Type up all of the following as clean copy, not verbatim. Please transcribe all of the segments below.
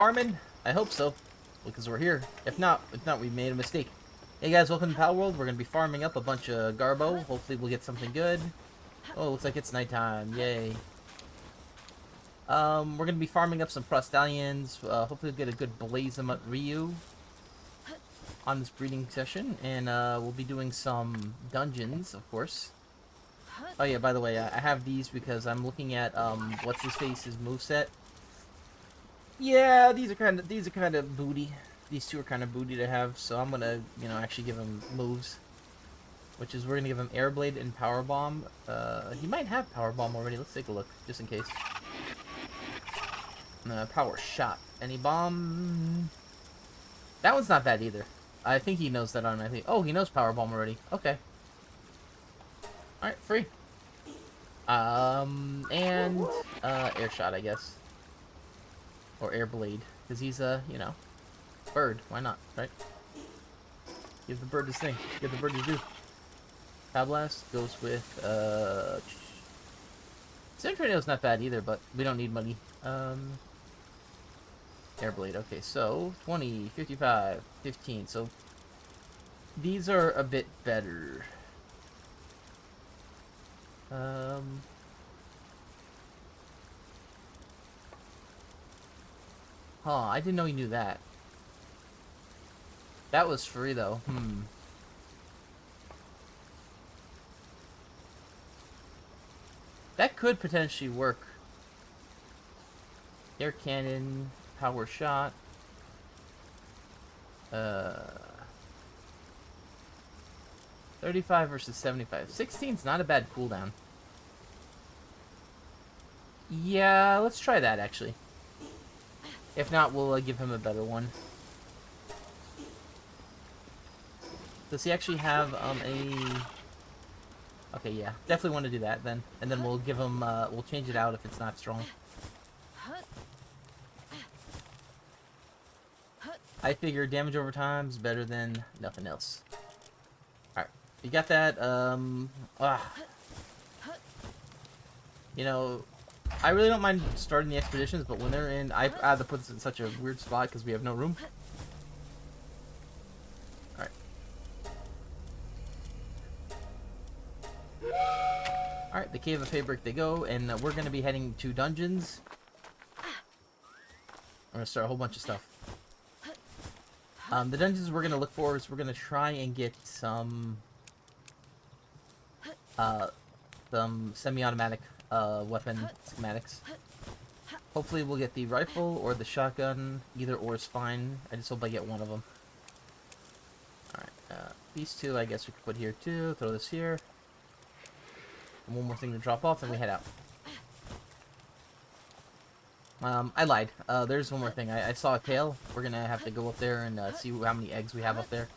Farming? I hope so, because we're here. If not, we made a mistake. Hey guys, welcome to Palworld. We're gonna be farming up a bunch of garbo. Hopefully, we'll get something good. Oh, looks like it's nighttime. Yay. We're gonna be farming up some prostallions. Hopefully, we'll get a good Blazemut Ryu on this breeding session, and we'll be doing some dungeons, of course. Oh yeah, by the way, I have these because I'm looking at what's his face's moveset. Yeah, these are kind of booty. These two are kind of booty to have, so I'm gonna, actually give him moves, which is we're gonna give him Air Blade and Power Bomb. He might have Power Bomb already. Let's take a look, just in case. Power Shot. Any bomb? That one's not bad either. I think he knows that on. I think. Oh, he knows Power Bomb already. Okay. All right, free. And Air Shot, I guess. Or Air Blade, because he's a, bird. Why not, right? Give the bird his thing. Give the bird his due. Pow Blast goes with, Sand Tornado's not bad either, but we don't need money. Air Blade, okay, so 20, 55, 15, so these are a bit better. Huh, I didn't know he knew that. That was free, though. That could potentially work. Air Cannon, Power Shot. 35 versus 75. 16's not a bad cooldown. Yeah, let's try that, actually. If not, we'll give him a better one. Does he actually have a... Okay, yeah. Definitely want to do that, then. And then we'll give him... we'll change it out if it's not strong. I figure damage over time is better than nothing else. Alright. You got that, You know... I really don't mind starting the expeditions, but when they're in... I have to put this in such a weird spot because we have no room. Alright. Alright, the Cave of Feybreak they go, and we're going to be heading to dungeons. We're going to start a whole bunch of stuff. The dungeons we're going to look for is we're going to try and get some semi-automatic weapon schematics. Hopefully we'll get the rifle or the shotgun. Either or is fine. I just hope I get one of them. Alright, these two I guess we could put here too. Throw this here. And one more thing to drop off and we head out. I lied. There's one more thing. I saw a tail. We're gonna have to go up there and see how many eggs we have up there.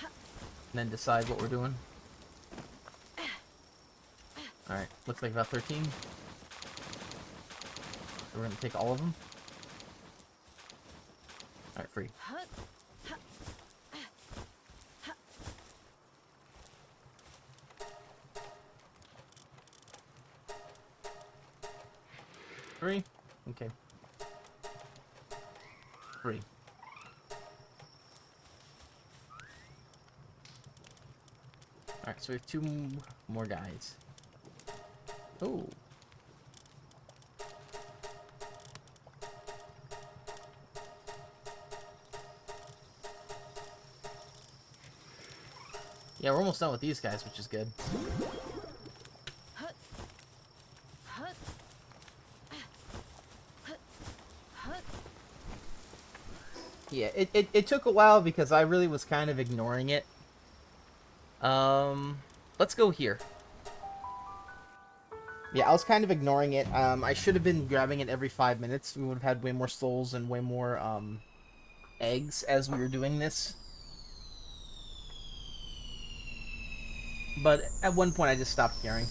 And then decide what we're doing. Alright, looks like about 13. So we're gonna take all of them. Alright, free. Free? Okay. Free. Alright, so we have two more guys. Oh. Yeah, we're almost done with these guys, which is good. Yeah, it took a while because I really was kind of ignoring it. Let's go here. Yeah, I was kind of ignoring it. I should have been grabbing it every 5 minutes. We would have had way more souls and way more, eggs as we were doing this. But at one point I just stopped caring.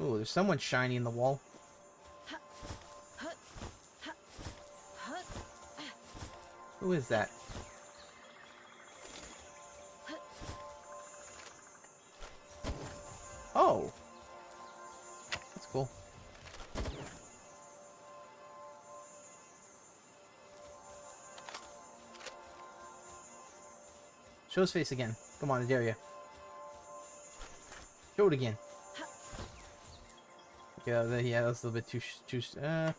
Ooh, there's someone shiny in the wall. Who is that? Oh! That's cool. Show his face again. Come on, I dare you. Show it again. Yeah, that's a little bit too. Yeah.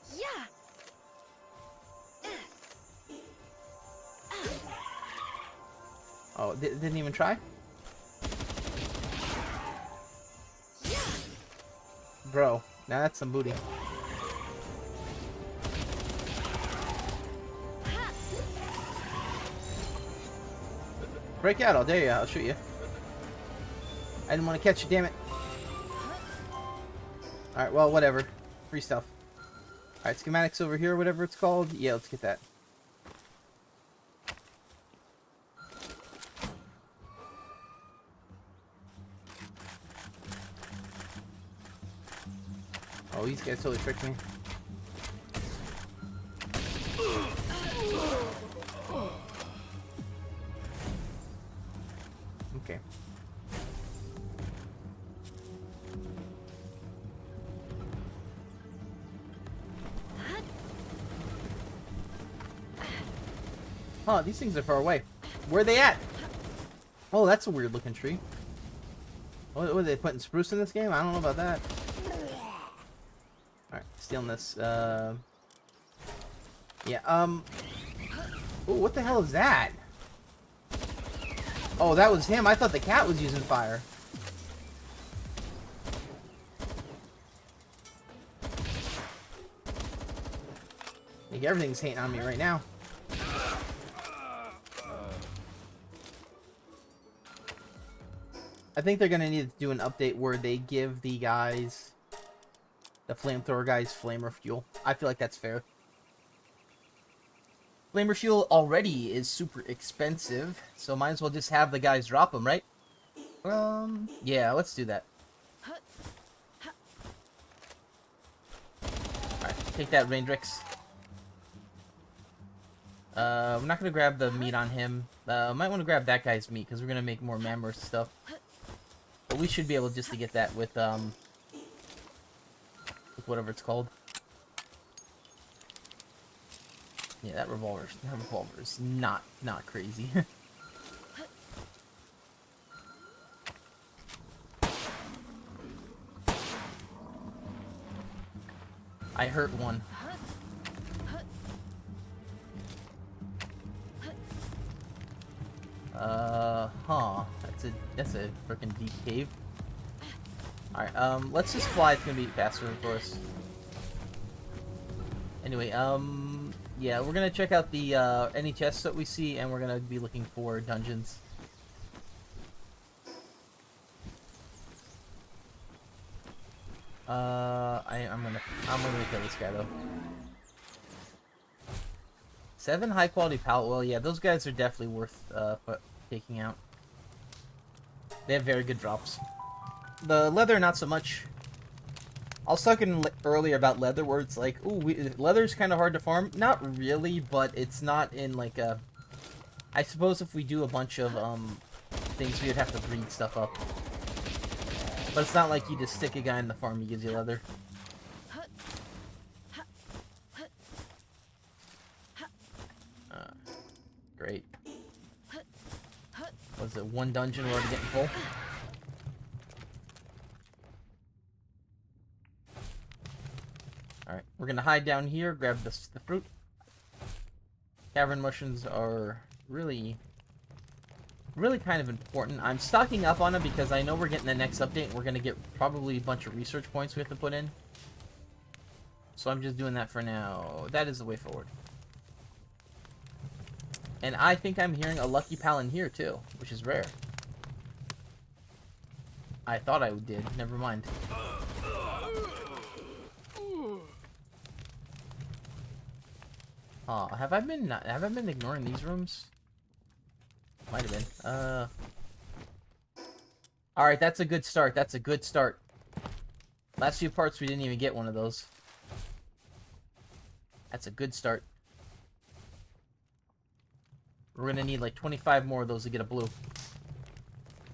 Oh, didn't even try? Bro, now that's some booty. Break out, I'll dare you, I'll shoot you. I didn't want to catch you, damn it. Alright, well, whatever. Free stuff. Alright, schematics over here, whatever it's called. Yeah, let's get that. Oh, these guys totally tricked me. Okay. Huh, these things are far away. Where are they at? Oh, that's a weird looking tree. What are they putting spruce in this game? I don't know about that. Alright, stealing this. Yeah, ooh, what the hell is that? Oh, that was him. I thought the cat was using fire. I think everything's hating on me right now. I think they're gonna need to do an update where they give the guys, the flamethrower guys, flamer fuel. I feel like that's fair. Flamer fuel already is super expensive, so might as well just have the guys drop them, right? Yeah, let's do that. Alright, take that, Raindrix. We're not gonna grab the meat on him. Might want to grab that guy's meat, because we're gonna make more Mammoth stuff. But we should be able just to get that with whatever it's called. Yeah, that revolver is not crazy. I hurt one. Huh. That's a freaking deep cave. Alright, let's just fly. It's gonna be faster, of course. Anyway, yeah, we're gonna check out the, any chests that we see, and we're gonna be looking for dungeons. I'm gonna kill this guy, though. 7 high-quality pallet. Well, yeah, those guys are definitely worth, taking out. They have very good drops. The leather, not so much. I was talking earlier about leather, where it's like, ooh, leather's kind of hard to farm. Not really, but it's not in, like, a... I suppose if we do a bunch of, things, we'd have to breed stuff up. But it's not like you just stick a guy in the farm, he gives you leather. Great. Was it one dungeon we're already getting full? Alright, we're gonna hide down here, grab the fruit. Cavern mushrooms are really kind of important. I'm stocking up on them because I know we're getting the next update and we're gonna get probably a bunch of research points we have to put in. So I'm just doing that for now. That is the way forward. And I think I'm hearing a lucky pal in here too, which is rare. I thought I did. Never mind. Have I been ignoring these rooms? Might have been. Alright, that's a good start. That's a good start. Last few parts we didn't even get one of those. That's a good start. We're gonna need like 25 more of those to get a blue.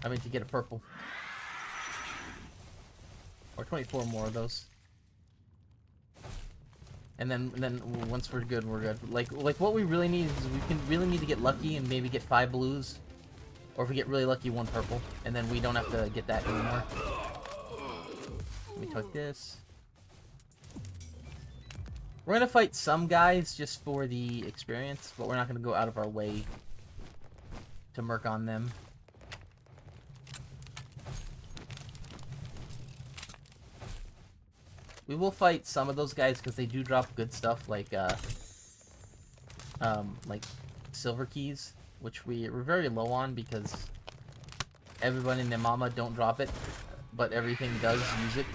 I mean, to get a purple. Or 24 more of those. And then once we're good, we're good. Like what we really need is we really need to get lucky and maybe get 5 blues. Or if we get really lucky, 1 purple. And then we don't have to get that anymore. Let me take this. We're gonna fight some guys just for the experience, but we're not gonna go out of our way to murk on them. We will fight some of those guys because they do drop good stuff like silver keys, which we're very low on because everybody and their mama don't drop it, but everything does use it.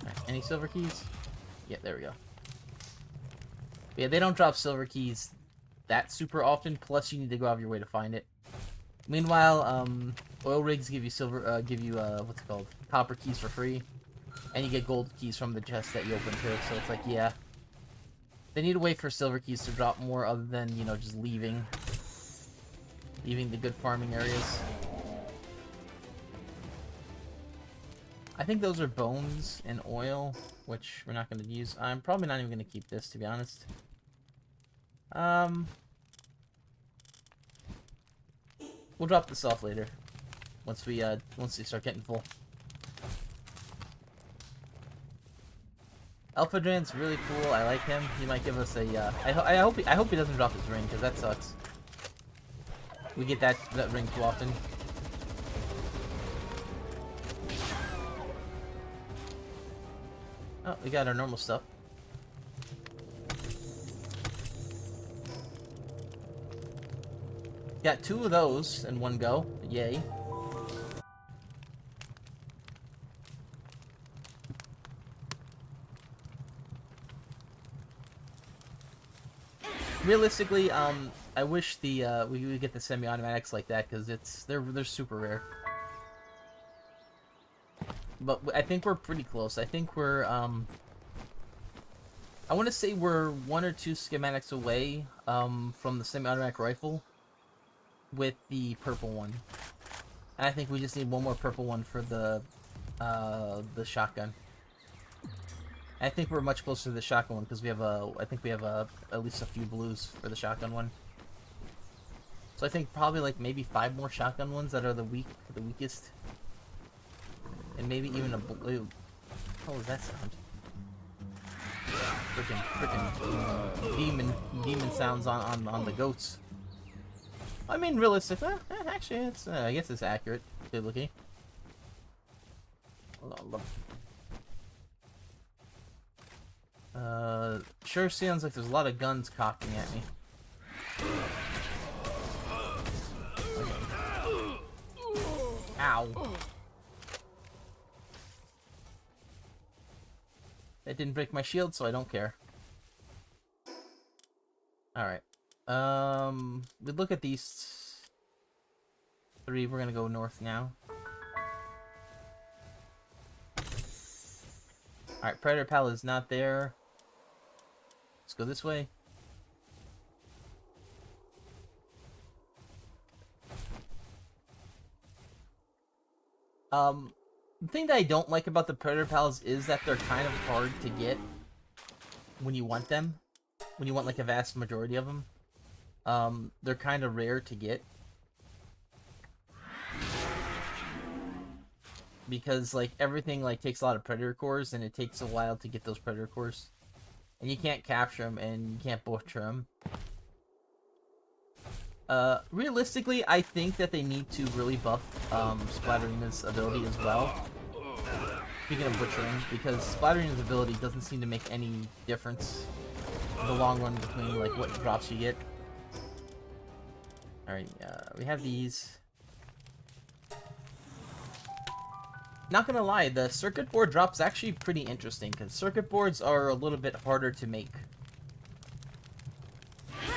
Right, any silver keys? Yeah, there we go. But yeah, they don't drop silver keys that super often, plus you need to go out of your way to find it. Meanwhile, oil rigs give you what's it called? Copper keys for free. And you get gold keys from the chest that you open too, so it's like, yeah. They need to wait for silver keys to drop more other than, you know, just leaving the good farming areas. I think those are bones and oil, which we're not going to use. I'm probably not even going to keep this, to be honest. We'll drop this off later, once we start getting full. Alpha Dran's really cool. I like him. He might give us a. I hope he doesn't drop his ring, because that sucks. We get that ring too often. Oh, we got our normal stuff. Got 2 of those in one go. Yay. Realistically, I wish we would get the semi-automatics like that because they're super rare. But I think we're pretty close. I think we're I want to say we're 1 or 2 schematics away from the semi-automatic rifle with the purple one. And I think we just need 1 more purple one for the shotgun. I think we're much closer to the shotgun one because we have at least a few blues for the shotgun one. So I think probably like maybe 5 more shotgun ones that are the weakest, and maybe even a blue. What was that sound? Frickin' demon sounds on the goats. I mean, realistic. Actually, it's I guess it's accurate. Good looking. Sure sounds like there's a lot of guns cocking at me. Ow. That didn't break my shield, so I don't care. Alright. We look at these 3. We're gonna go north now. Alright, Predator Pal is not there. Let's go this way. The thing that I don't like about the Predator Pals is that they're kind of hard to get when you want them. When you want like a vast majority of them. They're kind of rare to get. Because like everything like takes a lot of Predator cores, and it takes a while to get those Predator cores. And you can't capture them, and you can't butcher them. Realistically, I think that they need to really buff Splatterina's ability as well. Speaking of butchering, because Splatterina's ability doesn't seem to make any difference in the long run between like what drops you get. Alright, we have these. Not gonna lie, the circuit board drop's actually pretty interesting, because circuit boards are a little bit harder to make.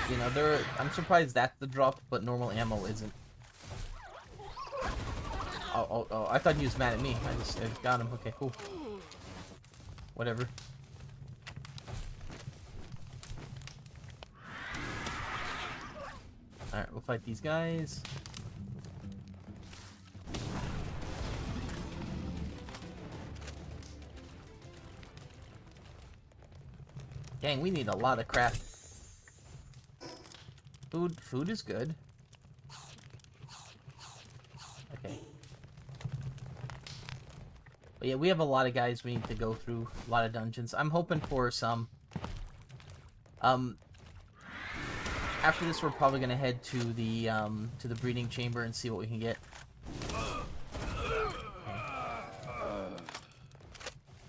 You know, I'm surprised that's the drop, but normal ammo isn't. Oh, I thought he was mad at me. I just got him. Okay, cool. Whatever. Alright, we'll fight these guys. Dang, we need a lot of crap. Food is good. But yeah, we have a lot of guys we need to go through, a lot of dungeons. I'm hoping for some. After this, we're probably gonna head to the breeding chamber and see what we can get.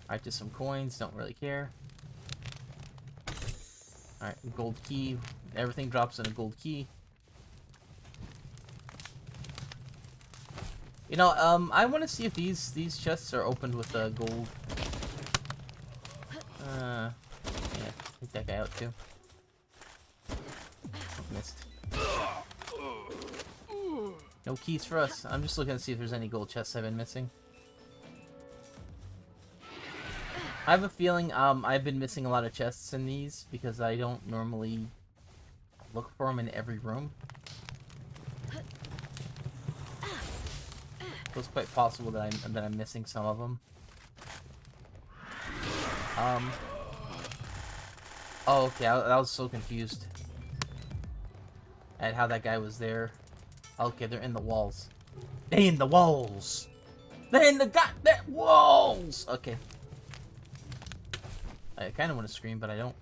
Alright, just some coins. Don't really care. Alright, gold key. Everything drops in a gold key. You know, I want to see if these chests are opened with gold. Yeah, take that guy out too. Oh, missed. No keys for us. I'm just looking to see if there's any gold chests I've been missing. I have a feeling I've been missing a lot of chests in these because I don't normally look for them in every room. So it's quite possible that I'm missing some of them. Oh, okay. I was so confused at how that guy was there. Okay, they're in the walls. They're in the walls. They're in the goddamn walls. Okay. I kind of want to scream, but I don't.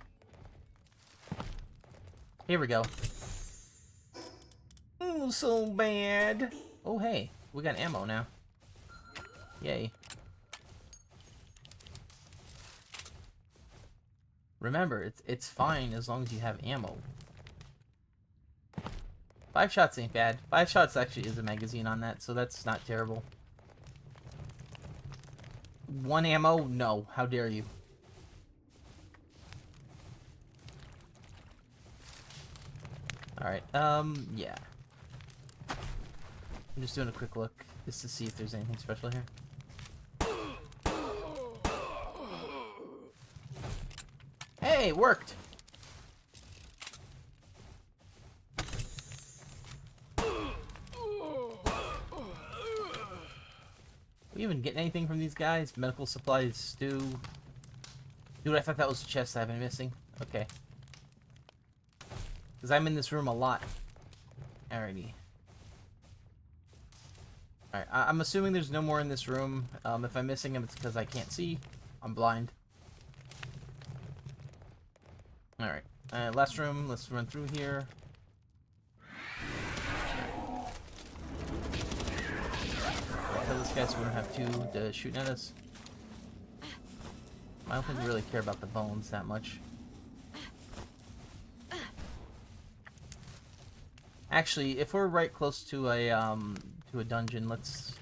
Here we go. Oh, so bad. Oh, hey. We got ammo now. Yay. Remember, it's fine as long as you have ammo. 5 shots ain't bad. 5 shots actually is a magazine on that, so that's not terrible. 1 ammo? No. How dare you? Alright, yeah. I'm just doing a quick look, just to see if there's anything special here. Hey, it worked! We even getting anything from these guys? Medical supplies, stew. Dude, I thought that was a chest I've been missing. Okay. Because I'm in this room a lot. Alrighty. Alright, I'm assuming there's no more in this room. If I'm missing them, it's because I can't see. I'm blind. Alright. Last room. Let's run through here. Tell this guy so we don't have two shooting at us. I don't think we really care about the bones that much. Actually, if we're right close to a dungeon, let's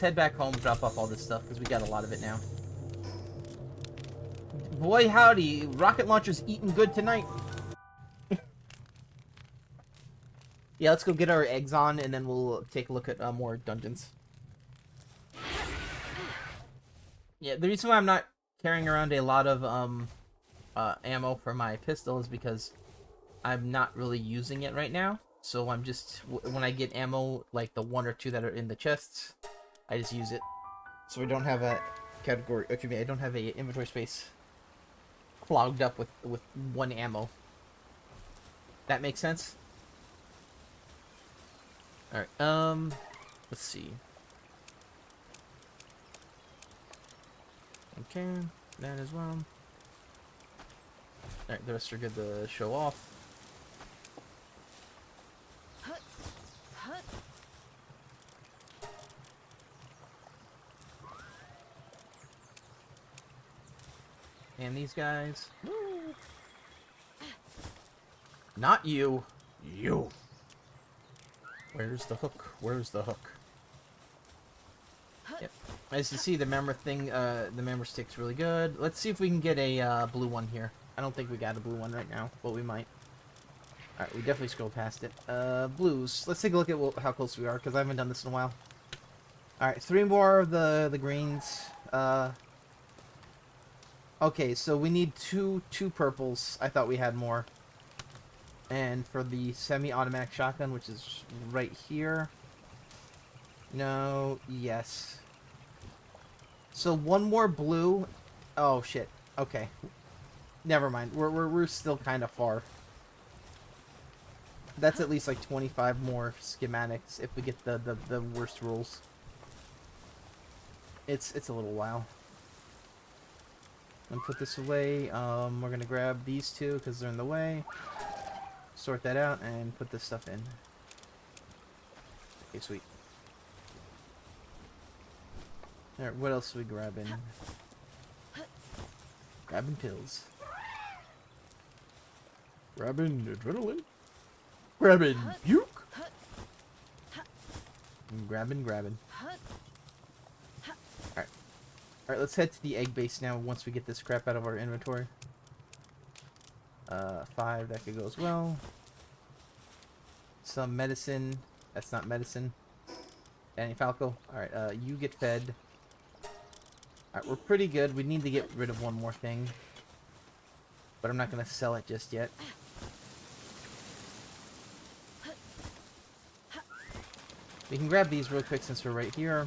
head back home, drop off all this stuff because we got a lot of it now. Boy howdy, rocket launcher's eating good tonight. Yeah, let's go get our eggs on and then we'll take a look at more dungeons. Yeah, the reason why I'm not carrying around a lot of ammo for my pistol is because I'm not really using it right now, so I'm just, when I get ammo, like the 1 or 2 that are in the chests, I just use it. So I don't have a category, excuse me, I don't have a inventory space clogged up with 1 ammo. That makes sense? Alright, let's see. Okay, that as well. Alright, the rest are good to show off. And these guys. Woo. Not you. You. Where's the hook? Where's the hook? Yep. As you see, the member thing, the member stick's really good. Let's see if we can get a blue one here. I don't think we got a blue one right now, but we might. Alright, we definitely scrolled past it. Blues. Let's take a look at how close we are, because I haven't done this in a while. Alright, 3 more of the greens. Okay, so we need two purples. I thought we had more. And for the semi-automatic shotgun, which is right here. No, yes. So 1 more blue. Oh shit. Okay. Never mind. We're still kind of far. That's at least like 25 more schematics if we get the worst rules. It's a little while. And put this away. We're gonna grab these two because they're in the way. Sort that out and put this stuff in. Okay, sweet. Alright, what else are we grabbing? Grabbing pills. Grabbing adrenaline. Grabbing puke. And grabbing. Alright, let's head to the egg base now once we get this crap out of our inventory. 5, that could go as well. Some medicine. That's not medicine. Danny Falco. Alright, you get fed. Alright, we're pretty good. We need to get rid of one more thing. But I'm not going to sell it just yet. We can grab these real quick since we're right here.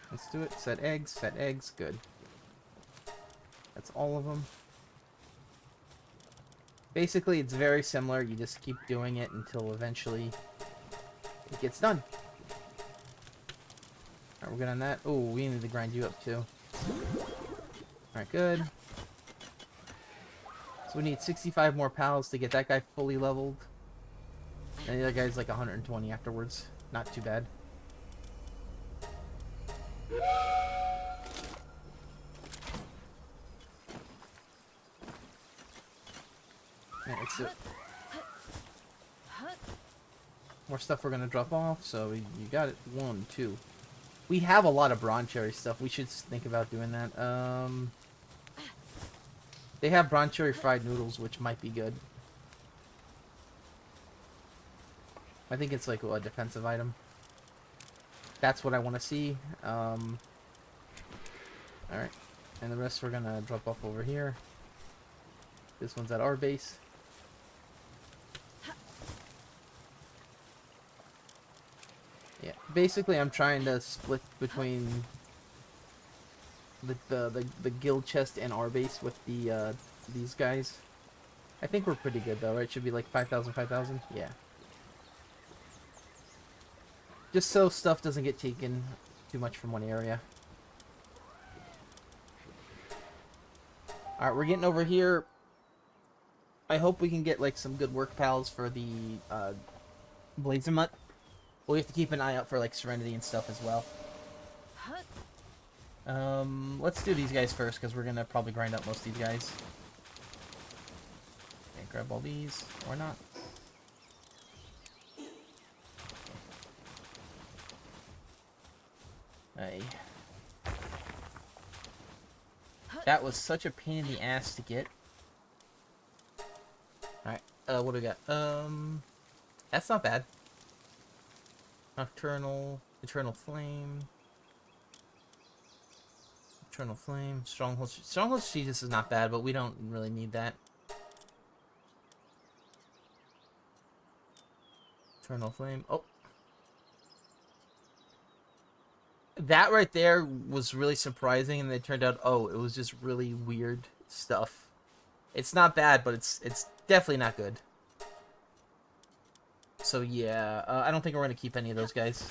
Let's do it. Set eggs, good. That's all of them. Basically, it's very similar. You just keep doing it until eventually it gets done. Alright, we're good on that. Oh, we need to grind you up too. Alright, good. So we need 65 more pals to get that guy fully leveled. And the other guy's like 120 afterwards. Not too bad. Yeah, it's more stuff we're gonna drop off, so you got it. 1, 2. We have a lot of bronze cherry stuff. We should think about doing that. They have bronze cherry fried noodles, which might be good. I think it's like a defensive item. That's what I want to see. Alright. And the rest we're gonna drop off over here. This one's at our base. Yeah, basically I'm trying to split between the guild chest and our base with the these guys. I think we're pretty good though, right? Should be like 5,000, 5,000? Yeah. Just so stuff doesn't get taken too much from one area. Alright, we're getting over here. I hope we can get like some good work pals for the Blazemut. We have to keep an eye out for like Serenity and stuff as well. Let's do these guys first because we're gonna probably grind up most of these guys. Okay, grab all these or not. Hey. That was such a pain in the ass to get. Alright, what do we got? That's not bad. Eternal Flame. Eternal Flame. Stronghold Jesus is not bad, but we don't really need that. Eternal Flame. Oh. That right there was really surprising, and it turned out, oh, it was just really weird stuff. It's not bad, but it's definitely not good. So yeah, I don't think we're gonna keep any of those guys.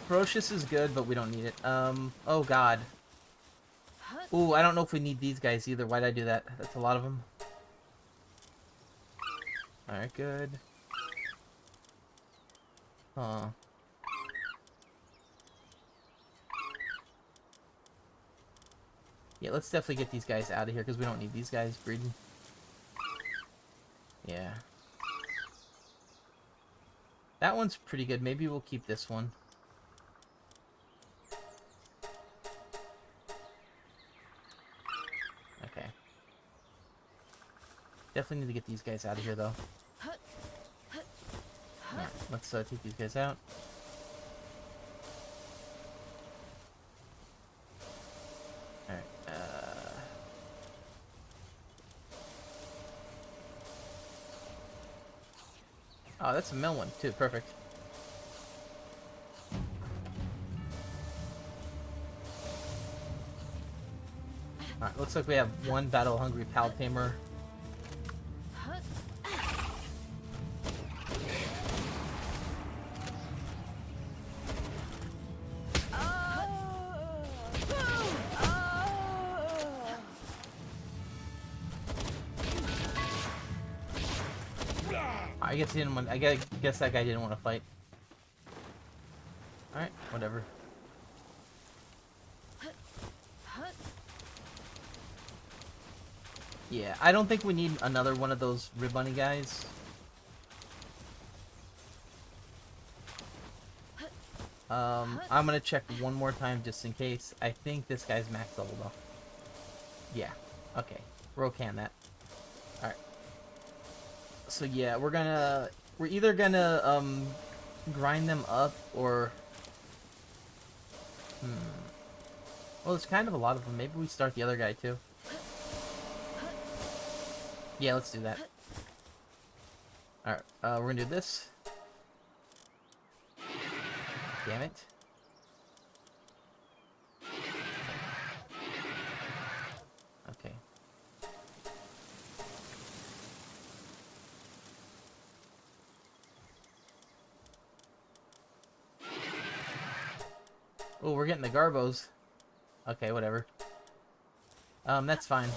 Ferocious is good, but we don't need it. Oh god. Ooh, I don't know if we need these guys either. Why'd I do that? That's a lot of them. Alright, good. Huh. Yeah, let's definitely get these guys out of here, because we don't need these guys breeding. Yeah. That one's pretty good. Maybe we'll keep this one. Okay. Definitely need to get these guys out of here, though. Alright, let's take these guys out. Alright, oh, that's a mill one, too. Perfect. Alright, looks like we have one battle-hungry pal tamer. guess he didn't want. Guess that guy didn't want to fight. All right, whatever. Yeah, I don't think we need another one of those rib bunny guys. I'm gonna check one more time just in case. I think this guy's max level though. Yeah. Okay. Rocan that. Alright. So yeah, we're either gonna grind them up or well, there's kind of a lot of them. Maybe we start the other guy too. Yeah, let's do that. Alright, we're gonna do this. Damn it. Okay. Oh, we're getting the Garbos. Okay, whatever. That's fine.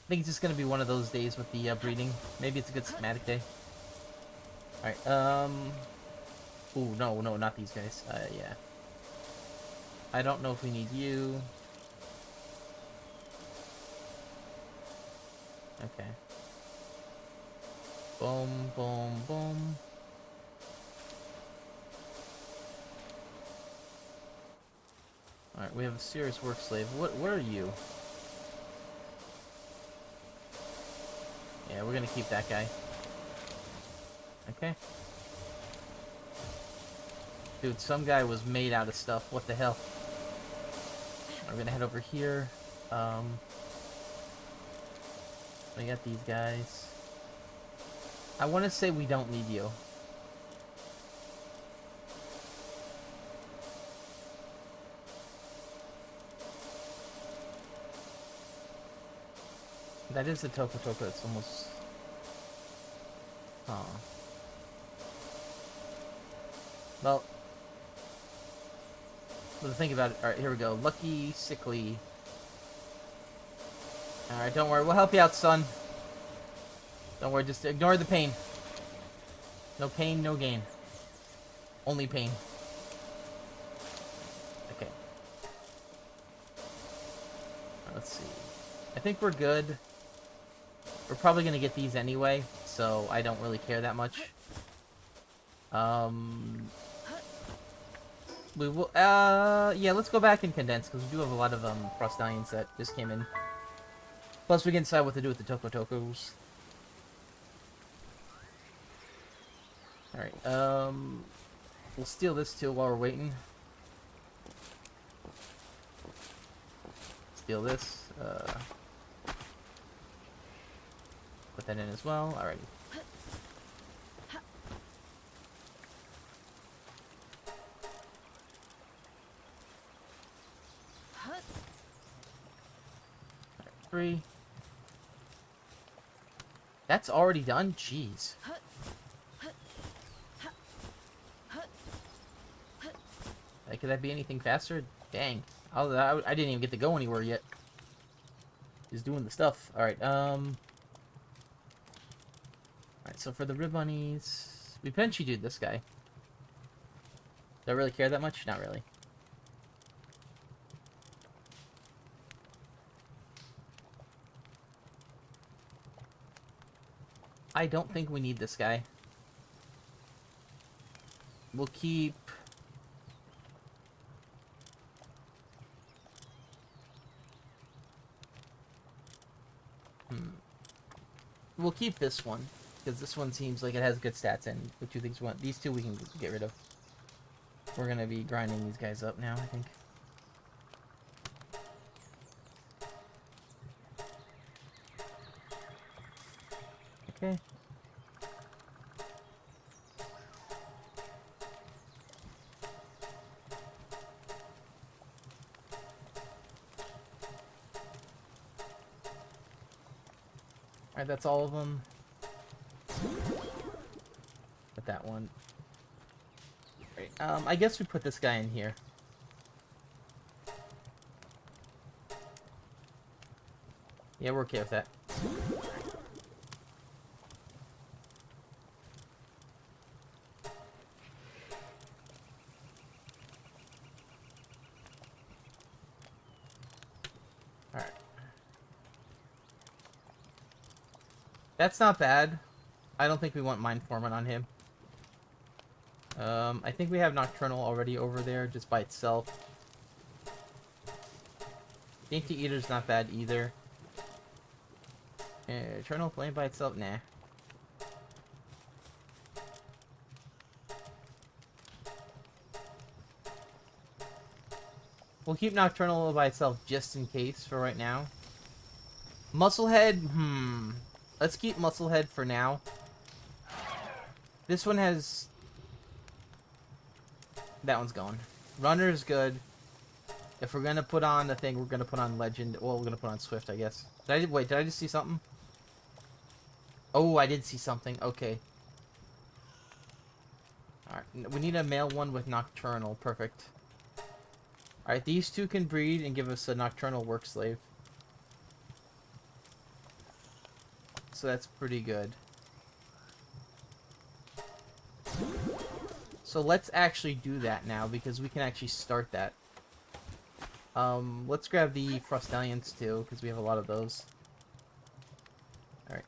I think it's just gonna be one of those days with the breeding. Maybe it's a good schematic day. Alright, ooh, no, not these guys. Yeah. I don't know if we need you. Okay. Boom, boom, boom. Alright, we have a serious work slave. What are you? Yeah, we're gonna keep that guy. Okay. Dude, some guy was made out of stuff. What the hell? We're gonna head over here. We got these guys. I want to say we don't need you. That is the Toko Toko. It's almost... Huh. Well... But think about it. Alright, here we go. Lucky, sickly. Alright, don't worry. We'll help you out, son. Don't worry. Just ignore the pain. No pain, no gain. Only pain. Okay. Let's see. I think we're good. We're probably going to get these anyway, so I don't really care that much. We will, yeah, let's go back and condense, because we do have a lot of, Frostallions that just came in. Plus, we can decide what to do with the Toko Tokos. Alright, we'll steal this too while we're waiting. Steal this, put that in as well. Alrighty. Three. That's already done? Jeez. Like, could that be anything faster? Dang. I didn't even get to go anywhere yet. Just doing the stuff. Alright, Alright, so for the rib bunnies... We potentially do this guy. Do I really care that much? Not really. I don't think we need this guy. We'll keep... We'll keep this one, because this one seems like it has good stats, and the two things we want. These two we can get rid of. We're gonna be grinding these guys up now, I think. Okay. Alright, that's all of them. But that one. Right. I guess we put this guy in here. Yeah, we're okay with that. That's not bad. I don't think we want Mind Formant on him. I think we have Nocturnal already over there, just by itself. Dainty Eater's not bad either. Eternal Flame by itself? Nah. We'll keep Nocturnal by itself just in case for right now. Musclehead? Let's keep Musclehead for now. This one has... That one's gone. Runner is good. If we're gonna put on the thing, we're gonna put on Legend. Well, we're gonna put on Swift, I guess. Wait, did I just see something? Oh, I did see something. Okay. Alright, we need a male one with Nocturnal. Perfect. Alright, these two can breed and give us a Nocturnal work slave. So that's pretty good. So let's actually do that now, because we can actually start that. Let's grab the Frostallions too, because we have a lot of those. Alright.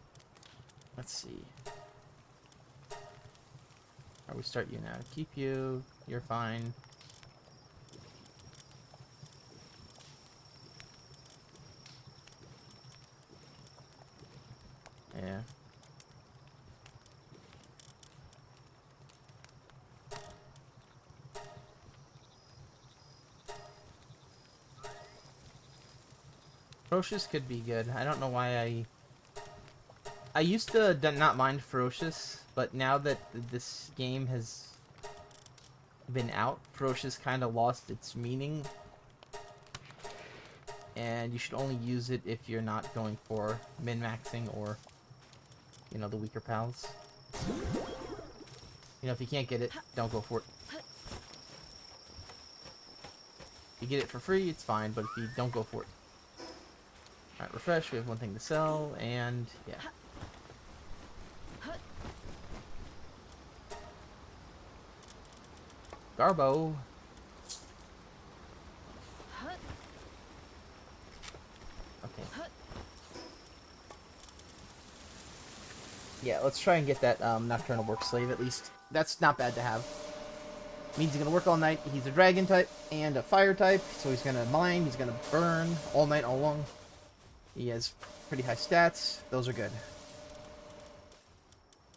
Let's see. Alright, we start you now. Keep you. You're fine. Yeah. Ferocious could be good. I don't know why I used to not mind Ferocious, but now that this game has been out, Ferocious kind of lost its meaning. And you should only use it if you're not going for min-maxing or, you know, the weaker pals. You know, if you can't get it, don't go for it. If you get it for free, it's fine, but if you don't, go for it. Alright, refresh, we have one thing to sell, and yeah. Garbo. Okay. Yeah, let's try and get that Nocturnal Work Slave at least. That's not bad to have. Means he's gonna work all night. He's a dragon type and a fire type, so he's gonna mine, he's gonna burn all night, all long. He has pretty high stats. Those are good.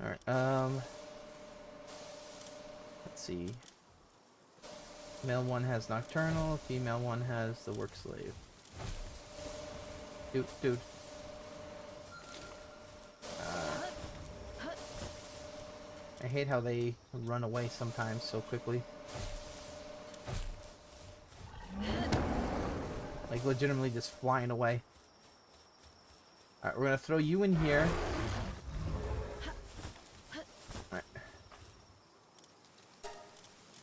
Alright, let's see. Male one has Nocturnal, female one has the Work Slave. Dude. I hate how they run away sometimes so quickly. Like, legitimately just flying away. Alright, we're gonna throw you in here. Alright.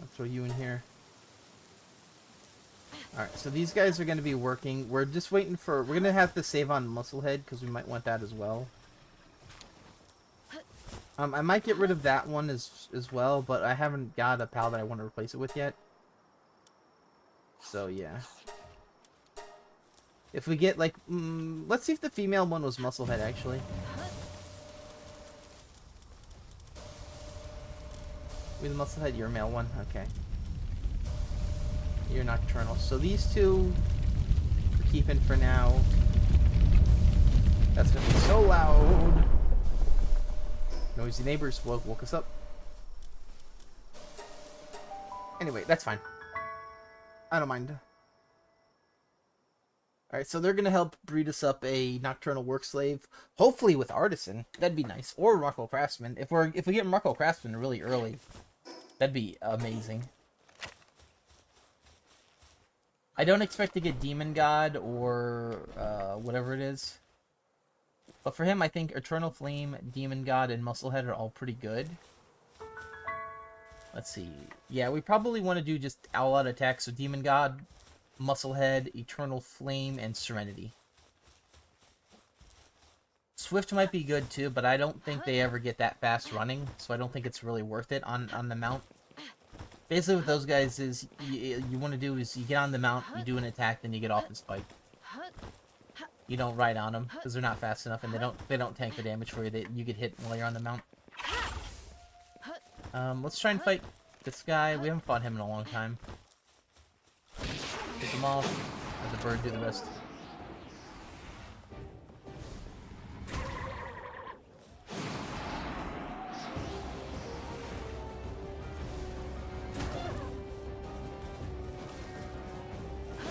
I'll throw you in here. Alright, so these guys are gonna be working. We're just waiting for... We're gonna have to save on Musclehead, because we might want that as well. I might get rid of that one as well, but I haven't got a pal that I want to replace it with yet. So, yeah. If we get, like... let's see if the female one was Musclehead, actually. We the Musclehead, you're a male one? Okay. You're Nocturnal. So these two we're keeping for now. That's gonna be so loud. Noisy neighbors woke us up. Anyway, that's fine. I don't mind. Alright, so they're gonna help breed us up a Nocturnal Work Slave. Hopefully with Artisan. That'd be nice. Or Rocco Craftsman. If we get Rocco Craftsman really early, that'd be amazing. I don't expect to get Demon God or whatever it is. But for him, I think Eternal Flame, Demon God, and Musclehead are all pretty good. Let's see. Yeah, we probably want to do just all-out attacks. So Demon God, Musclehead, Eternal Flame, and Serenity. Swift might be good too, but I don't think they ever get that fast running. So I don't think it's really worth it on the mount. Basically what those guys is, you want to do is you get on the mount, you do an attack, then you get off and spike. you don't ride on them because they're not fast enough, and they don't tank the damage for you. You get hit while you're on the mount. Let's try and fight this guy. We haven't fought him in a long time. Pick him off. Let the bird do the rest.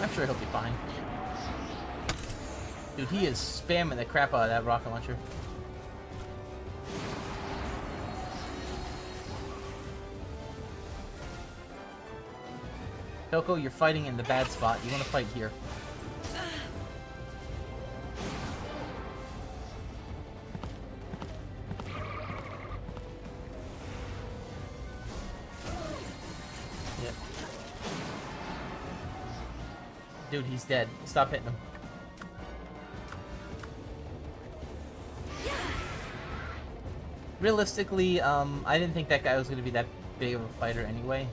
I'm sure he'll be fine. Dude, he is spamming the crap out of that rocket launcher. Coco, you're fighting in the bad spot. You want to fight here. Yep. Dude, he's dead. Stop hitting him. Realistically, I didn't think that guy was going to be that big of a fighter anyway.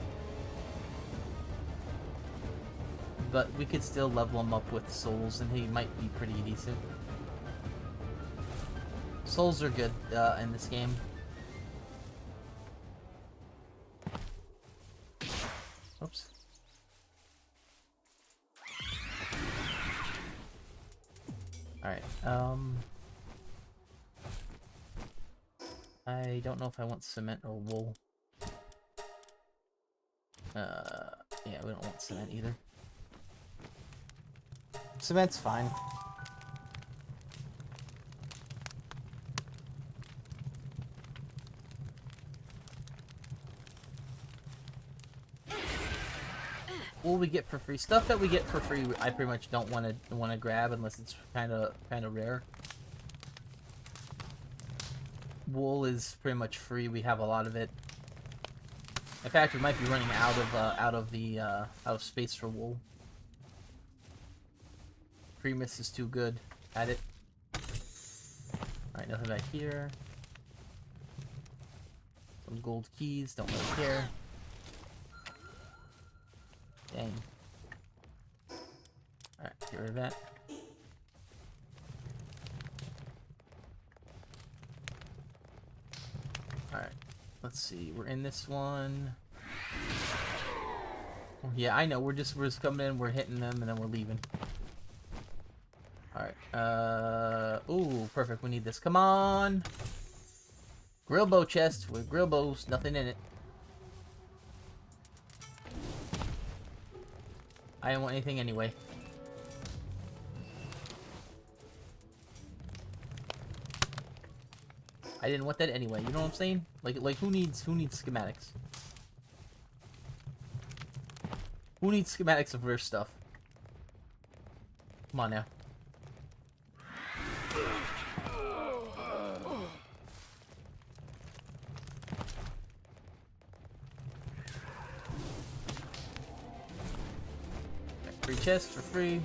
But we could still level him up with souls, and he might be pretty decent. Souls are good in this game. Oops. Alright, I don't know if I want cement or wool. Yeah, we don't want cement either. Cement's fine. Will we get for free? Stuff that we get for free, I pretty much don't want to grab unless it's kind of rare. Wool is pretty much free. We have a lot of it. In fact, we might be running out of space for wool. Primus is too good at it. Alright, nothing back here. Some gold keys, don't really care. Dang. Alright, get rid of that. Alright, let's see. We're in this one. Yeah, I know. We're just coming in, we're hitting them, and then we're leaving. Alright, ooh, perfect, we need this. Come on! Grill bow chest with grill bows, nothing in it. I don't want anything anyway. I didn't want that anyway, you know what I'm saying? Like who needs schematics? Who needs schematics of rare stuff? Come on now. Free chest for free.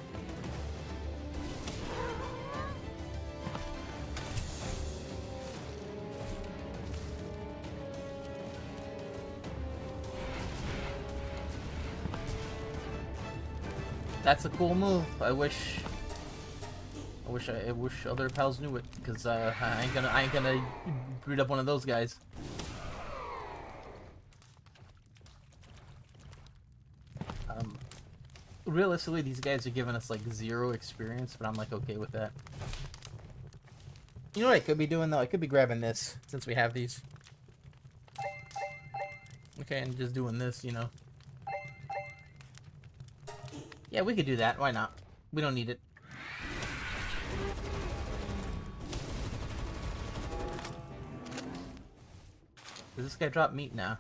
That's a cool move. I wish other pals knew it, because I ain't gonna breed up one of those guys. Realistically, these guys are giving us like 0 experience, but I'm like okay with that. You know what I could be doing though? I could be grabbing this since we have these. Okay, and just doing this, you know. Yeah, we could do that. Why not? We don't need it. Does this guy drop meat now?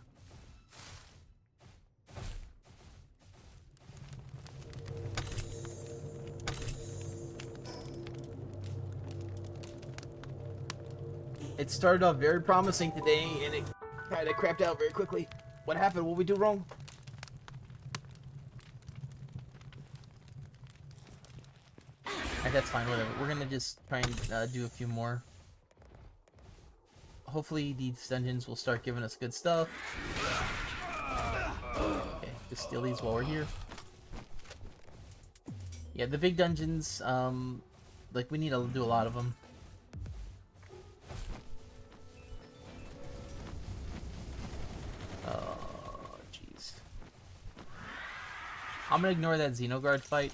It started off very promising today, and it kind of crapped out very quickly. What happened? What did we do wrong? That's fine, whatever. We're gonna just try and do a few more. Hopefully these dungeons will start giving us good stuff. Okay, just steal these while we're here. Yeah, the big dungeons, Like, we need to do a lot of them. Oh, jeez. I'm gonna ignore that Xenoguard fight.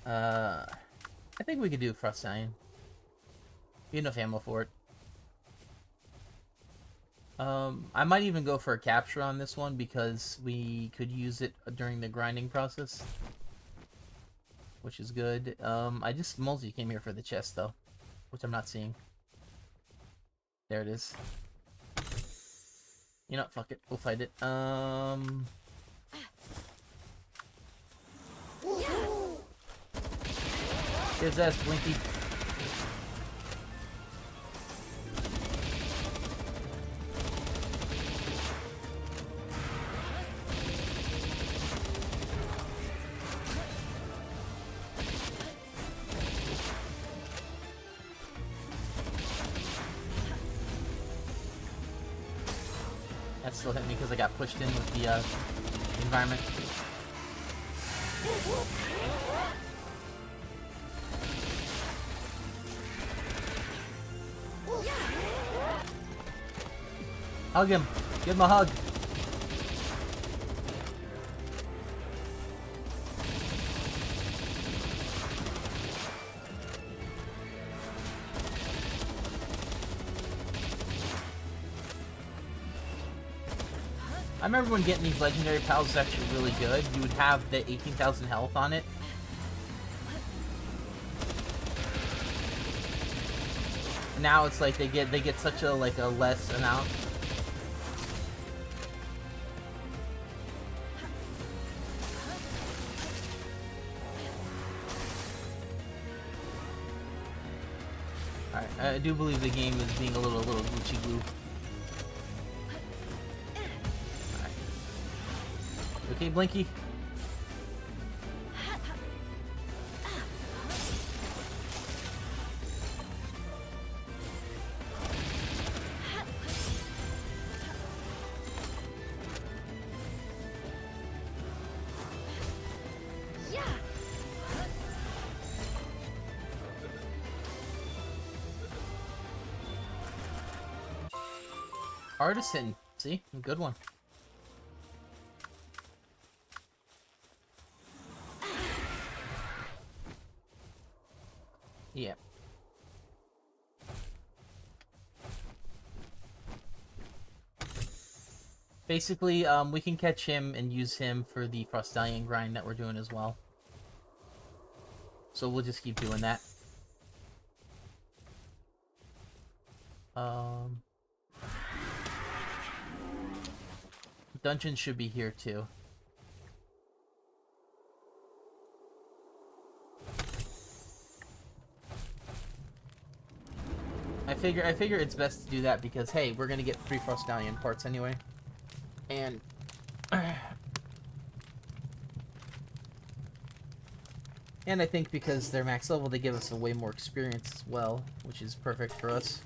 I think we could do Frost Stallion. We have enough ammo for it. I might even go for a capture on this one because we could use it during the grinding process, which is good. I just mostly came here for the chest though, which I'm not seeing. There it is. You know what, fuck it, we'll fight it. Here's that Blinky. That still hit me because I got pushed in with the environment. Hug him. Give him a hug. I remember when getting these legendary pals was actually really good. You would have the 18,000 health on it. Now it's like they get such a a less amount. Alright, I do believe the game is being a little glitchy glue. Alright. Okay, Blinky? Artisan. See? A good one. Yeah. Basically, we can catch him and use him for the Frost Stallion grind that we're doing as well. So we'll just keep doing that. Dungeon should be here too. I figure it's best to do that because hey, we're gonna get 3 Frost Stallion parts anyway. And I think because they're max level, they give us a way more experience as well, which is perfect for us.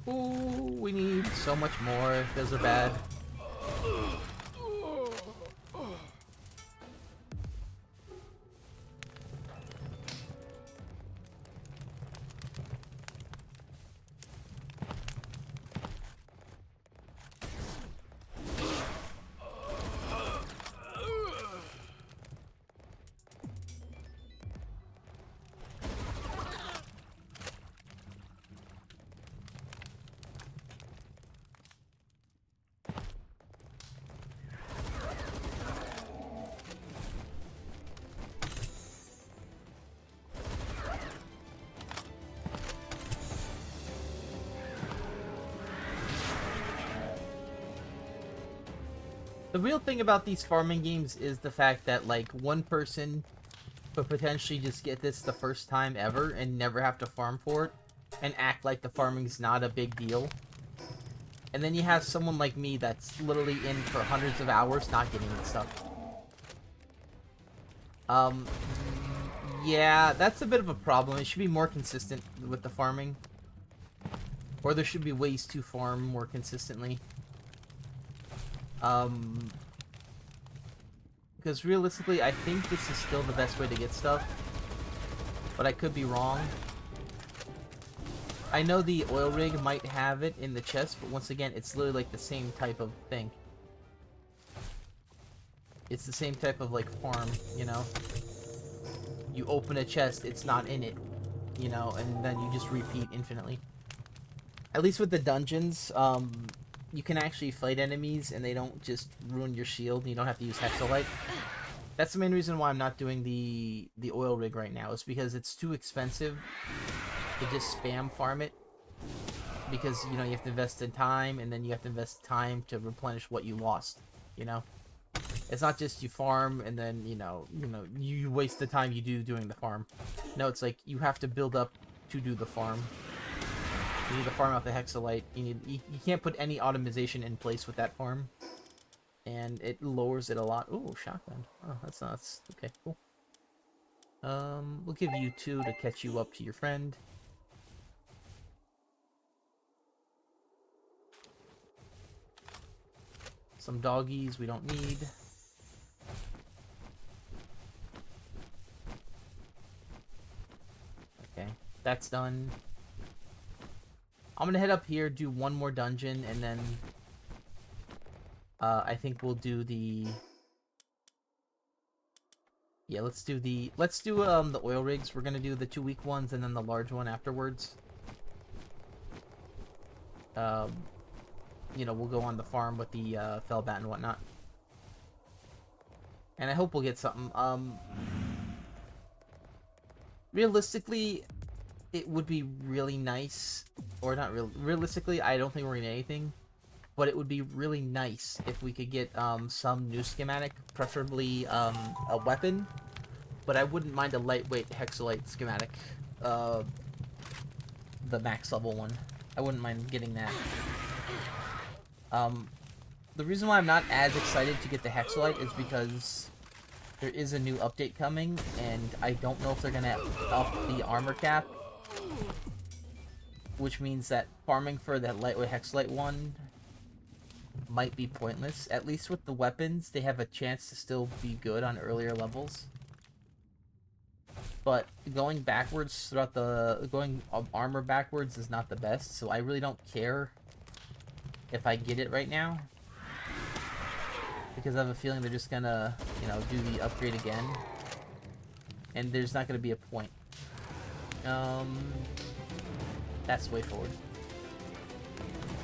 Ooh, we need so much more. Those are bad. The real thing about these farming games is the fact that, like, one person but potentially just get this the first time ever and never have to farm for it, and act like the farming's not a big deal. And then you have someone like me that's literally in for hundreds of hours not getting this stuff. Yeah, that's a bit of a problem. It should be more consistent with the farming. Or there should be ways to farm more consistently. Because realistically, I think this is still the best way to get stuff. But I could be wrong. I know the oil rig might have it in the chest, but once again, it's literally like the same type of thing. It's the same type of, like, farm, you know? You open a chest, it's not in it, you know, and then you just repeat infinitely. At least with the dungeons, you can actually fight enemies and they don't just ruin your shield and you don't have to use Hexolite. That's the main reason why I'm not doing the oil rig right now, is because it's too expensive to just spam farm it. Because, you know, you have to invest in time, and then you have to invest time to replenish what you lost, you know? It's not just you farm and then, you waste the time you do doing the farm. No, it's like you have to build up to do the farm. You need to farm out the Hexolite. You can't put any automation in place with that farm. And it lowers it a lot. Ooh, shotgun. Oh, that's nuts. Okay, cool. We'll give you 2 to catch you up to your friend. Some doggies we don't need. Okay, that's done. I'm gonna head up here, do one more dungeon, and then I think we'll do the... Yeah, let's do the oil rigs. We're gonna do the 2 weak ones and then the large one afterwards. You know, we'll go on the farm with the Fellbat and whatnot. And I hope we'll get something. Realistically, it would be really nice, or not real. Realistically, I don't think we're gonna get anything, but it would be really nice if we could get some new schematic, preferably a weapon. But I wouldn't mind a lightweight Hexolite schematic, the max level one. I wouldn't mind getting that. The reason why I'm not as excited to get the Hexolite is because there is a new update coming, and I don't know if they're gonna up the armor cap. Which means that farming for that lightweight Hexolite one might be pointless. At least with the weapons, they have a chance to still be good on earlier levels. But going backwards throughout going armor backwards is not the best, so I really don't care if I get it right now. Because I have a feeling they're just gonna, you know, do the upgrade again. And there's not gonna be a point. That's the way forward.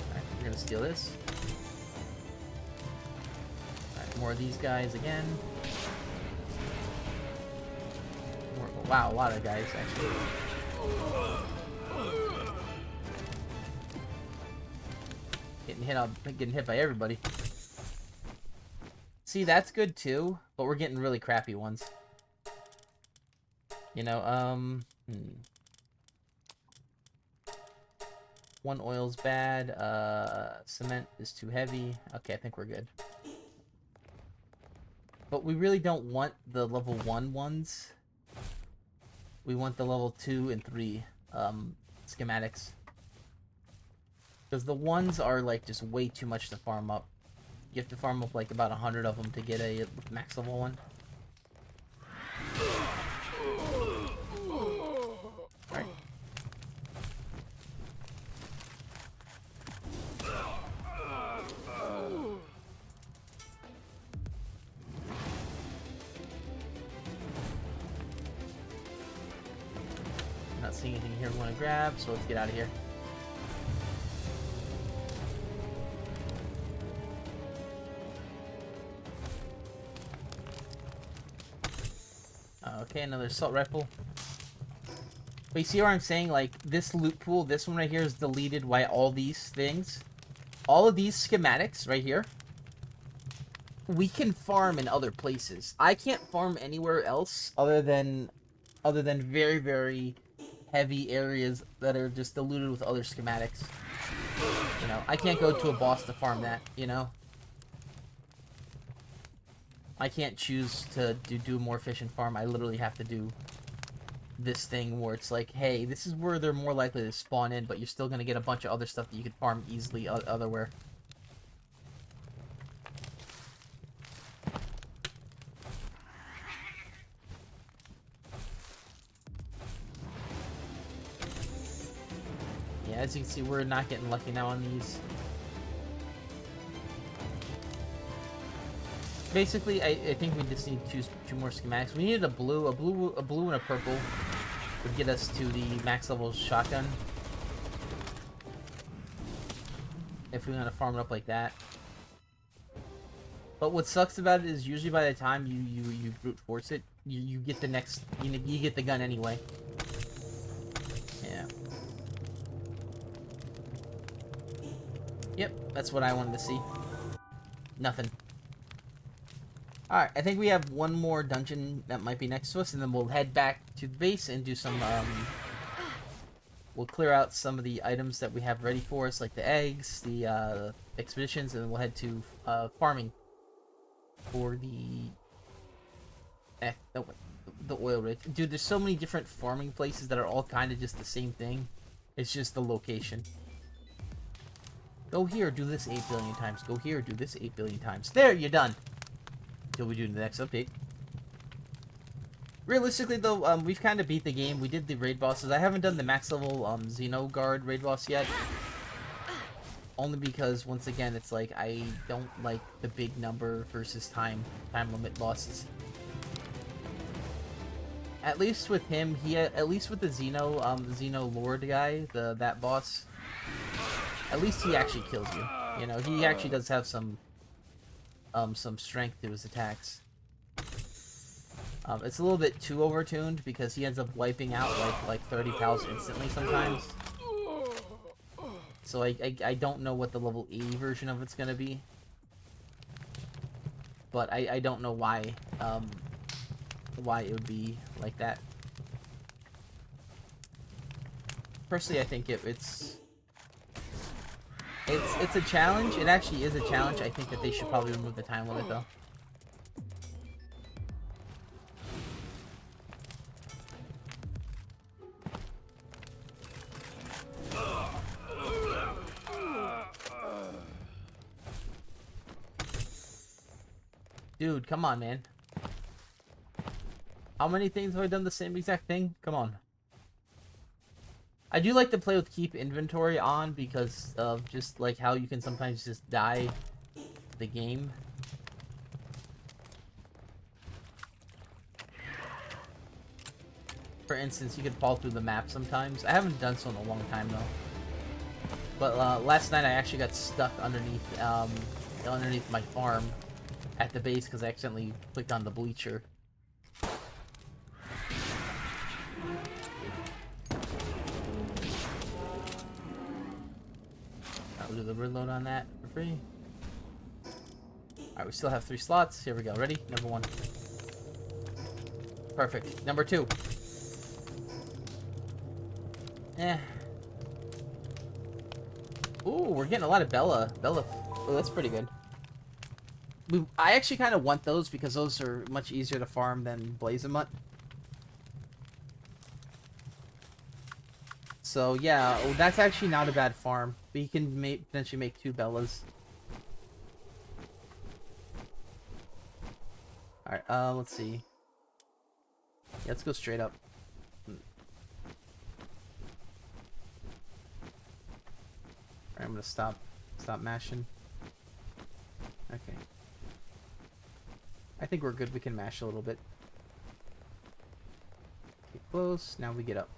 Alright, we're gonna steal this. Alright, more of these guys again. More, wow, a lot of guys, actually. Getting hit by everybody. See, that's good too, but we're getting really crappy ones. You know, One oil's bad, cement is too heavy. Okay, I think we're good. But we really don't want the level 1 ones. We want the level 2 and 3 schematics. Because the ones are like just way too much to farm up. You have to farm up like about 100 of them to get a max level one. Alright. Not seeing anything here we want to grab, so let's get out of here. Okay, another assault rifle. But you see what I'm saying? Like, this loot pool, this one right here is deleted by all these things. All of these schematics right here we can farm in other places. I can't farm anywhere else other than very, very heavy areas that are just diluted with other schematics. You know, I can't go to a boss to farm that, you know? I can't choose to do a more efficient farm. I literally have to do this thing where it's like, hey, this is where they're more likely to spawn in, but you're still going to get a bunch of other stuff that you could farm easily otherwhere. Yeah, as you can see, we're not getting lucky now on these. Basically, I think we just need to choose 2 more schematics. We needed a blue and a purple would get us to the max level shotgun. If we want to farm it up like that. But what sucks about it is usually by the time you brute force it, you get the next, you get the gun anyway. Yeah. Yep, that's what I wanted to see. Nothing. Alright, I think we have one more dungeon that might be next to us, and then we'll head back to the base and do some, we'll clear out some of the items that we have ready for us, like the eggs, the, expeditions, and then we'll head to, farming for the oil rig. Dude, there's so many different farming places that are all kind of just the same thing. It's just the location. Go here, do this 8 billion times. Go here, do this 8 billion times. There, you're done. Until we do the next update. Realistically, though, we've kind of beat the game. We did the raid bosses. I haven't done the max level Xeno Guard raid boss yet. Only because, once again, it's like, I don't like the big number versus time limit bosses. At least with him, at least with the Xeno Lord guy, that boss, at least he actually kills you. You know, he actually does have some strength to his attacks. It's a little bit too overtuned because he ends up wiping out like 30 pals instantly sometimes. So I don't know what the level 80 version of it's gonna be. But I don't know why it would be like that. Personally, I think it's a challenge. It actually is a challenge. I think that they should probably remove the time limit, though. Dude, come on, man. How many things have I done the same exact thing? Come on. I do like to play with keep inventory on because of just like how you can sometimes just die the game. For instance, you could fall through the map sometimes. I haven't done so in a long time though. But last night I actually got stuck underneath my farm at the base because I accidentally clicked on the bleacher. I'll do the reload on that for free. Alright, we still have 3 slots. Here we go. Ready? Number 1. Perfect. Number 2. Ooh, we're getting a lot of Bella. Oh, that's pretty good. I actually kind of want those because those are much easier to farm than Blazemut. So yeah, that's actually not a bad farm. We can potentially make 2 Bellas. Alright, let's see. Yeah, let's go straight up. Alright, I'm gonna stop mashing. Okay. I think we're good. We can mash a little bit. Get close. Now we get up.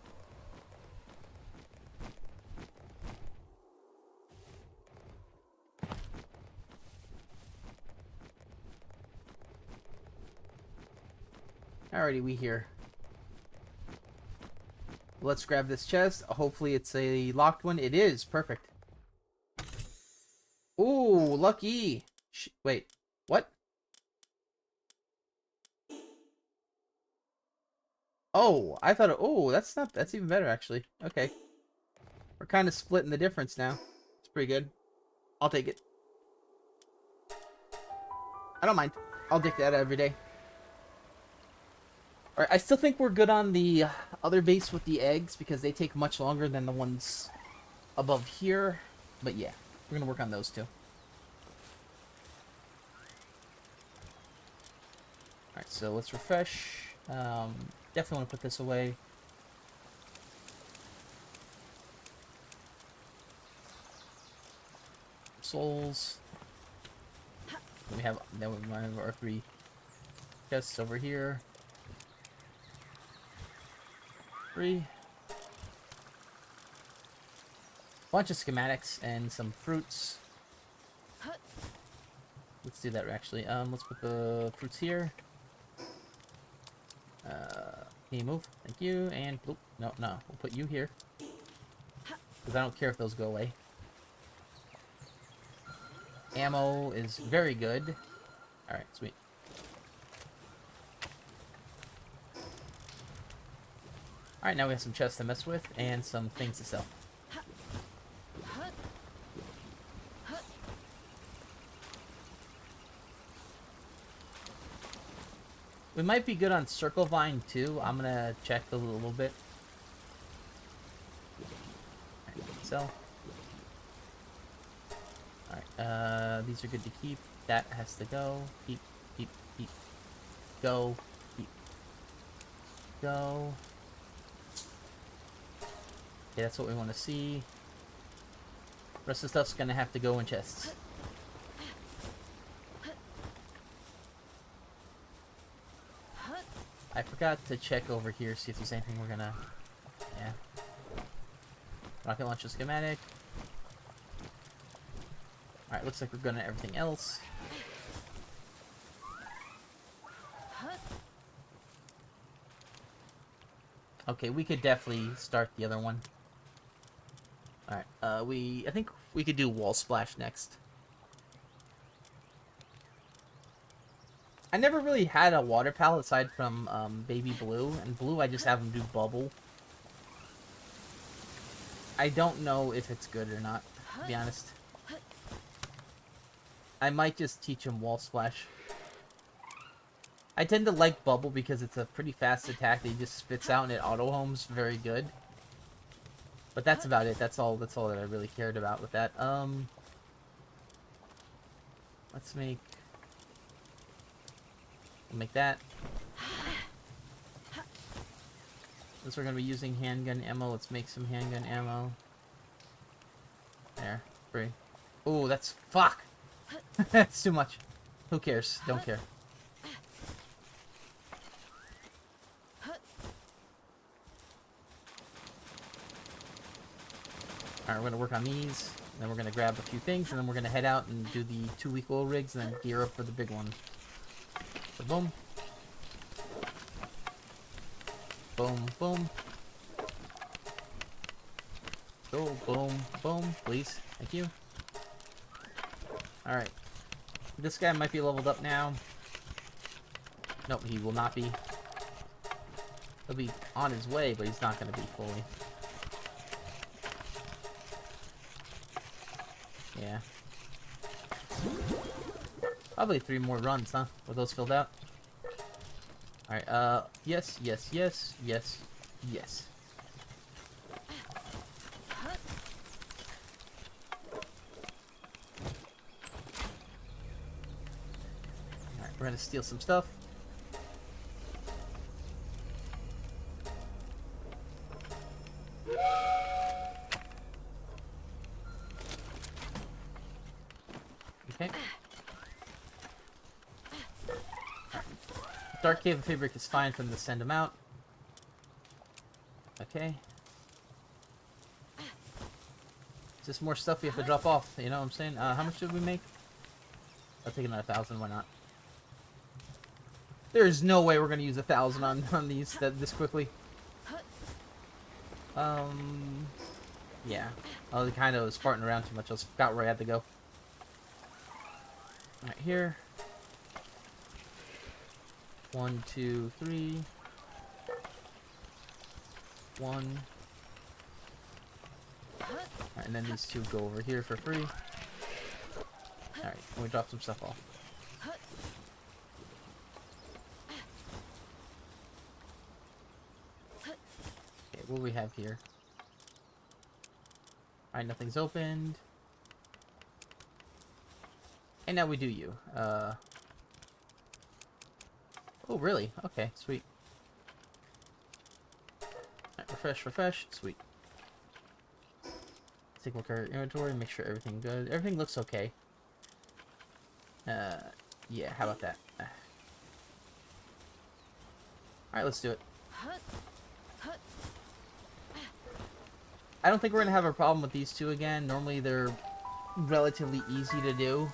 Alrighty, we here. Let's grab this chest. Hopefully it's a locked one. It is. Perfect. Ooh, lucky. Wait. What? Oh, I thought. Oh, that's not. That's even better, actually. Okay, we're kind of splitting the difference now. It's pretty good. I'll take it. I don't mind. I'll take that every day. All right, I still think we're good on the other base with the eggs because they take much longer than the ones above here. But yeah, we're gonna work on those too. All right, so let's refresh. Definitely want to put this away. Souls. We have our 3 chests over here. 3. Bunch of schematics and some fruits. Let's do that actually. Let's put the fruits here. Can you move? Thank you. And oh, no, we'll put you here because I don't care if those go away. Ammo is very good. All right, sweet. All right, now we have some chests to mess with and some things to sell. We might be good on Circle Vine too. I'm gonna check a little bit. Alright, sell. Alright, these are good to keep. That has to go. Keep. Go. Keep. Go. Okay, that's what we want to see. Rest of the stuff's gonna have to go in chests. I forgot to check over here, see if there's anything we're gonna... Yeah. Rocket launcher schematic. Alright, looks like we're good on everything else. Okay, we could definitely start the other one. Alright, I think we could do wall splash next. I never really had a water palette aside from Baby Blue, and Blue I just have him do bubble. I don't know if it's good or not, to be honest. I might just teach him wall splash. I tend to like bubble because it's a pretty fast attack that he just spits out and it auto homes very good. But that's about it. That's all that I really cared about with that. Let's make... We'll make that. Since we're going to be using handgun ammo, let's make some handgun ammo. There. Free. Oh, that's... Fuck! That's too much. Who cares? Don't care. Alright, we're going to work on these. Then we're going to grab a few things, and then we're going to head out and do the 2-week oil rigs, and then gear up for the big one. So boom. Boom, boom. Go, boom, boom, please. Thank you. Alright. This guy might be leveled up now. Nope, he will not be. He'll be on his way, but he's not going to be fully. Yeah. Probably 3 more runs, huh? With those filled out. Alright, yes, yes, yes, yes, yes. Alright, we're gonna steal some stuff. Okay. Dark Cave and Feybreak is fine for them to send them out. Okay. It's just more stuff we have to drop off, you know what I'm saying? How much did we make? I'll take another 1,000, why not? There's no way we're gonna use 1,000 on these this quickly. Yeah. I kind of was farting around too much, I forgot where I had to go. Right here. 1, 2, 3. 1. Alright, and then these 2 go over here for free. Alright, we drop some stuff off. Okay, what do we have here? Alright, nothing's opened. And now we do you. Oh, really? Okay, sweet. Alright, refresh, refresh. Sweet. Take a look at our inventory, make sure everything's good. Everything looks okay. Yeah, how about that? Alright, let's do it. I don't think we're gonna have a problem with these 2 again. Normally they're relatively easy to do.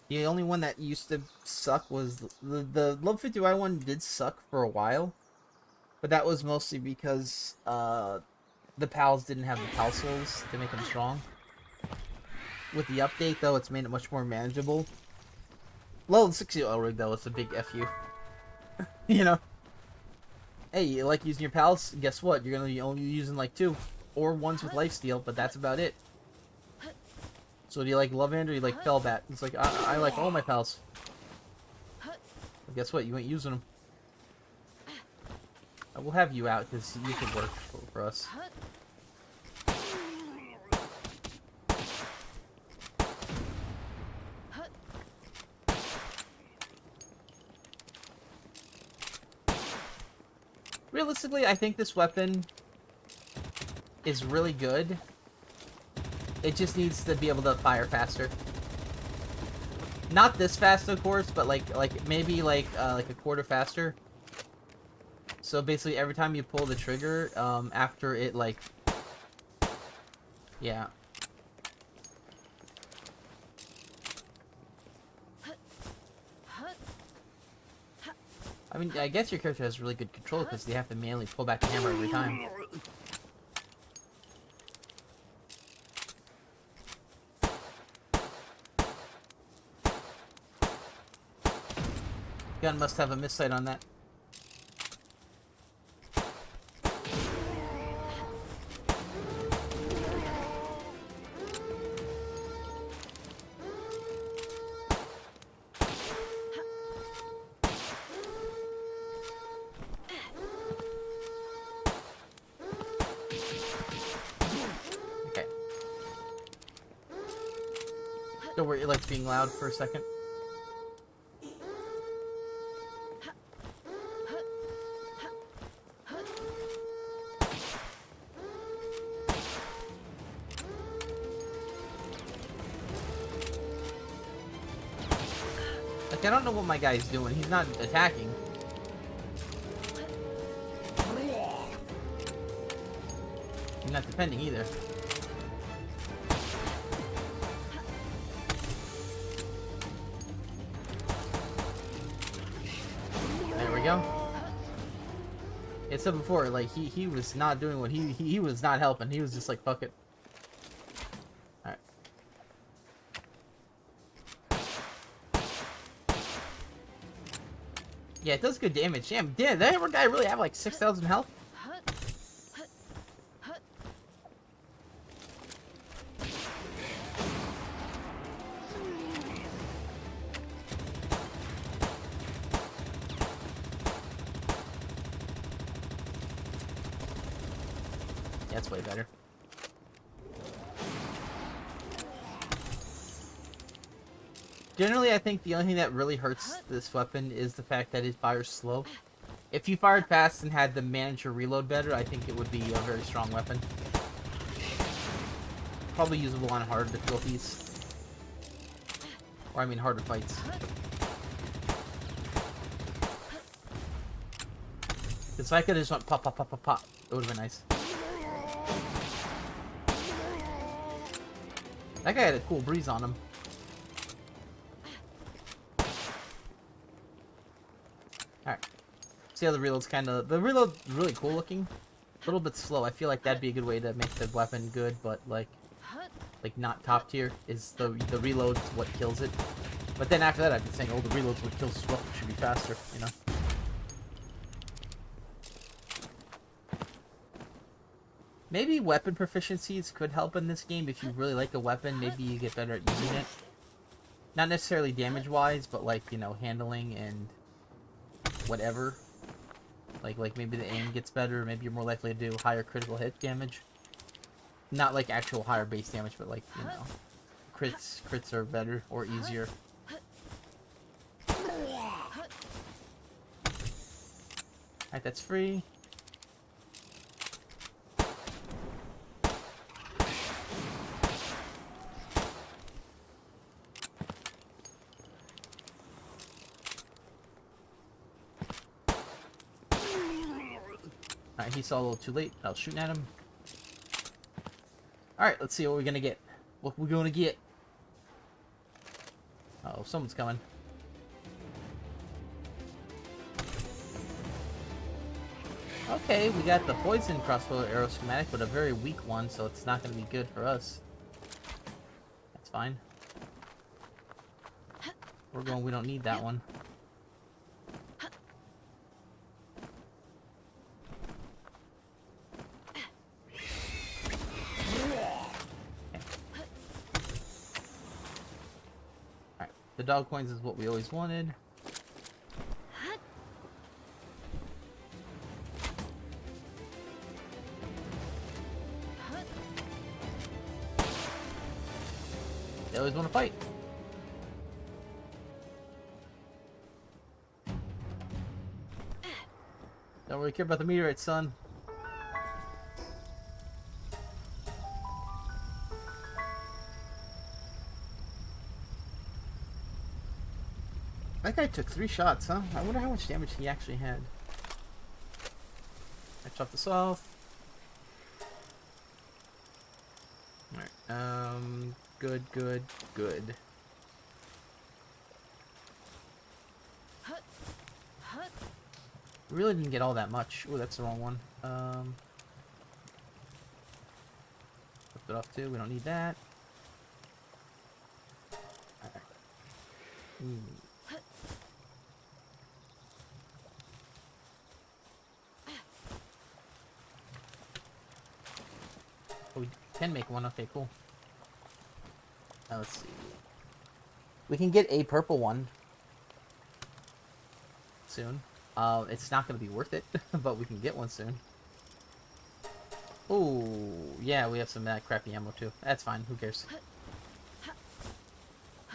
The only one that used to suck was the Level 50Y one did suck for a while. But that was mostly because the pals didn't have the pal souls to make them strong. With the update though, it's made it much more manageable. Level 60 oil rig though, it's a big FU. You know? Hey, you like using your pals? Guess what? You're gonna be only using like 2. Or ones with lifesteal, but that's about it. So do you like Love Hand or do you like Fellbat? It's like, I like all my pals. But guess what? You ain't using them. We'll have you out because you could work for us. Realistically, I think this weapon is really good. It just needs to be able to fire faster. Not this fast, of course, but maybe like a quarter faster. So basically, every time you pull the trigger, after it yeah. I mean, I guess your character has really good control because they have to manually pull back the hammer every time. Gun must have a missight on that. Okay. Don't worry, it likes being loud for a second. Like, I don't know what my guy's doing. He's not attacking. He's not defending either. There we go. I said before, like, he was not doing what he was not helping. He was just like, fuck it. Alright. Yeah, it does good damage. Damn, did that guy really have like 6,000 health? Yeah, that's way better. Generally, I think the only thing that really hurts this weapon is the fact that it fires slow. If you fired fast and had the manager reload better, I think it would be a very strong weapon. Probably usable on harder difficulties. Or I mean harder fights. Because I could have just went pop, pop, pop, pop, pop. It would have been nice. That guy had a cool breeze on him. Alright. See how the reload's the reload's really cool looking. A little bit slow. I feel like that'd be a good way to make the weapon good, but like not top tier is the reload's what kills it. But then after that I've been saying, oh, the reload's what kills this weapon, should be faster, you know. Maybe weapon proficiencies could help in this game. If you really like a weapon, maybe you get better at using it. Not necessarily damage-wise, but like, you know, handling and whatever. Like maybe the aim gets better, maybe you're more likely to do higher critical hit damage. Not like actual higher base damage, but like, you know, crits are better or easier. Alright, that's free. Alright, he saw a little too late. I was shooting at him. Alright, let's see what we're gonna get. What we're gonna get. Uh-oh, someone's coming. Okay, we got the poison crossbow arrow schematic, but a very weak one, so it's not gonna be good for us. That's fine. We're going, we don't need that one. The dog coins is what we always wanted. They always want to fight. Don't really care about the meteorites, son. That guy took 3 shots, huh? I wonder how much damage he actually had. I chopped this off. Alright, good. Really didn't get all that much. Oh, that's the wrong one. Flip it off too, we don't need that. Alright. Oh, we can make one. Okay, cool. Now let's see. We can get a purple one soon. It's not going to be worth it, but we can get one soon. Oh, yeah, we have some of that crappy ammo too. That's fine. Who cares?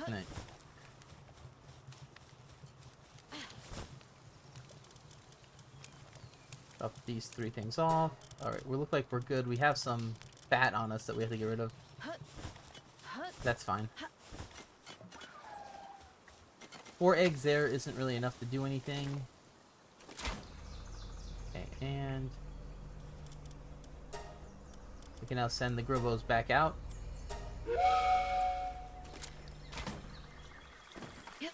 Right. Up these 3 things off. Alright, we look like we're good. We have some fat on us that we have to get rid of. That's fine. 4 eggs there isn't really enough to do anything. Okay, and we can now send the Gribos back out. Okay.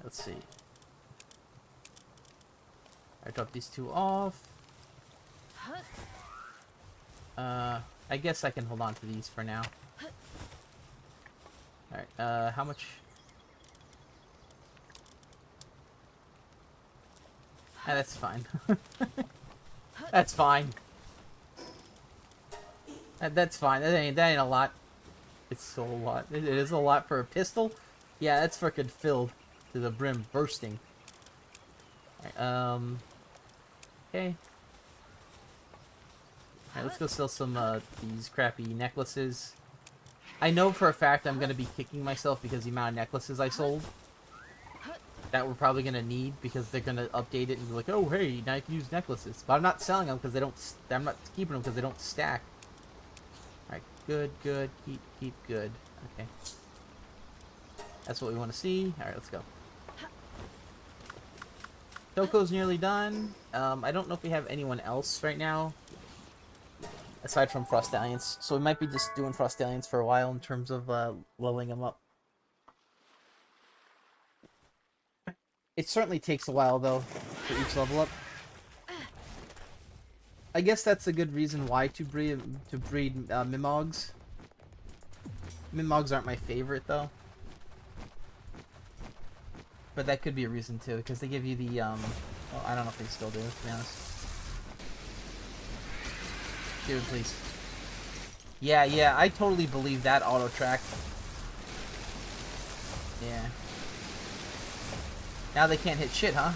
Let's see. I drop these 2 off. I guess I can hold on to these for now. Alright, how much? Ah, that's fine. That's fine. That's fine. That ain't a lot. It's so a lot. It is a lot for a pistol. Yeah, that's freaking filled to the brim, bursting. Alright, okay. Alright, let's go sell some these crappy necklaces. I know for a fact I'm gonna be kicking myself because the amount of necklaces I sold that we're probably gonna need, because they're gonna update it and be like, oh hey, now you can use necklaces. But I'm not selling them because they don't. I'm not keeping them because they don't stack. All right, good, keep good. Okay, that's what we want to see. All right, let's go. Toko's nearly done. I don't know if we have anyone else right now aside from Frostallions, so we might be just doing Frostallions for a while in terms of leveling them up. It certainly takes a while though for each level up. I guess that's a good reason why to breed Mimogs. Mimogs aren't my favorite though. but that could be a reason too, because they give you the well, I don't know if they still do, to be honest. Dude, please. Yeah, I totally believe that auto track. Yeah. Now they can't hit shit, huh?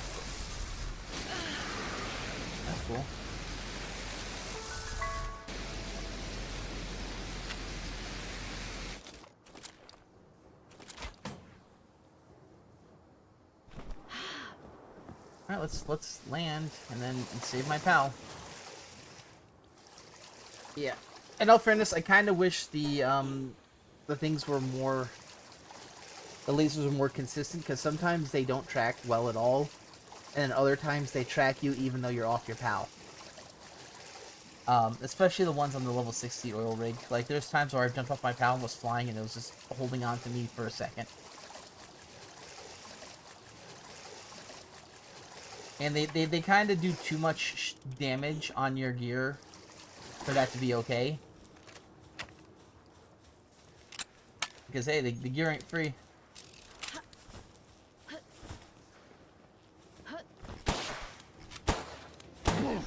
That's cool. Alright, let's land and then save my pal. Yeah. In all fairness, I kind of wish the things were more, the lasers were more consistent, because sometimes they don't track well at all, and then other times they track you even though you're off your pal. Especially the ones on the level 60 oil rig. Like, there's times where I jumped off my pal and was flying and it was just holding on to me for a second. And they kind of do too much damage on your gear for that to be okay. Because, hey, the gear ain't free.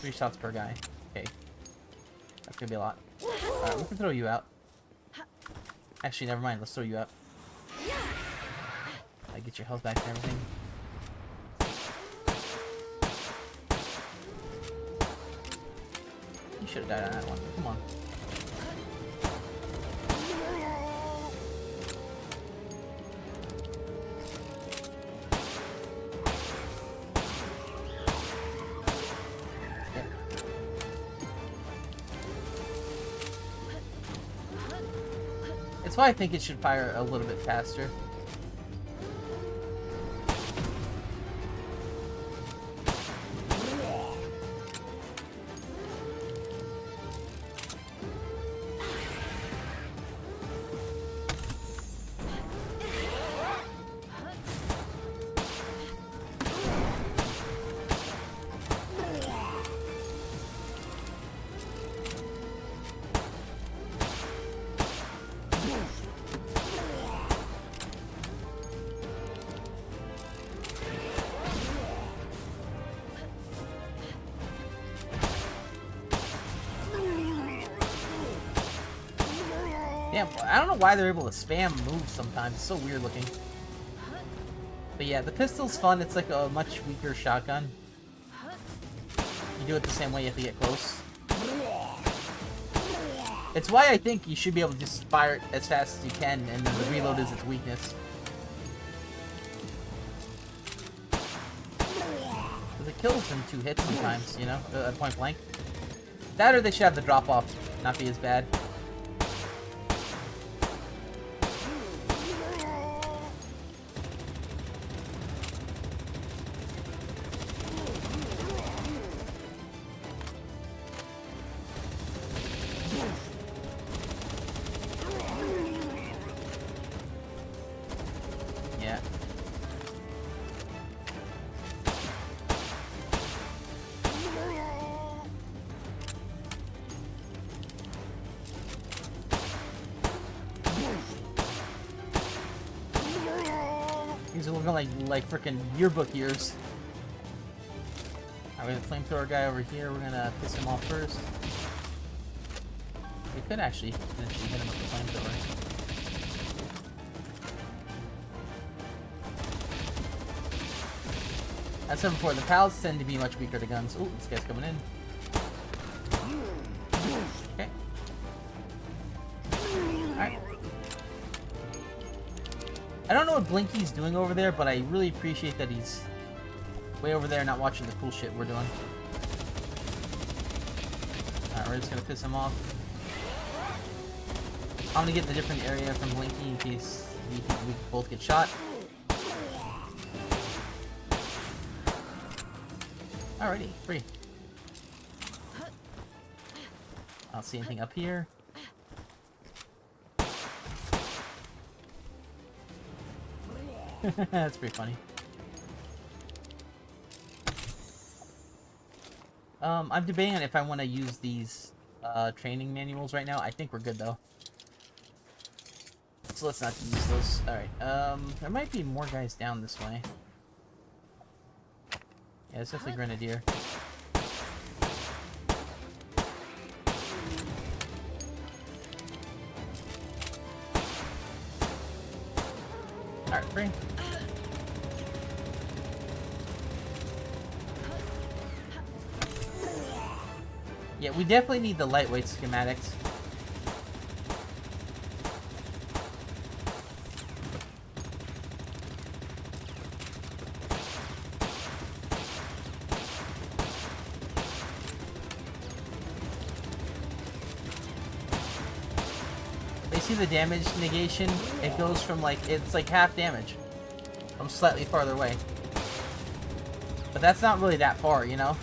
3 shots per guy. Okay. That's gonna be a lot. Alright, we can throw you out. Actually, never mind. Let's throw you out. Get your health back and everything. You should have died on that one. Come on. That's why I think it should fire a little bit faster. Yeah, I don't know why they're able to spam moves sometimes. It's so weird looking. But yeah, the pistol's fun. It's like a much weaker shotgun. You do it the same way, you have to get close. It's why I think you should be able to just fire it as fast as you can, and then the reload is its weakness. Because it kills in 2 hits sometimes, you know, at point blank. That or they should have the drop off not be as bad. Yeah. These are looking like freaking yearbook years. Alright, we have a flamethrower guy over here. We're gonna piss him off first. We could actually eventually hit him with the flamethrower. As I said before, the pals tend to be much weaker to guns. Ooh, this guy's coming in. Okay. Alright. I don't know what Blinky's doing over there, but I really appreciate that he's way over there not watching the cool shit we're doing. Alright, we're just gonna piss him off. I'm gonna get in a different area from Blinky in case we both get shot. Alrighty, free. I don't see anything up here. That's pretty funny. I'm debating on if I want to use these training manuals right now. I think we're good though. So let's not use those. Alright, there might be more guys down this way. Yeah, it's definitely Grenadier. Alright, free. Yeah, we definitely need the lightweight schematics. They see the damage negation? It goes from like, it's like half damage. From slightly farther away. But that's not really that far, you know?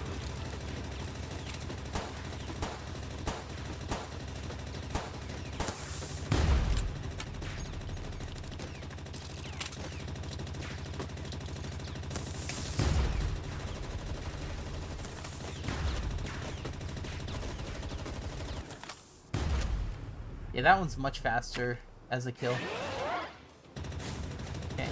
Yeah, that one's much faster as a kill. Okay.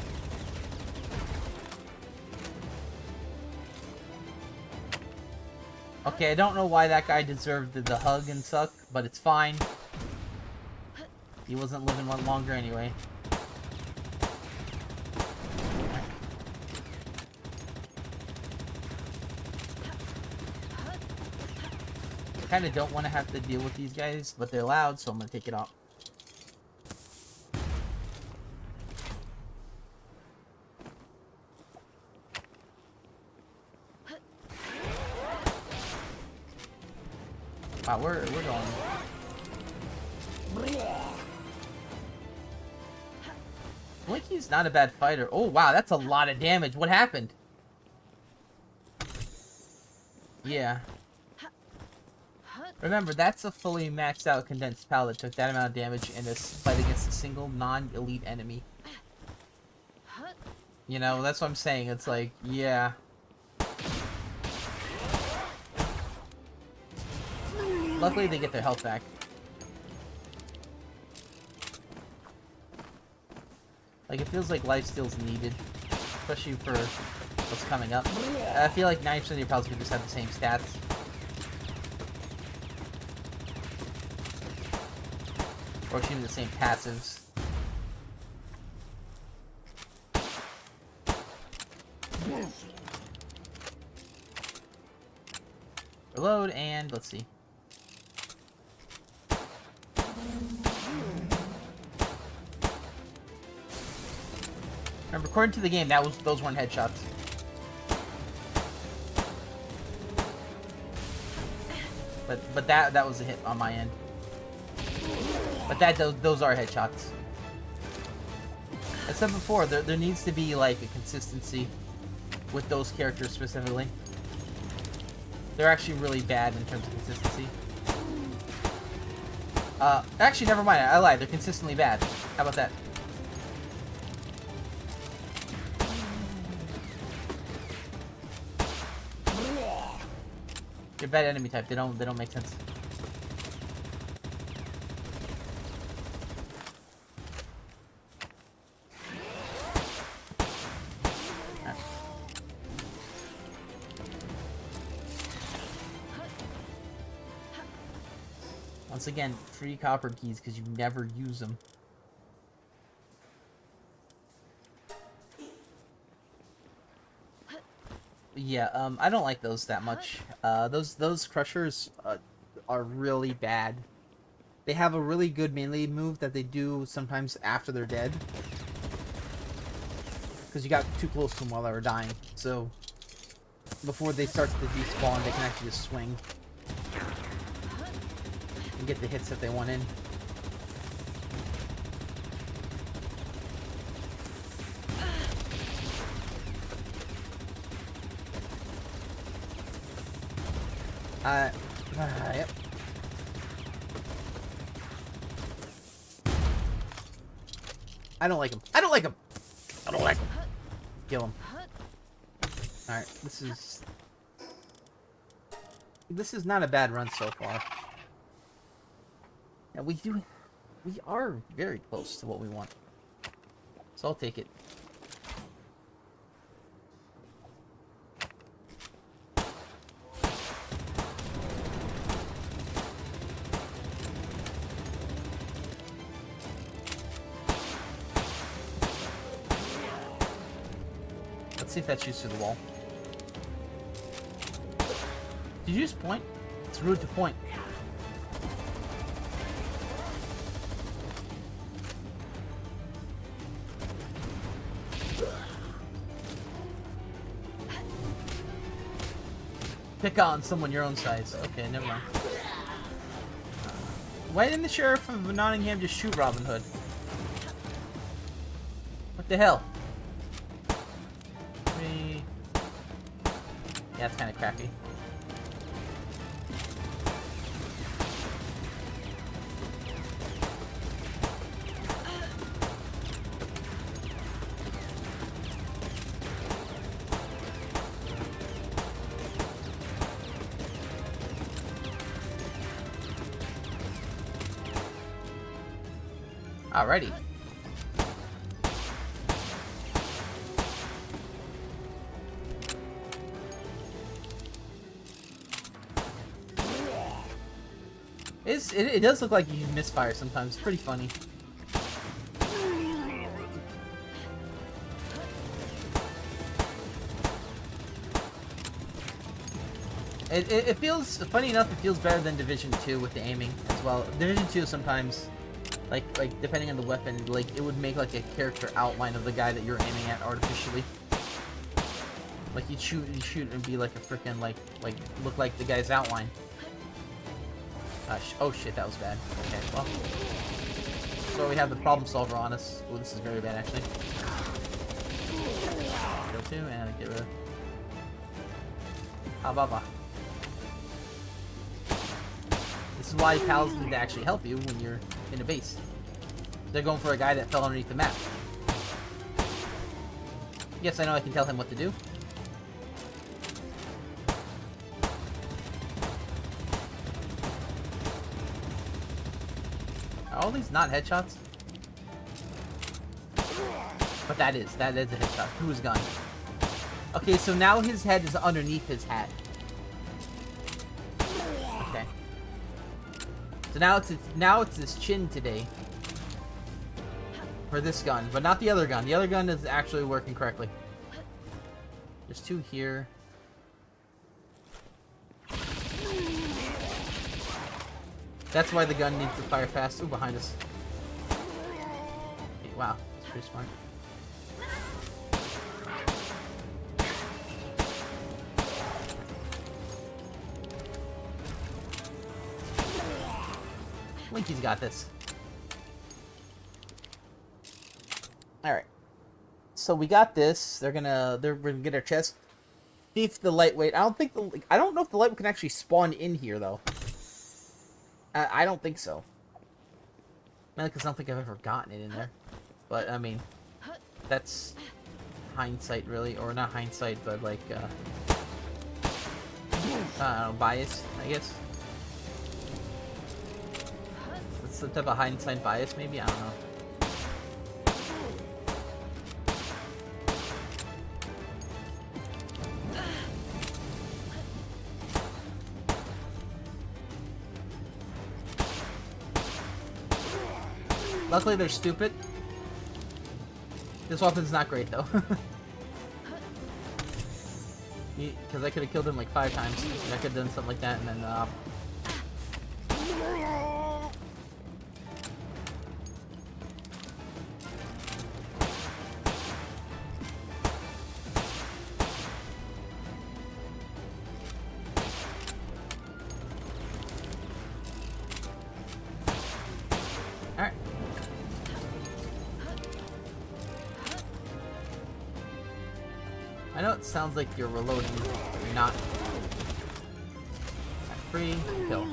Okay, I don't know why that guy deserved the hug and suck, but it's fine. He wasn't living one longer anyway. I kind of don't want to have to deal with these guys, but they're loud, so I'm going to take it off. Wow, we're going. Blinky's not a bad fighter. Oh, wow, that's a lot of damage. What happened? Yeah. Remember, that's a fully maxed out condensed pal that took that amount of damage in this fight against a single non-elite enemy. You know, that's what I'm saying. It's like, yeah. Luckily, they get their health back. Like, it feels like lifesteal's needed. Especially for what's coming up. I feel like 90% of your pals could just have the same stats. Or even the same passives. Reload, and let's see. Remember, according to the game, those weren't headshots. But that was a hit on my end. But those are headshots. I said before, there needs to be like a consistency with those characters specifically. They're actually really bad in terms of consistency. Actually, never mind. I lied. They're consistently bad. How about that? They're bad enemy type. They don't make sense. Once again, free copper keys because you never use them. Yeah, I don't like those that much. Those crushers are really bad. They have a really good melee move that they do sometimes after they're dead. Because you got too close to them while they were dying. So, before they start to despawn, they can actually just swing. And get the hits that they want in. Yep. I don't like him. I don't like him. I don't like him. Kill him. Alright, this is not a bad run so far. And we are very close to what we want. So I'll take it. Let's see if that shoots through the wall. Did you just point? It's rude to point. Pick on someone your own size. Okay, never mind. Why didn't the sheriff of Nottingham just shoot Robin Hood? What the hell? Yeah, it's kind of crappy. Alrighty. It does look like you can misfire sometimes. It's pretty funny. It feels, funny enough, it feels better than Division 2 with the aiming as well. Division 2 sometimes, like depending on the weapon, like it would make like a character outline of the guy that you're aiming at artificially. Like you'd shoot and be like a freaking like look like the guy's outline. Oh shit, that was bad. Okay, well. So we have the problem solver on us. Oh, this is very bad actually. Go to and get rid of. Baba. This is why pals need to actually help you when you're in a base. They're going for a guy that fell underneath the map. Yes, I know I can tell him what to do. Are all these not headshots? But that is a headshot. Through his gun. Okay, so now his head is underneath his hat. Okay. So now it's his chin today. For this gun, but not the other gun. The other gun is actually working correctly. There's two here. That's why the gun needs to fire fast. Ooh, behind us. Okay, wow, that's pretty smart. Linky's got this. Alright. So we got this. They're gonna get our chest. See if the lightweight. I don't know if the lightweight can actually spawn in here though. I don't think so. Mainly because I don't think I've ever gotten it in there. But I mean, that's hindsight really, or not hindsight, but like I don't know, bias, I guess. That's the type of hindsight bias, maybe? I don't know. Luckily, they're stupid. This weapon's not great, though. Because I could have killed him like 5 times. And I could have done something like that, and then, Alright. I know it sounds like you're reloading, but you're not. Free kill.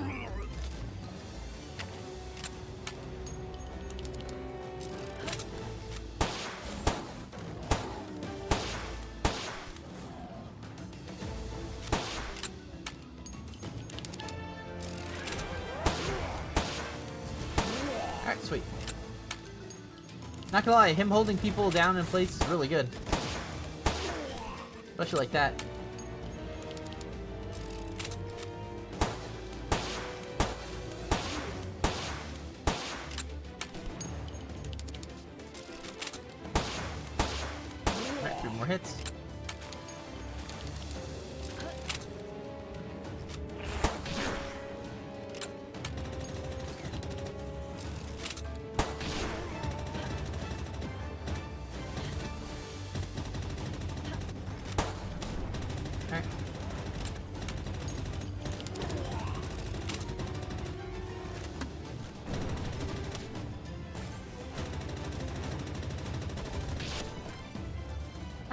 Alright, sweet. Not gonna lie, him holding people down in place is really good. Especially like that. Alright, 3 more hits.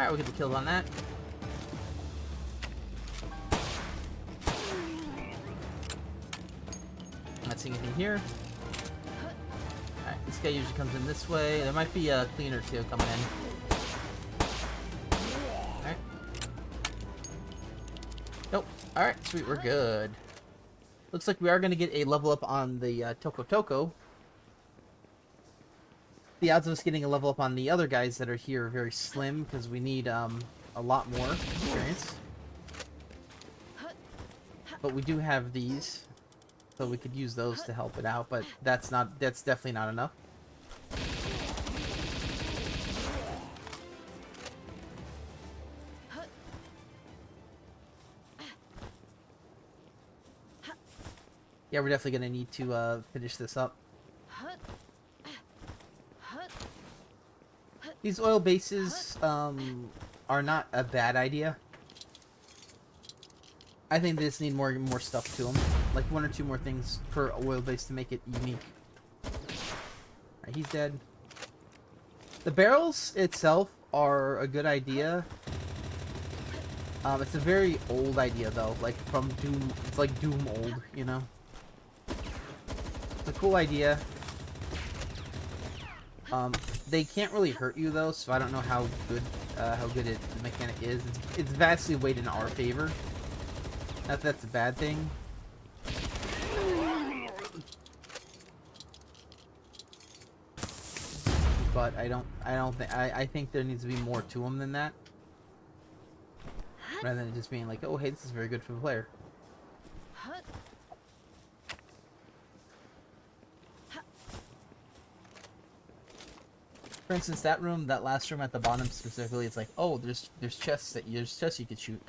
Alright, we'll get the kills on that. Not seeing anything here. Alright, this guy usually comes in this way. There might be a cleaner too coming in. Alright. Nope. Alright, sweet, we're good. Looks like we are going to get a level up on the Toko Toko. The odds of us getting a level up on the other guys that are here are very slim, because we need a lot more experience. But we do have these, so we could use those to help it out, but that's definitely not enough. Yeah, we're definitely going to need to finish this up. These oil bases are not a bad idea. I think they just need more stuff to them. Like 1 or 2 more things per oil base to make it unique. Alright, he's dead. The barrels itself are a good idea. It's a very old idea though. Like from Doom, it's like Doom old, you know? It's a cool idea. They can't really hurt you though, so I don't know how good the mechanic is. It's vastly weighed in our favor. Not that that's a bad thing. But I think there needs to be more to them than that. Rather than just being like, oh hey, this is very good for the player. For instance, that room, that last room at the bottom specifically, it's like, oh, there's chests you could shoot.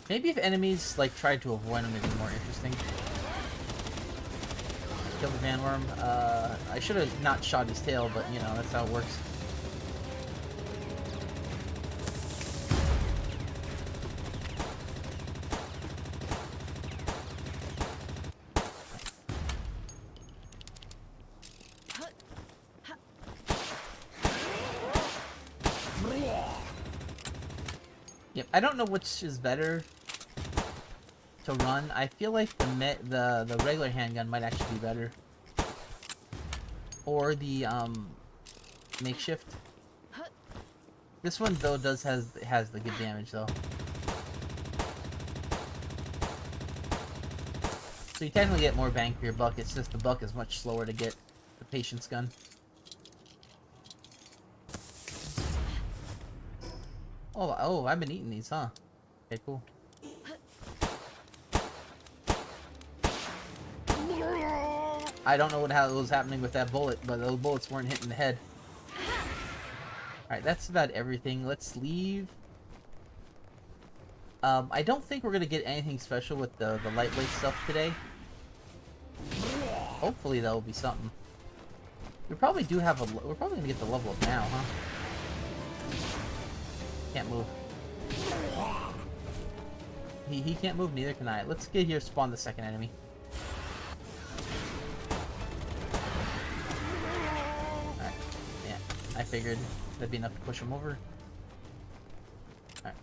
Maybe if enemies like tried to avoid them, it'd be more interesting. Kill the Vanworm. I should have not shot his tail, but you know that's how it works. Yep, I don't know which is better to run. I feel like the regular handgun might actually be better, or the makeshift. This one though has the good damage though. So you technically get more bang for your buck. It's just the buck is much slower to get the patience gun. Oh, I've been eating these, huh? Okay, cool. I don't know what was happening with that bullet, but those bullets weren't hitting the head. Alright, that's about everything. Let's leave. I don't think we're gonna get anything special with the lightweight stuff today. Hopefully that will be something. We probably do have we're probably gonna get the level up now, huh? Can't move. He can't move, neither can I. Let's get here, spawn the second enemy. Alright, yeah. I figured that'd be enough to push him over. Alright.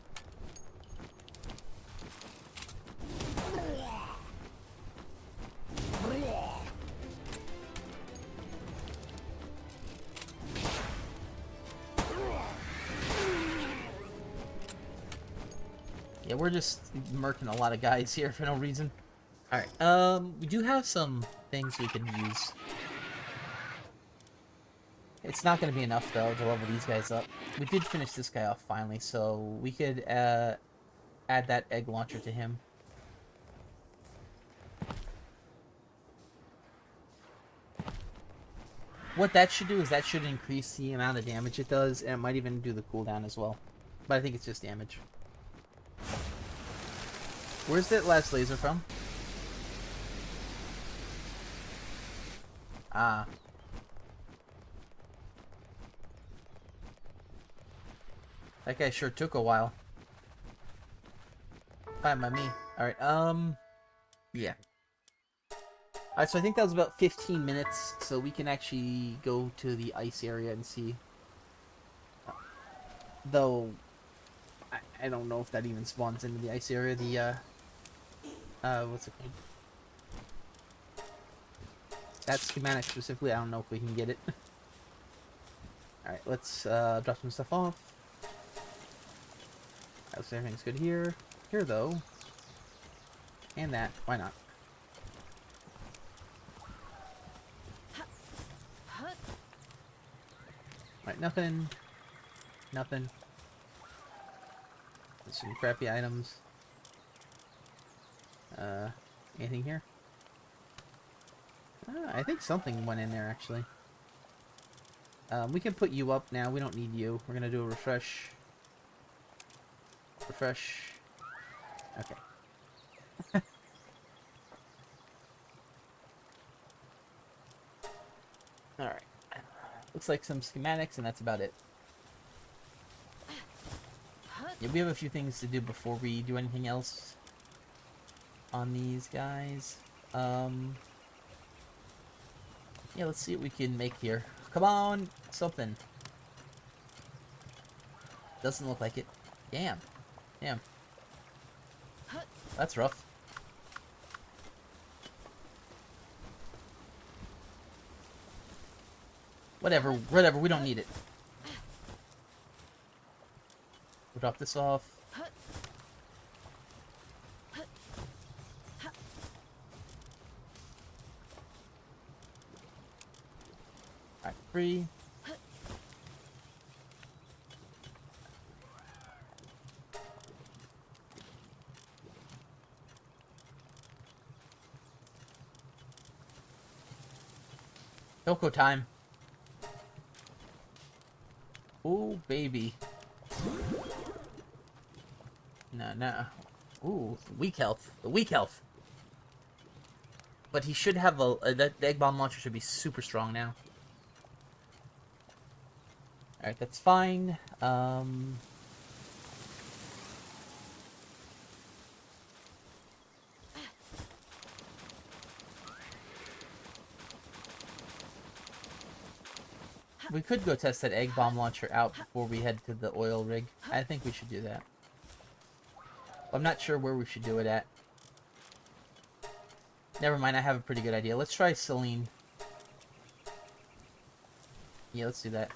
Yeah, we're just murking a lot of guys here for no reason. Alright, we do have some things we can use. It's not going to be enough, though, to level these guys up. We did finish this guy off, finally, so we could add that egg launcher to him. What that should do is that should increase the amount of damage it does, and it might even do the cooldown as well. But I think it's just damage. Where's that last laser from? Ah. That guy sure took a while. Fine by me. Alright, yeah. Alright, so I think that was about 15 minutes, so we can actually go to the ice area and see. Though, I don't know if that even spawns into the ice area, what's it called? That schematic specifically, I don't know if we can get it. Alright, let's drop some stuff off. Alright, so everything's good here. Here, though. And that. Why not? Alright, nothing. Nothing. There's some crappy items. Anything here? I think something went in there, actually. We can put you up now. We don't need you. We're gonna do a refresh. Refresh. Okay. Alright. Looks like some schematics, and that's about it. Yeah, we have a few things to do before we do anything else on these guys. Yeah, let's see what we can make here. Come on! Something. Doesn't look like it. Damn. Damn. That's rough. Whatever, whatever, we don't need it. We'll drop this off. Alright, free. Cocoa time. Ooh, baby. No, no. Ooh, weak health. The weak health. But he should have the egg bomb launcher should be super strong now. Alright, that's fine. We could go test that egg bomb launcher out before we head to the oil rig. I think we should do that. I'm not sure where we should do it at. Never mind, I have a pretty good idea. Let's try Celine. Yeah, let's do that.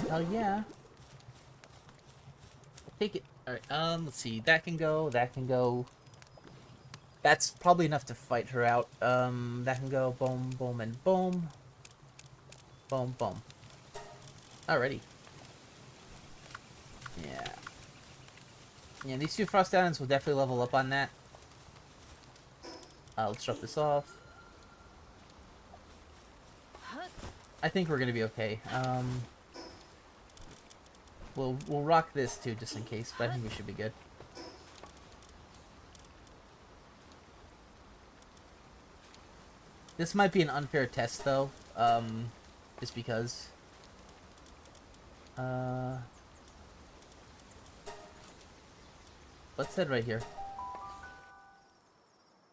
Hell yeah. Take it. Alright, let's see. That can go, that can go. That's probably enough to fight her out. That can go boom, boom, and boom. Boom, boom. Alrighty. Yeah. Yeah, these two Frost Islands will definitely level up on that. Let's drop this off. I think we're gonna be okay. We'll rock this too, just in case, but I think we should be good. This might be an unfair test, though, just because. Let's head right here.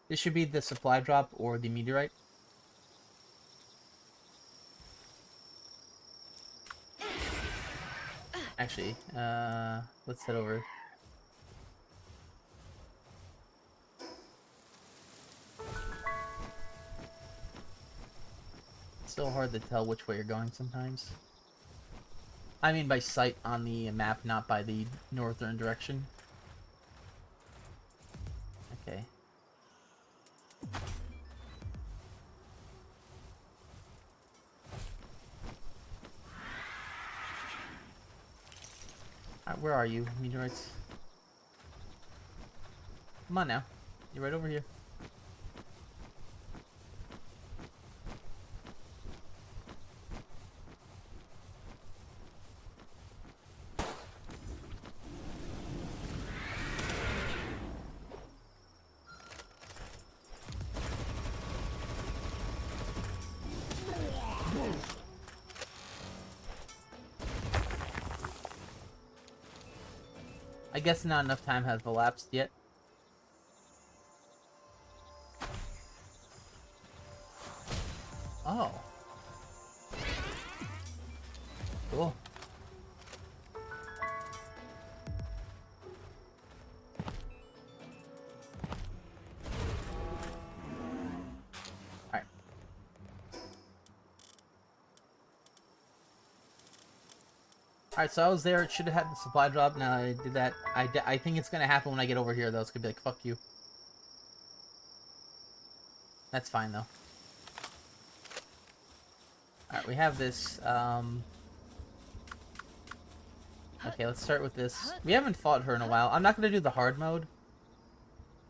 This should be the supply drop or the meteorite. Actually, let's head over. It's so hard to tell which way you're going sometimes. I mean by sight on the map, not by the northern direction. Okay. Alright, where are you, meteorites? Come on now. You're right over here. I guess not enough time has elapsed yet. Oh. Cool. Alright. Alright, so I was there. It should have had the supply drop. Now I did that. I think it's going to happen when I get over here, though. It's going to be like, fuck you. That's fine, though. Alright, we have this. Okay, let's start with this. We haven't fought her in a while. I'm not going to do the hard mode.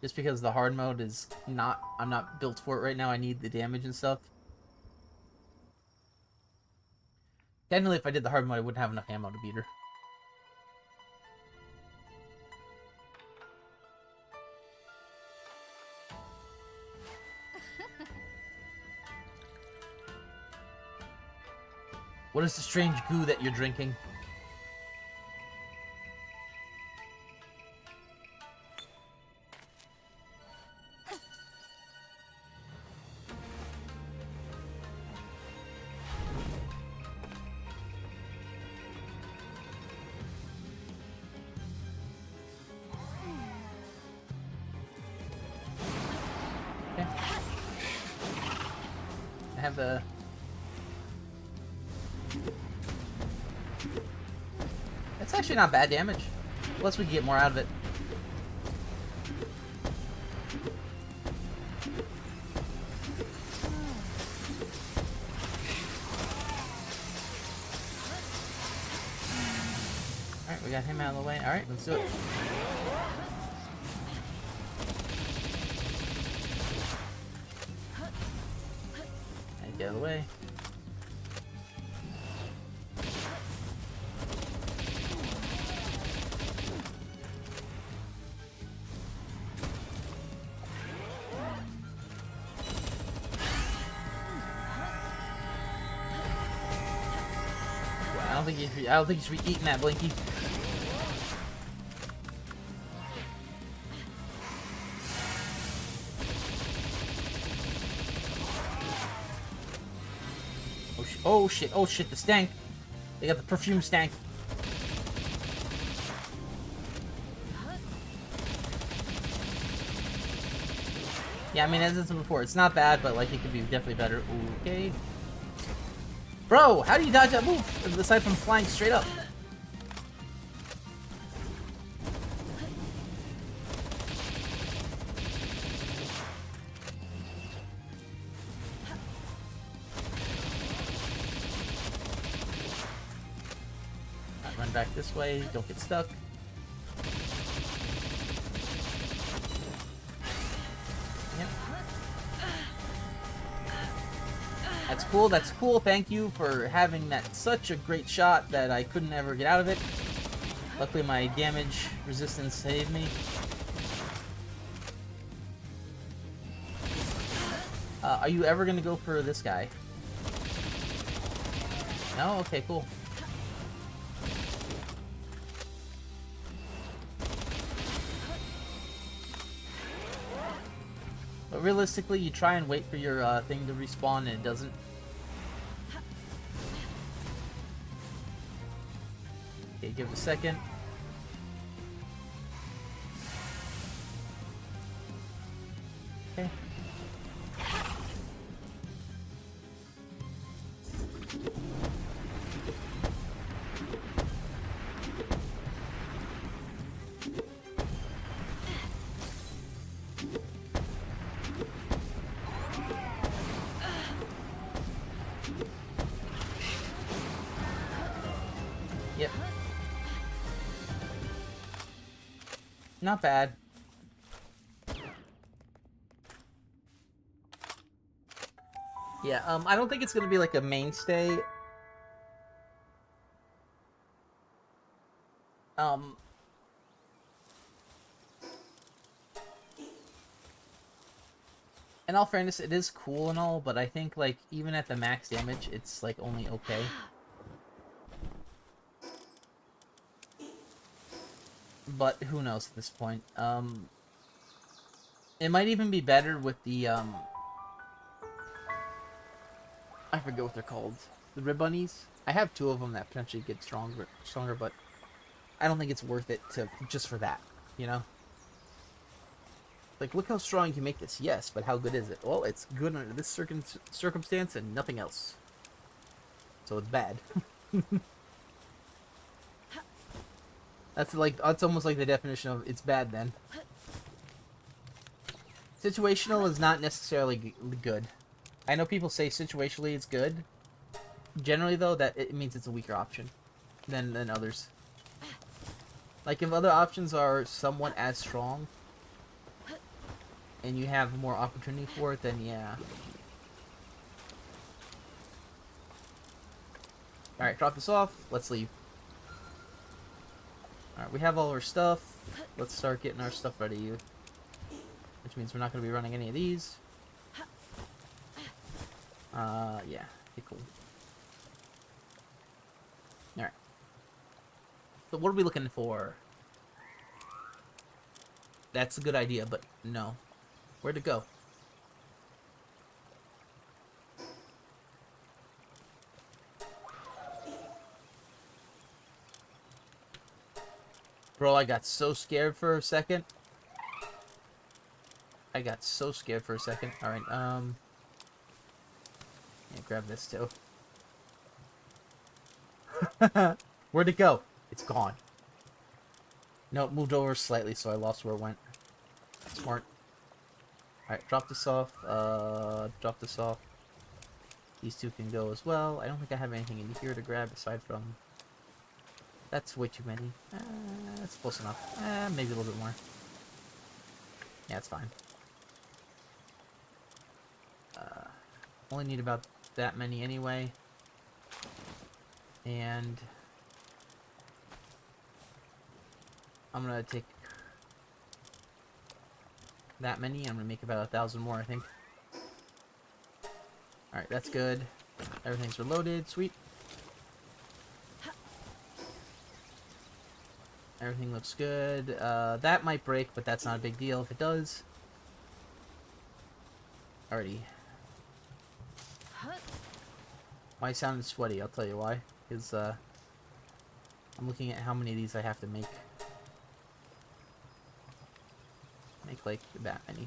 Just because the hard mode is not... I'm not built for it right now. I need the damage and stuff. Technically, if I did the hard mode, I wouldn't have enough ammo to beat her. What is the strange goo that you're drinking? Okay. I have the... That's actually not bad damage. Unless we can get more out of it. Alright, we got him out of the way. Alright, let's do it. Alright, get out of the way. I don't think you should be eating that, Blinky. Oh shit, oh shit, the stank. They got the perfume stank. Yeah, I mean, as I said before, it's not bad, but like, it could be definitely better. Okay. Bro, how do you dodge that move? Aside from flying straight up. Right, run back this way, don't get stuck. Yep. That's cool, that's cool. Thank you for having that such a great shot that I couldn't ever get out of it. Luckily my damage resistance saved me. Are you ever gonna go for this guy? No? Okay, cool. But realistically, you try and wait for your thing to respawn and it doesn't. Okay, give it a second. Okay. Yep. Not bad. Yeah, I don't think it's gonna be like a mainstay. In all fairness, it is cool and all, but I think like even at the max damage, it's like only okay. but who knows at this point. It might even be better with the, I forget what they're called. The rib bunnies. I have 2 of them that potentially get stronger, but I don't think it's worth it to just for that, you know? Like, look how strong you can make this. Yes, but how good is it? Well, it's good under this circumstance and nothing else. So it's bad. That's almost like the definition of it's bad then. Situational is not necessarily good. I know people say situationally it's good. Generally, though, that it means it's a weaker option than others. Like, if other options are somewhat as strong, and you have more opportunity for it, then yeah. Alright, drop this off. Let's leave. Alright, we have all our stuff. Let's start getting our stuff ready. Which means we're not going to be running any of these. Yeah. Okay, cool. Alright. So what are we looking for? That's a good idea, but no. Where'd it go? Bro, I got so scared for a second. Alright, yeah, grab this too. Where'd it go? It's gone. No, it moved over slightly, so I lost where it went. Smart. Alright, drop this off. Drop this off. These 2 can go as well. I don't think I have anything in here to grab aside from... That's way too many. That's close enough. Maybe a little bit more. Yeah, it's fine. Only need about that many anyway. And... I'm gonna take that many. I'm gonna make about 1,000 more, I think. Alright, that's good. Everything's reloaded. Sweet. Everything looks good. That might break, but that's not a big deal if it does. Alrighty. Why I sounded sweaty, I'll tell you why. Because, I'm looking at how many of these I have to make. Make, like, that many.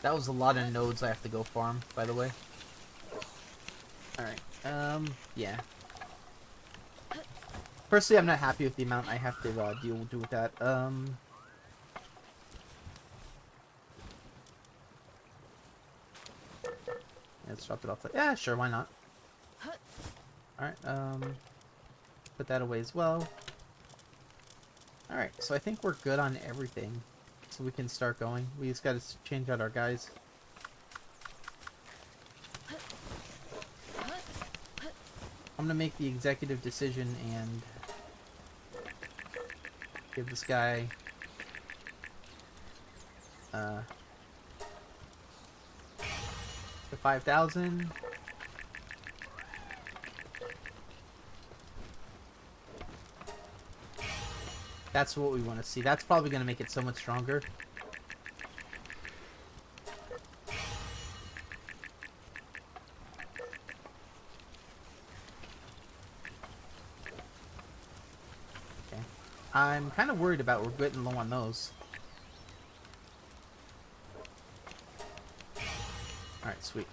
That was a lot of nodes I have to go farm, by the way. Alright, yeah. Personally, I'm not happy with the amount I have to do with that. Let's drop it off. Yeah, sure, why not? Alright, put that away as well. Alright, so I think we're good on everything. So we can start going. We just gotta change out our guys. I'm gonna make the executive decision and give this guy the 5,000. That's what we want to see. That's probably going to make it so much stronger. Okay. I'm kind of worried about we're getting low on those. Alright, sweet.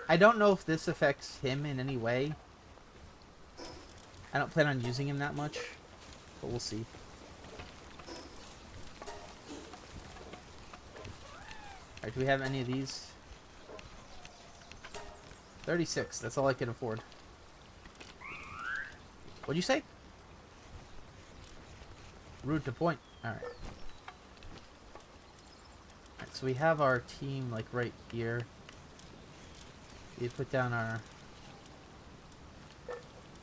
I don't know if this affects him in any way. I don't plan on using him that much. But we'll see. Alright, do we have any of these? 36, that's all I can afford. What'd you say? Route to point. Alright. Alright, so we have our team, like, right here. We put down our...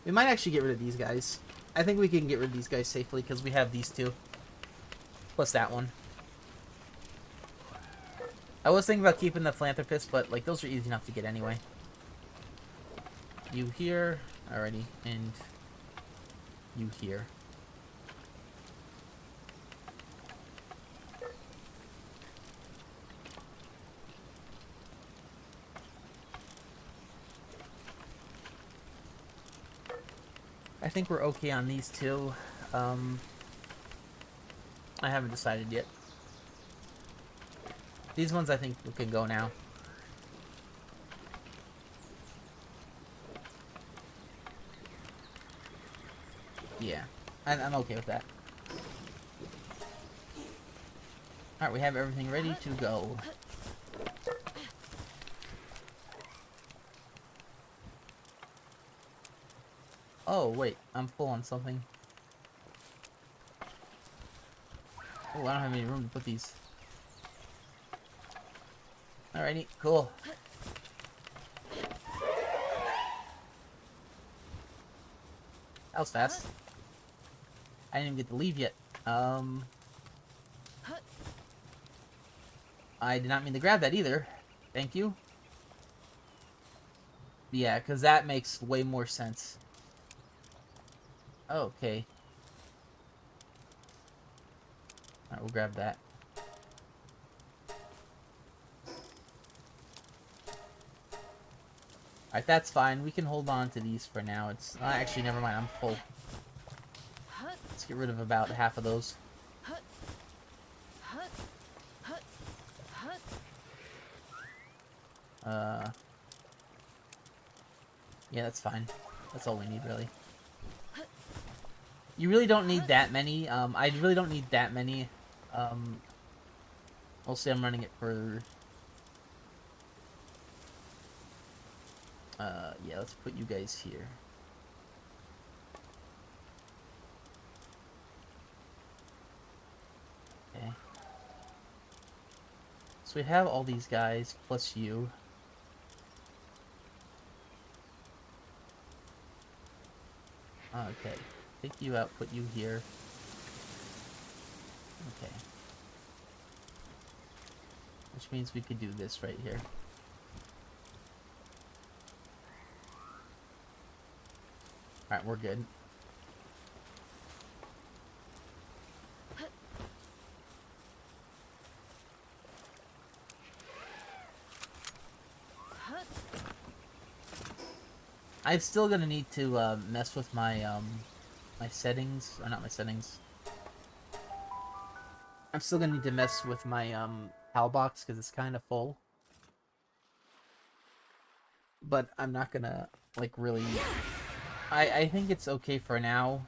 We might actually get rid of these guys. I think we can get rid of these guys safely because we have these 2. Plus that one. I was thinking about keeping the philanthropist, but like those are easy enough to get anyway. you here. Alrighty, and you here. I think we're okay on these two. I haven't decided yet. These ones I think we can go now. Yeah, I'm okay with that. Alright, we have everything ready to go. Oh, wait, I'm full on something. Oh, I don't have any room to put these. Alrighty, cool. That was fast. I didn't even get to leave yet. I did not mean to grab that either. Thank you. Yeah, because that makes way more sense. Okay. Alright, we'll grab that. Alright, that's fine. We can hold on to these for now. It's actually, never mind. I'm full. Let's get rid of about half of those. Yeah, that's fine. That's all we need, really. You really don't need that many. I really don't need that many. Mostly I'm running it for... yeah, let's put you guys here. Okay. So we have all these guys, plus you. Okay. Take you out, put you here. Okay. Which means we could do this right here. Alright, we're good. I'm still gonna need to mess with my my settings, or not my settings. I'm still gonna need to mess with my PAL box because it's kind of full. But I'm not gonna like really. I think it's okay for now.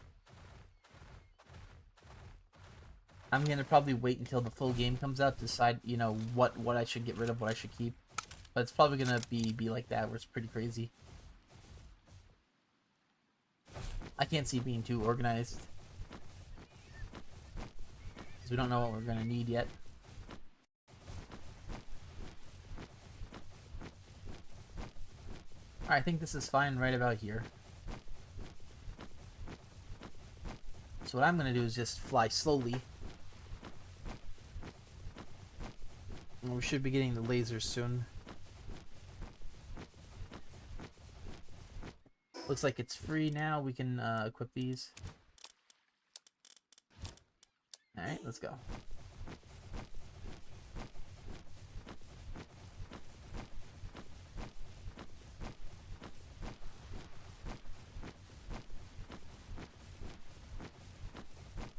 I'm gonna probably wait until the full game comes out to decide, you know, what I should get rid of, what I should keep. But it's probably gonna be like that, where it's pretty crazy. I can't see being too organized. Because we don't know what we're gonna need yet. Alright, I think this is fine right about here. So what I'm gonna do is just fly slowly. And we should be getting the lasers soon. Looks like it's free now. We can equip these. Alright, let's go.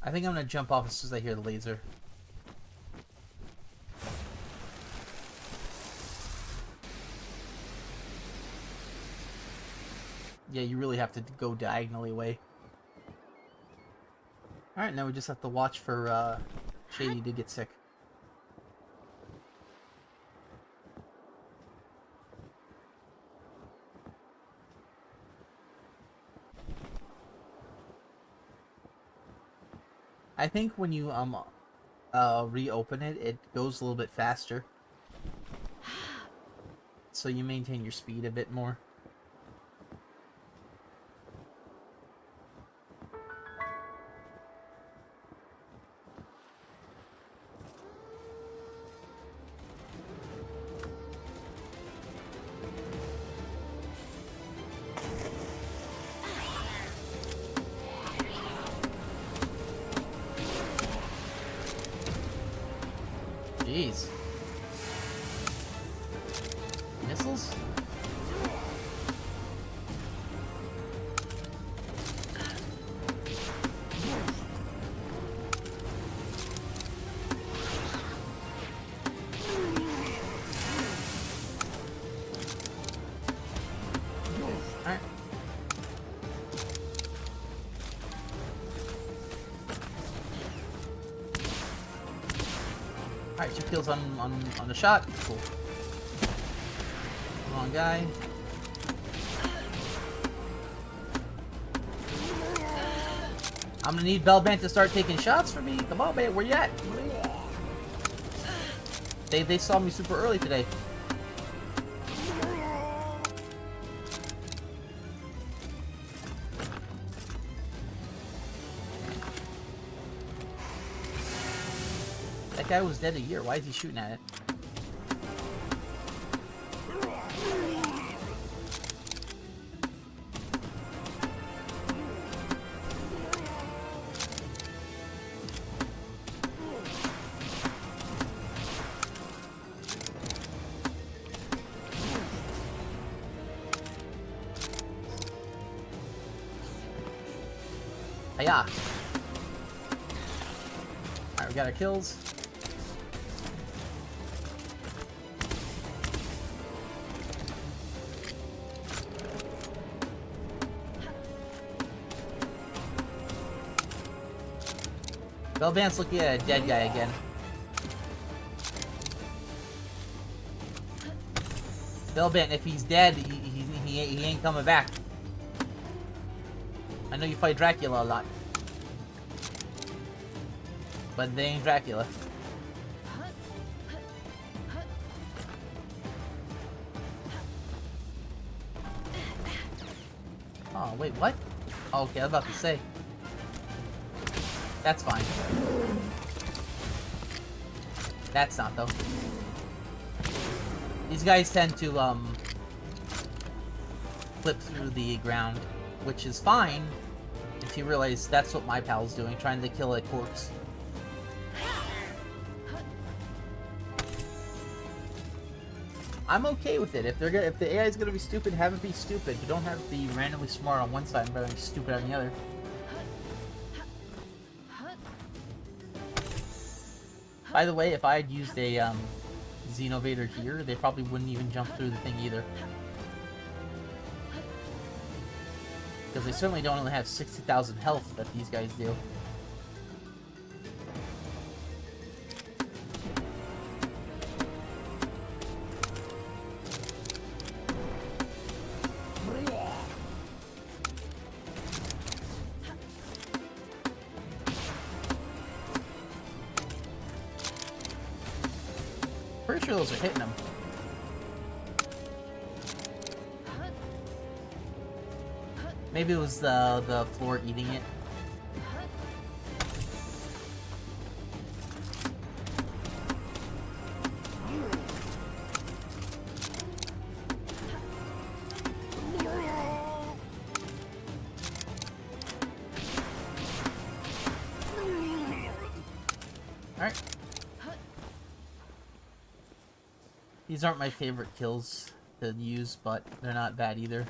I think I'm gonna jump off as soon as I hear the laser. Yeah, you really have to go diagonally away. Alright, now we just have to watch for Shady to get sick. I think when you reopen it, it goes a little bit faster. So you maintain your speed a bit more. Jeez. Missiles? Alright. Alright, 2 kills on the shot. Cool. Come on, guy. I'm gonna need Bellbant to start taking shots for me. Come on, man, where you at? They saw me super early today. That guy was dead a year. Why is he shooting at it? Hiya! Alright, we got our kills. Bellbant's looking at a dead guy again. Bellbant, if he's dead, he ain't coming back. I know you fight Dracula a lot. But they ain't Dracula. Oh, wait, what? Oh, okay, I was about to say. That's fine. That's not, though. These guys tend to, flip through the ground, which is fine if you realize that's what my pal's doing, trying to kill a corpse. I'm okay with it. If the AI is gonna be stupid, have it be stupid. You don't have to be randomly smart on one side and randomly stupid on the other. By the way, if I had used a Xenovator here, they probably wouldn't even jump through the thing either. Because they certainly don't only have 60,000 health that these guys do. Pretty sure those are hitting them. Maybe it was the floor eating it. Alright. These aren't my favorite kills to use, but they're not bad either.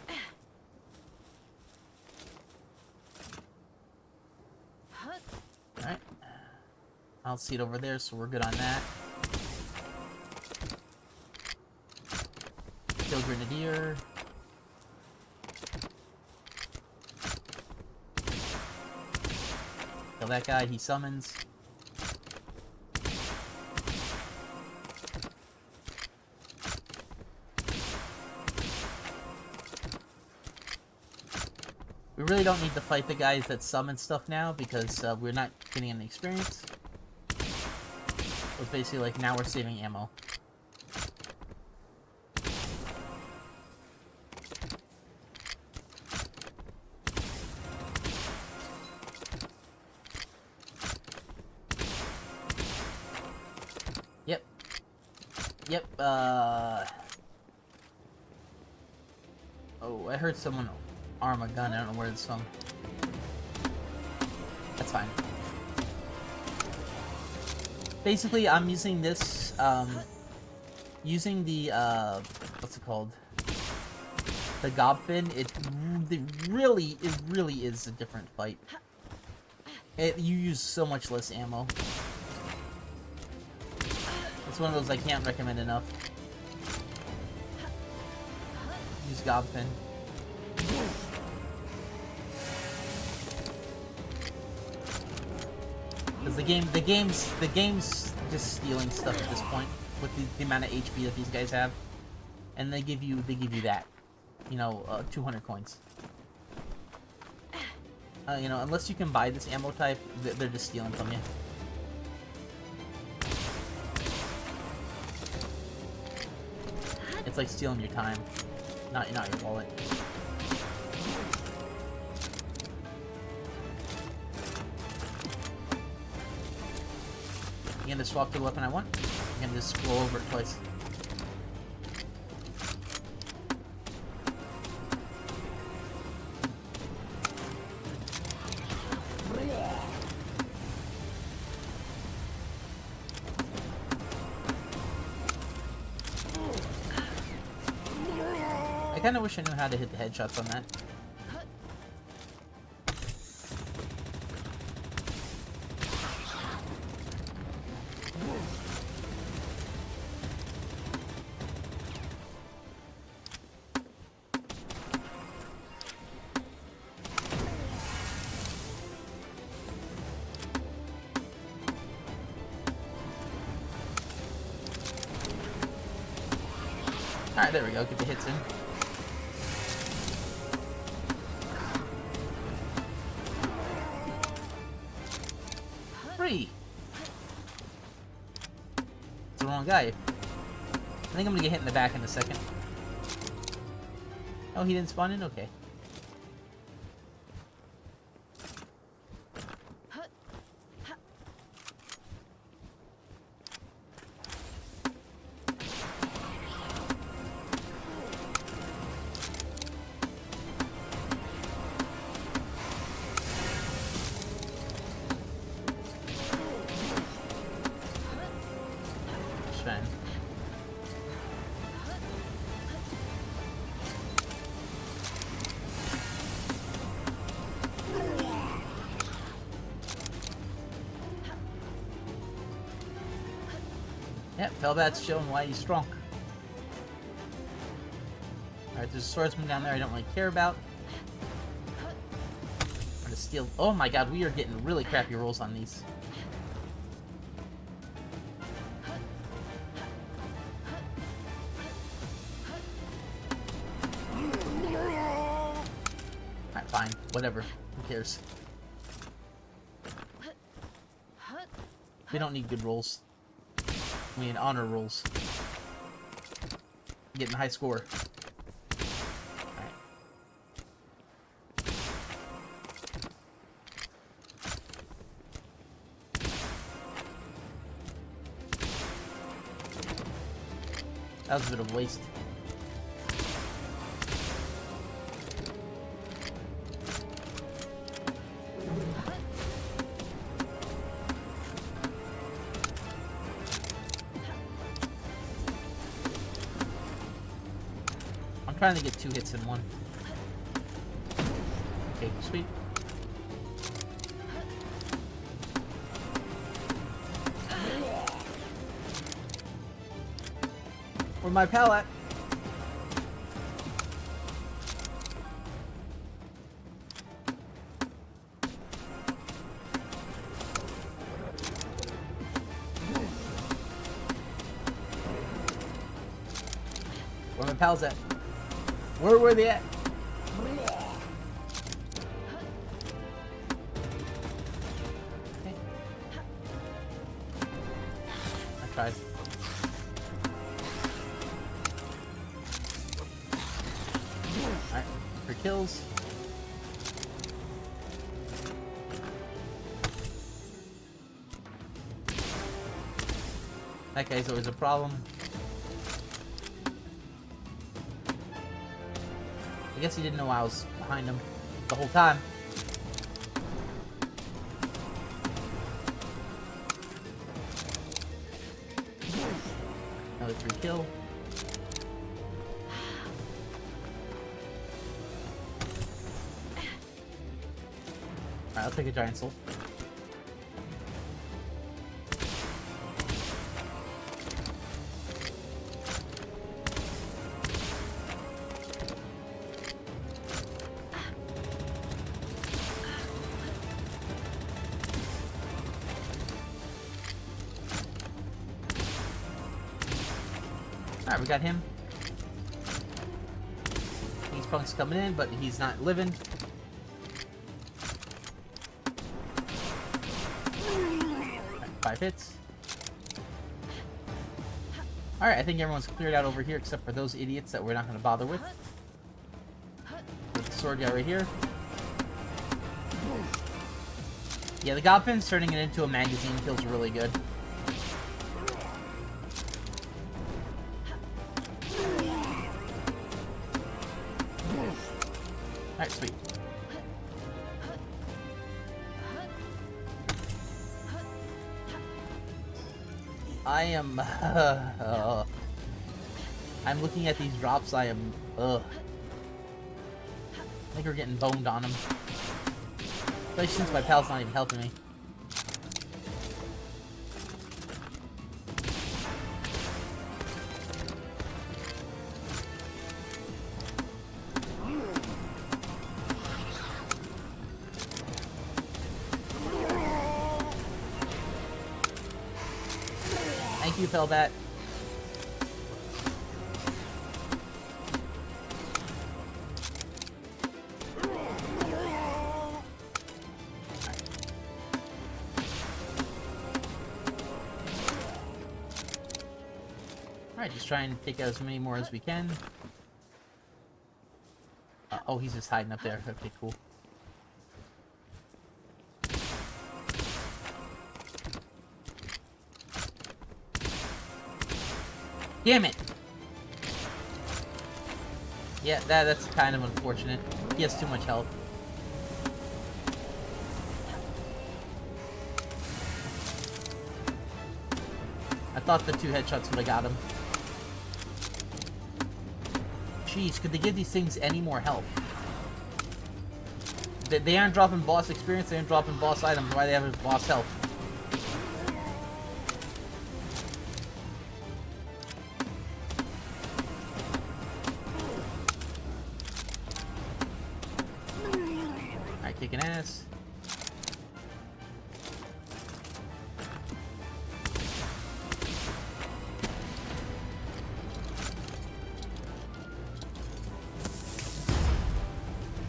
Alright. I'll see it over there, so we're good on that. Kill Grenadier. Kill that guy, he summons. We really don't need to fight the guys that summon stuff now because we're not getting any experience. It's basically like now we're saving ammo. Yep. Yep, oh, I heard someone arm a gun. I don't know where it's from. That's fine. Basically, I'm using this, using the, what's it called? The Gobfin. It really is a different fight. You use so much less ammo. It's one of those I can't recommend enough. Use Gobfin. Because the game's just stealing stuff at this point with the amount of HP that these guys have, and they give you that, you know, 200 coins. You know, unless you can buy this ammo type, they're just stealing from you. It's like stealing your time, not your wallet. I'm gonna swap to the weapon I want. I'm gonna just scroll over it twice. I kinda wish I knew how to hit the headshots on that. Alright, there we go. Get the hits in. Free! It's the wrong guy. I think I'm gonna get hit in the back in a second. Oh, he didn't spawn in? Okay. Yep, Felbat's showing why he's strong. Alright, there's a swordsman down there I don't really care about. I'm gonna steal. Oh my god, we are getting really crappy rolls on these. Alright, fine. Whatever. Who cares? We don't need good rolls. We need honor rolls. Getting a high score. Alright. That was a bit of a waste. I'm trying to get 2 hits in one. Okay, sweet. Where's my pal at? Where my pals at? Where were they at? Okay. I tried. Alright, for kills. That guy's always a problem. I guess he didn't know I was behind him the whole time. free kill. Alright, I'll take a giant soul. Alright, we got him. These punks coming in, but he's not living. Right, 5 hits. Alright, I think everyone's cleared out over here except for those idiots that we're not going to bother with. With the sword guy right here. Yeah, the Godpins turning it into a magazine feels really good. Alright, sweet. I am, I'm looking at these drops, I am, I think we're getting boned on them. Especially since my pal's not even helping me. Thank you, Felbat. Alright, just try and take out as many more as we can. Oh, he's just hiding up there. Okay, cool. Damn it! Yeah, that's kind of unfortunate. He has too much health. I thought the 2 headshots would have got him. Jeez, could they give these things any more health? They aren't dropping boss experience, they aren't dropping boss items. Why do they have boss health? Alright, kicking ass.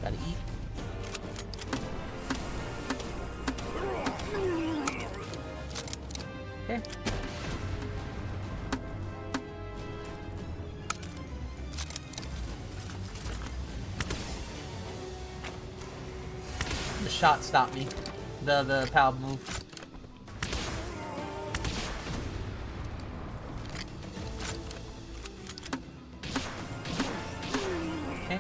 Gotta eat. Okay. The shot stopped me. The PAL move. Okay.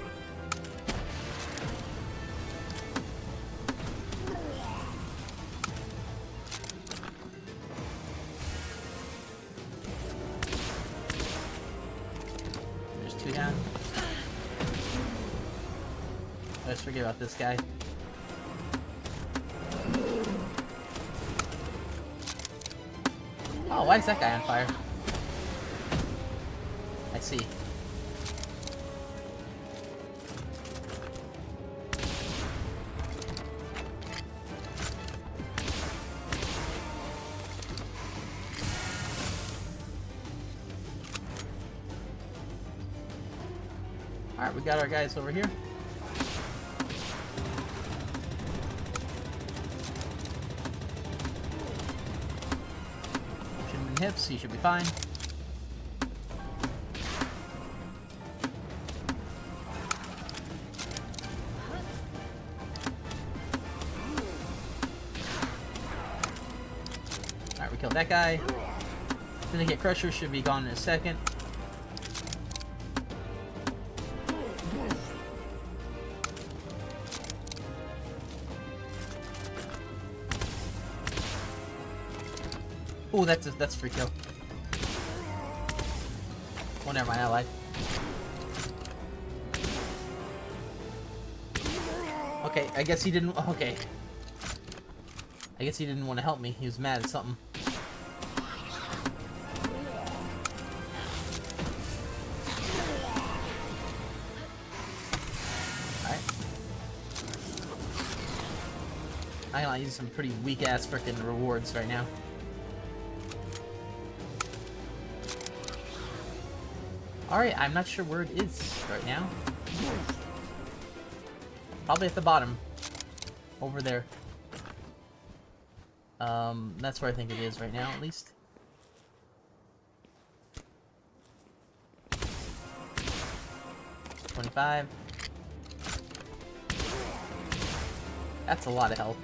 There's 2 down. Let's forget about this guy. Oh, why is that guy on fire? I see. Alright, we got our guys over here. Hips, he should be fine. Alright, we killed that guy. Syndicate Crusher should be gone in a second. Oh, that's a free kill. Oh, never mind, I lied. Okay, I guess he didn't... Okay. I guess he didn't want to help me. He was mad at something. Alright. I'm gonna use some pretty weak-ass frickin' rewards right now. Alright, I'm not sure where it is right now. Probably at the bottom. Over there. That's where I think it is right now, at least. $25. That's a lot of health.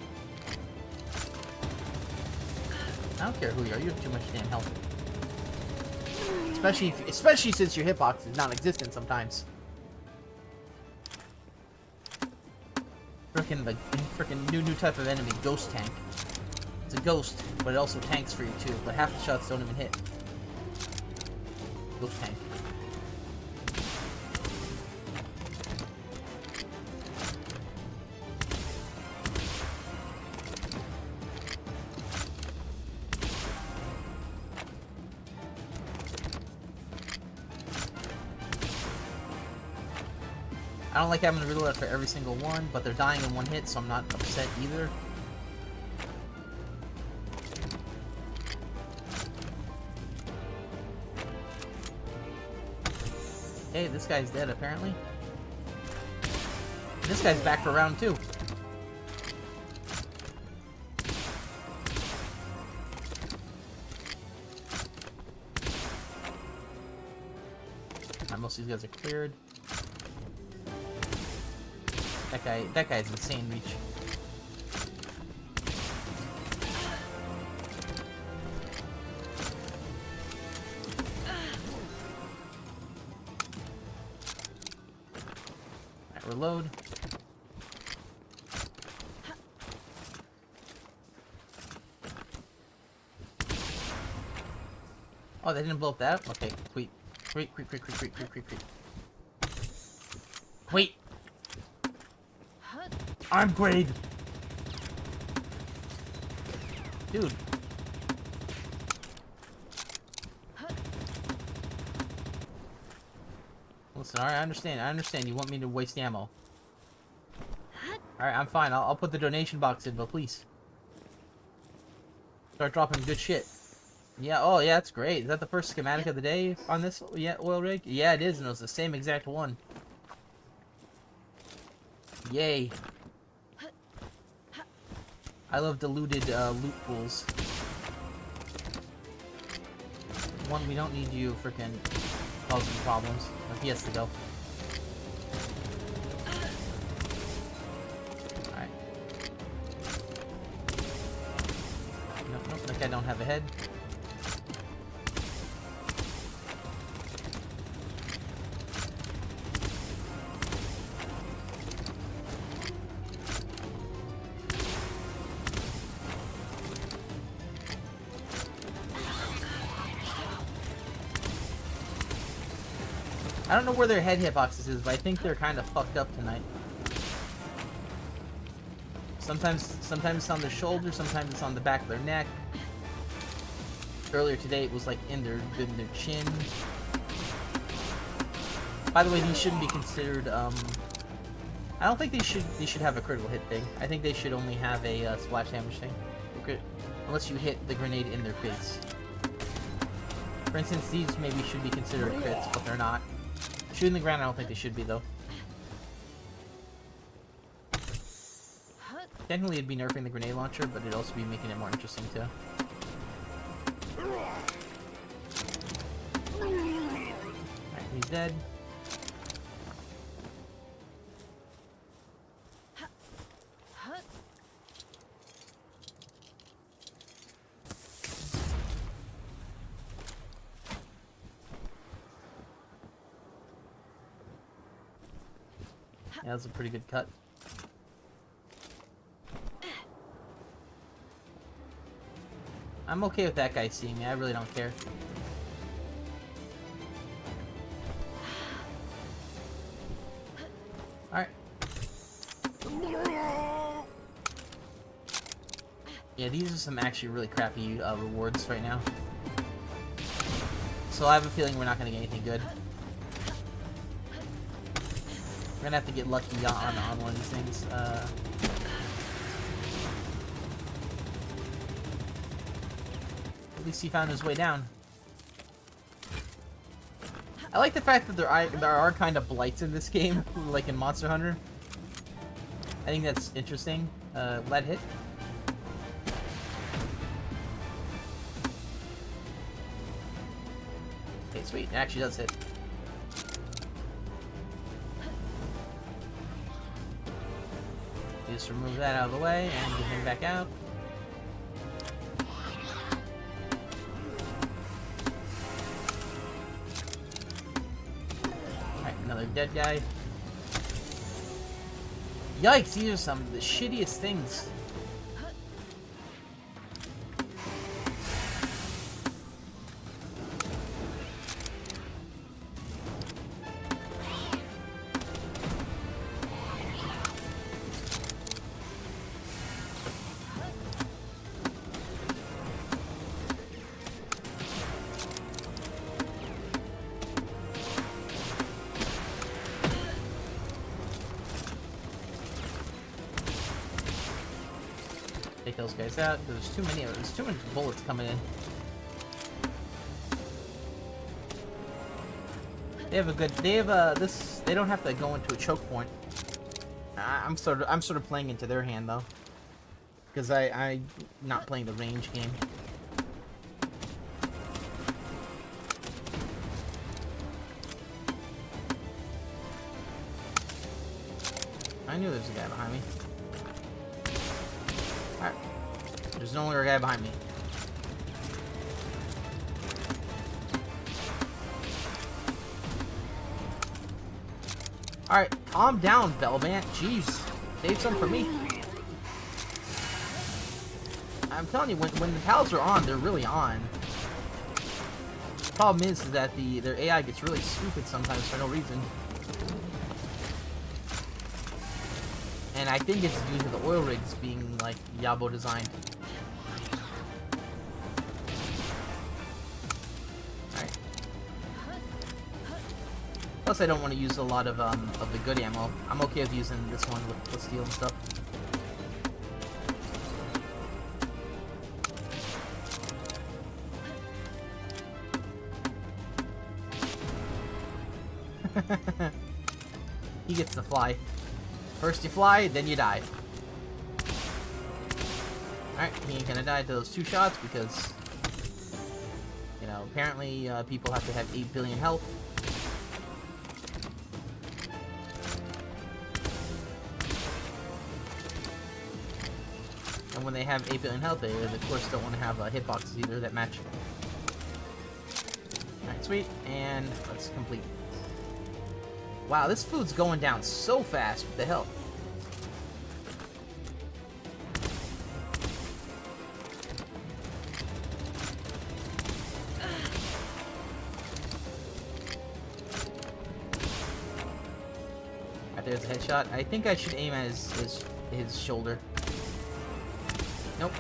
I don't care who you are, you have too much damn health. Especially since your hitbox is non-existent sometimes. Frickin' new type of enemy, ghost tank. It's a ghost, but it also tanks for you too. But half the shots don't even hit. Ghost tank. I don't like having to reload for every single one, but they're dying in one hit, so I'm not upset either. Hey, this guy's dead, apparently. This guy's back for round 2. Most of these guys are cleared. That guy's insane reach. Alright, reload. Oh, they didn't blow up that? Okay, wait. Wait. Wait! I'm Grade! Dude. Listen, alright, I understand you want me to waste ammo. Alright, I'm fine. I'll put the donation box in, but please. Start dropping good shit. Yeah, oh yeah, that's great. Is that the first schematic of the day on this oil rig? Yeah, it is, and it was the same exact one. Yay. I love diluted loot pools. One, we don't need you frickin' causing problems. He has to go. Alright. Nope, that guy don't have a head. I don't know where their head hitboxes is, but I think they're kind of fucked up tonight. Sometimes it's on their shoulder, sometimes it's on the back of their neck. Earlier today it was like in their chin. By the way, these shouldn't be considered, I don't think they should have a critical hit thing. I think they should only have a splash damage thing. Okay. Unless you hit the grenade in their face. For instance, these maybe should be considered crits, but they're not. Shooting the ground, I don't think they should be, though. Technically, it'd be nerfing the grenade launcher, but it'd also be making it more interesting, too. Alright, he's dead. Yeah, that's a pretty good cut. I'm okay with that guy seeing me. I really don't care. Yeah, these are some actually really crappy rewards right now. So I have a feeling we're not going to get anything good. We're going to have to get lucky on one of these things. At least he found his way down. I like the fact that there are kind of blights in this game, like in Monster Hunter. I think that's interesting. Lead hit. Okay, sweet. It actually does hit. Just remove that out of the way and get him back out. Alright, another dead guy. Yikes, these are some of the shittiest things. Take those guys out. There's too many of them. There's too many bullets coming in. They have a good. They have this. They don't have to go into a choke point. I'm sort of playing into their hand though, because I'm not playing the range game. I knew there was a guy behind me. Alright. There's no longer a guy behind me. Alright, calm down, Bellbant. Jeez. Save some for me. I'm telling you, when the pals are on, they're really on. The problem is that their AI gets really stupid sometimes for no reason. And I think it's due to the oil rigs being, like, Yabo designed. Alright. Plus, I don't want to use a lot of the good ammo. I'm okay with using this one with steel and stuff. He gets to fly. First you fly, then you die. Alright, he ain't gonna die to those 2 shots because, you know, apparently people have to have 8 billion health. And when they have 8 billion health, they of course don't want to have hitboxes either that match. Alright, sweet, and let's complete. Wow, this food's going down so fast. What the hell? Alright, there's a headshot. I think I should aim at his shoulder. Nope.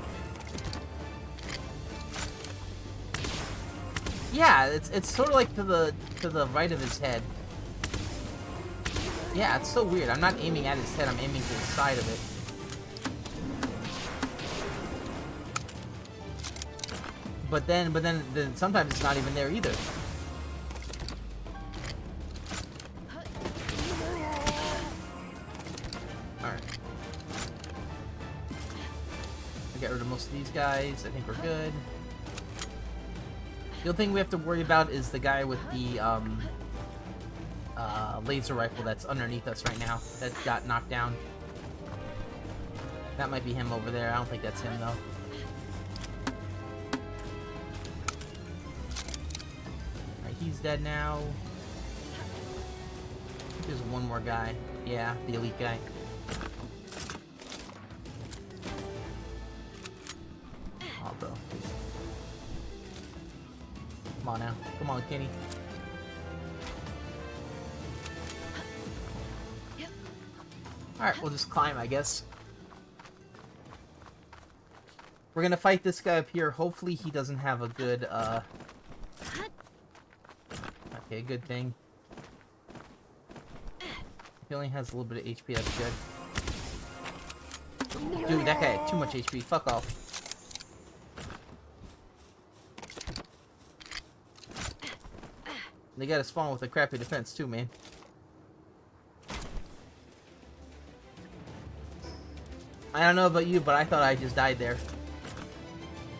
Yeah, it's sort of like to the right of his head. Yeah, it's so weird. I'm not aiming at his head, I'm aiming to the side of it. But then sometimes it's not even there either. Alright. I got rid of most of these guys. I think we're good. The only thing we have to worry about is the guy with the laser rifle that's underneath us right now that got knocked down. That might be him over there. I don't think that's him though. Alright, he's dead now. I think there's one more guy. Yeah, the elite guy. Oh, bro. Come on now. Come on, Kenny. Alright, we'll just climb, I guess. We're gonna fight this guy up here. Hopefully he doesn't have a good, okay, good thing. He only has a little bit of HP, that's good. Dude, that guy had too much HP. Fuck off. They gotta spawn with a crappy defense too, man. I don't know about you, but I thought I just died there.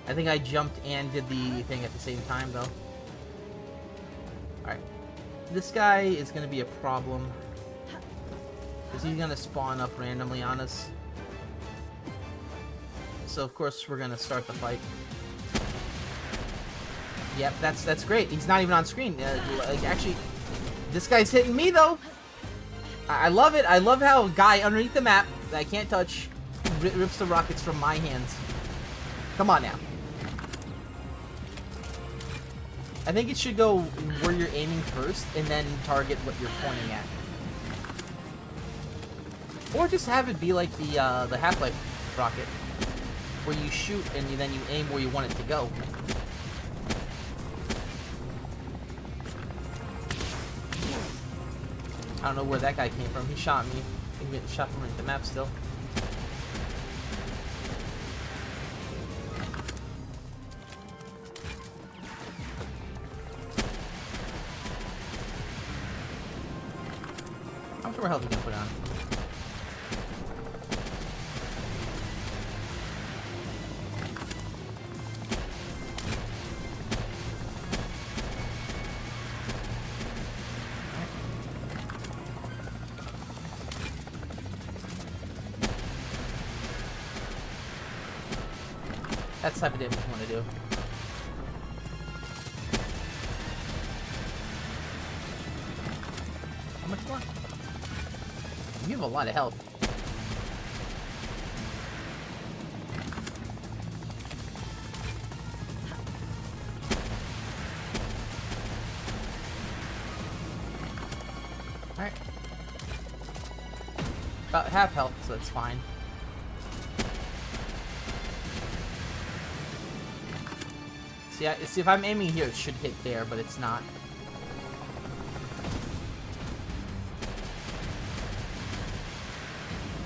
I think I jumped and did the thing at the same time, though. Alright. This guy is gonna be a problem. Because he's gonna spawn up randomly on us. So, of course, we're gonna start the fight. Yep, that's great. He's not even on screen. Like, actually, this guy's hitting me, though. I love it. I love how a guy underneath the map that I can't touch rips the rockets from my hands. Come on now. I think it should go where you're aiming first, and then target what you're pointing at. Or just have it be like the Half-Life rocket, where you shoot and then you aim where you want it to go. I don't know where that guy came from. He shot me. He getting shot from the map still. How much more health you gonna put on? That's the type of damage you want to do. How much more? You have a lot of health. Alright. About half health, so it's fine. See, if I'm aiming here, it should hit there, but it's not.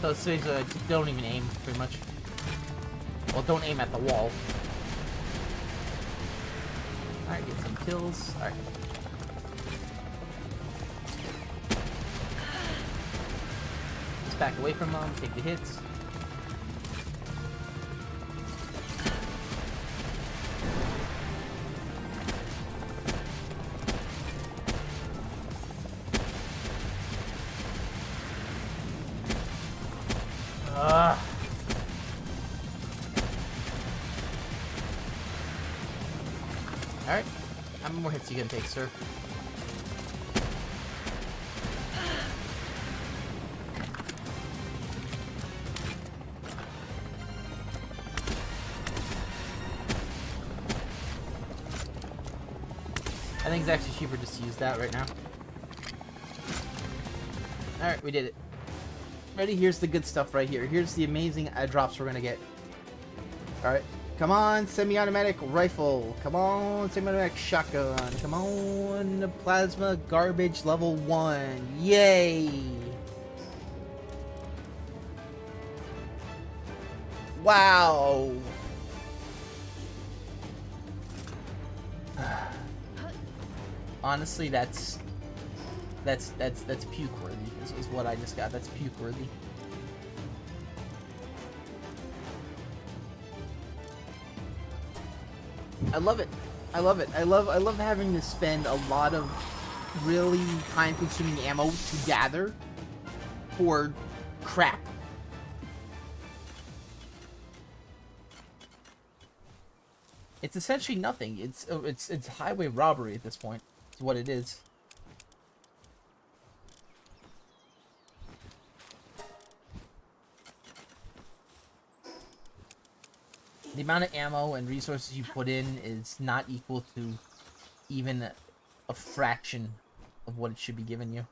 So it says, don't even aim, pretty much. Well, don't aim at the wall. Alright, get some kills. Alright. Just back away from them, take the hits. Alright. How many more hits are you gonna take, sir? I think it's actually cheaper just to use that right now. Alright, we did it. Ready? Here's the good stuff right here. Here's the amazing drops we're gonna get. Alright. Come on, semi-automatic rifle. Come on, semi-automatic shotgun. Come on, plasma garbage level 1. Yay! Wow! Honestly, that's puke worthy. This is what I just got. That's puke worthy. I love it. I love it. I love having to spend a lot of really time-consuming ammo to gather for crap. It's essentially nothing. It's highway robbery at this point. It's what it is. The amount of ammo and resources you put in is not equal to even a fraction of what it should be giving you.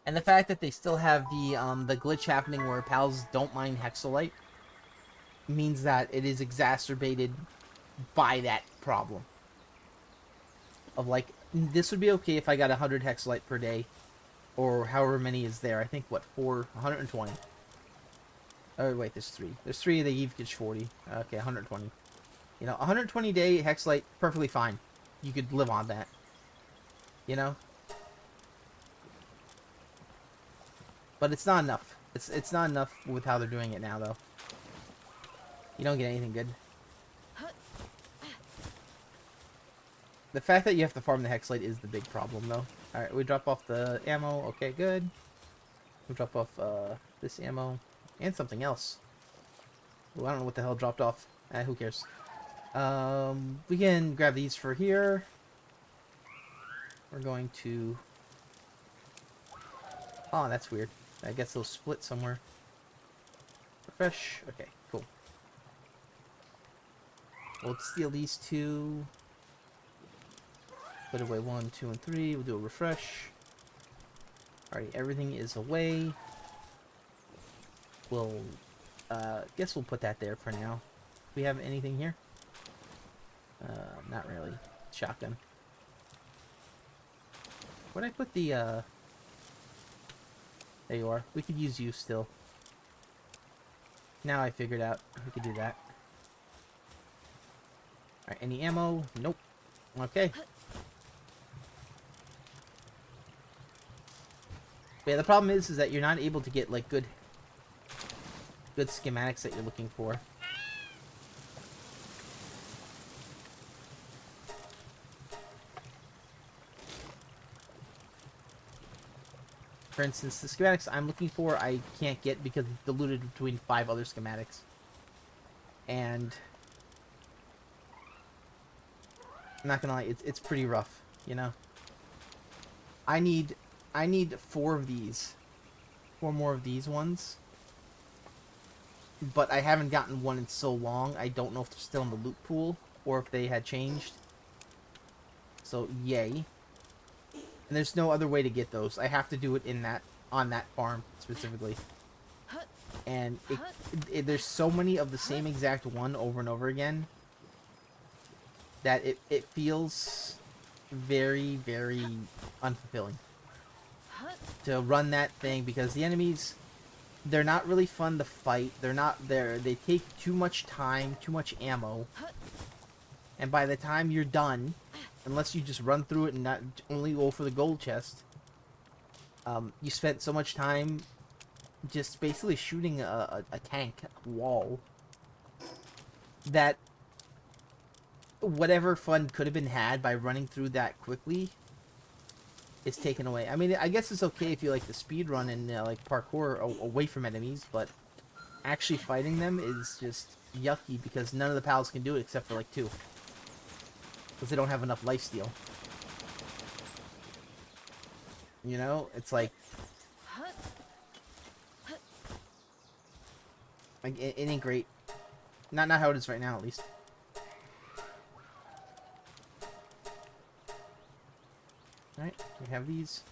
And the fact that they still have the glitch happening where pals don't mine Hexolite means that it is exacerbated by that problem. Of like, this would be okay if I got 100 hexalite per day, or however many is there. I think, what, 120. Oh, wait, there's 3. There's 3, they each 40. Okay, 120. You know, 120 day hexalite, perfectly fine. You could live on that. You know? But it's not enough. It's not enough with how they're doing it now, though. You don't get anything good. The fact that you have to farm the hexalite is the big problem, though. Alright, we drop off the ammo. Okay, good. We drop off this ammo. And something else. Ooh, I don't know what the hell dropped off. Who cares? We can grab these for here. We're going to... Oh, that's weird. I guess they'll split somewhere. Refresh. Okay, cool. We'll steal these 2. Put away 1, 2, and 3. We'll do a refresh. Alright, everything is away. We'll, guess we'll put that there for now. Do we have anything here? Not really. Shotgun. Where'd I put the, There you are. We could use you still. Now I figured out we could do that. Alright, any ammo? Nope. Okay. But yeah, the problem is that you're not able to get, like, good schematics that you're looking for. For instance, the schematics I'm looking for, I can't get because it's diluted between 5 other schematics. And I'm not gonna lie, it's pretty rough, you know? I need 4 of these. 4 more of these ones. But I haven't gotten one in so long, I don't know if they're still in the loot pool, or if they had changed. So, yay. And there's no other way to get those. I have to do it on that farm, specifically. And there's so many of the same exact one over and over again, that it feels very, very unfulfilling to run that thing, because the enemies, they're not really fun to fight. They take too much time, too much ammo. And by the time you're done, unless you just run through it and not only go for the gold chest, you spent so much time just basically shooting a tank wall that whatever fun could have been had by running through that quickly is taken away. I mean, I guess it's okay if you like the speed run and like parkour away from enemies, but actually fighting them is just yucky because none of the pals can do it except for like 2. Because they don't have enough lifesteal. You know? It's like... it ain't great. Not how it is right now, at least. Alright, we have these.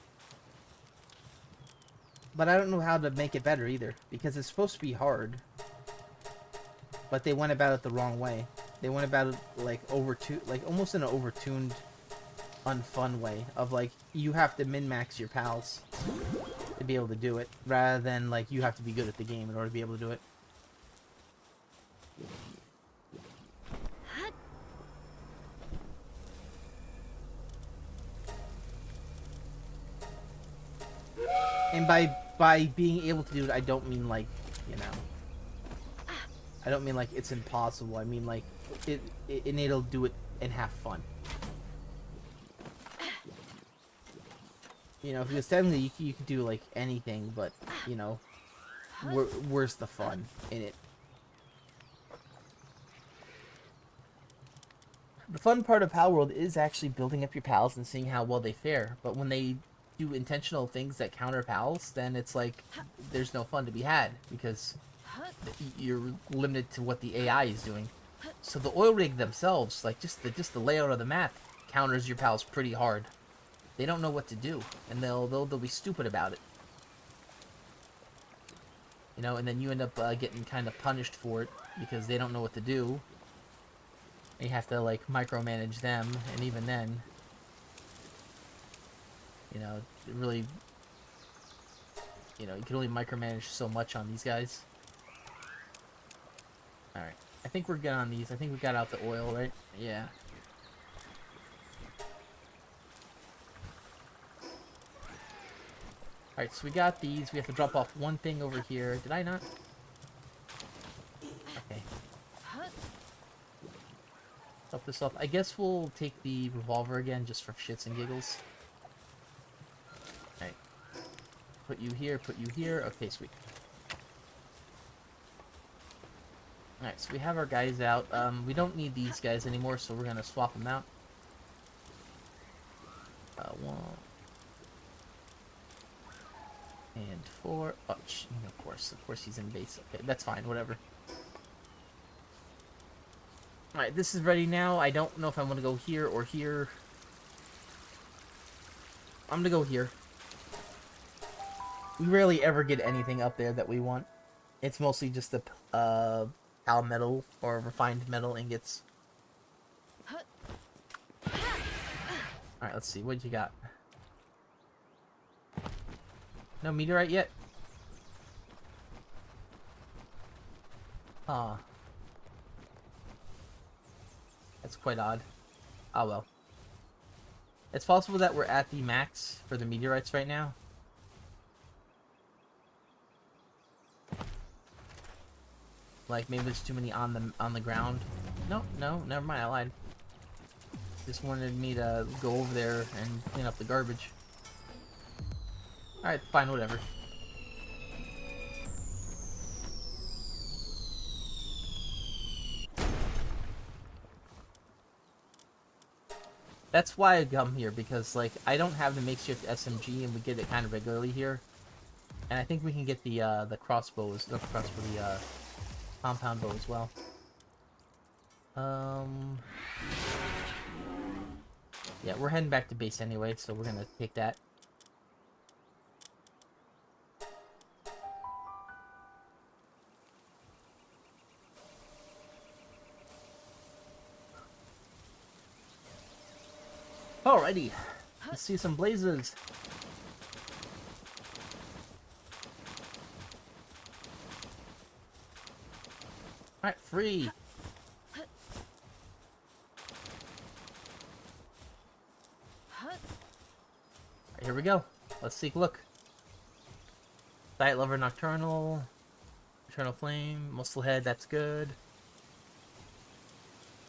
But I don't know how to make it better either, because it's supposed to be hard. But they went about it the wrong way. They went about it like almost in an overtuned, unfun way of like you have to min-max your pals to be able to do it, rather than like you have to be good at the game in order to be able to do it. And by being able to do it, I don't mean like, you know, I don't mean like it's impossible. I mean like it'll do it and have fun. You know, because technically you can do like anything, but you know, where's the fun in it? The fun part of Palworld is actually building up your pals and seeing how well they fare. But when they do intentional things that counter pals, then it's like there's no fun to be had because you're limited to what the AI is doing. So the oil rig themselves, like just the layout of the map, counters your pals pretty hard. They don't know what to do, and they'll be stupid about it. You know, and then you end up getting kind of punished for it because they don't know what to do. And you have to, like, micromanage them, and even then, you know, it really, you know, you can only micromanage so much on these guys. Alright, I think we're good on these. I think we got out the oil, right? Yeah. Alright, so we got these. We have to drop off one thing over here. Did I not? Okay. Drop this off. I guess we'll take the revolver again just for shits and giggles. Alright. Put you here, put you here. Okay, sweet. Alright, so we have our guys out. We don't need these guys anymore, so we're gonna swap them out. One. And 4. Oh, of course he's in base. Okay, that's fine, whatever. Alright, this is ready now. I don't know if I'm gonna go here or here. I'm gonna go here. We rarely ever get anything up there that we want. It's mostly just the pal metal or refined metal ingots. Alright, let's see. What you got? No meteorite yet? Huh. That's quite odd. Oh well. It's possible that we're at the max for the meteorites right now. Like maybe there's too many on the ground. No, never mind. I lied. Just wanted me to go over there and clean up the garbage. Alright, fine, whatever. That's why I come here, because, like, I don't have the makeshift SMG, and we get it kind of regularly here. And I think we can get the crossbows, not the crossbow, the compound bow as well. Yeah, we're heading back to base anyway, so we're gonna take that. Alrighty, let's see some blazes. Alright, free. Alright, here we go. Let's take a look. Diet Lover Nocturnal. Eternal Flame. Musclehead, that's good.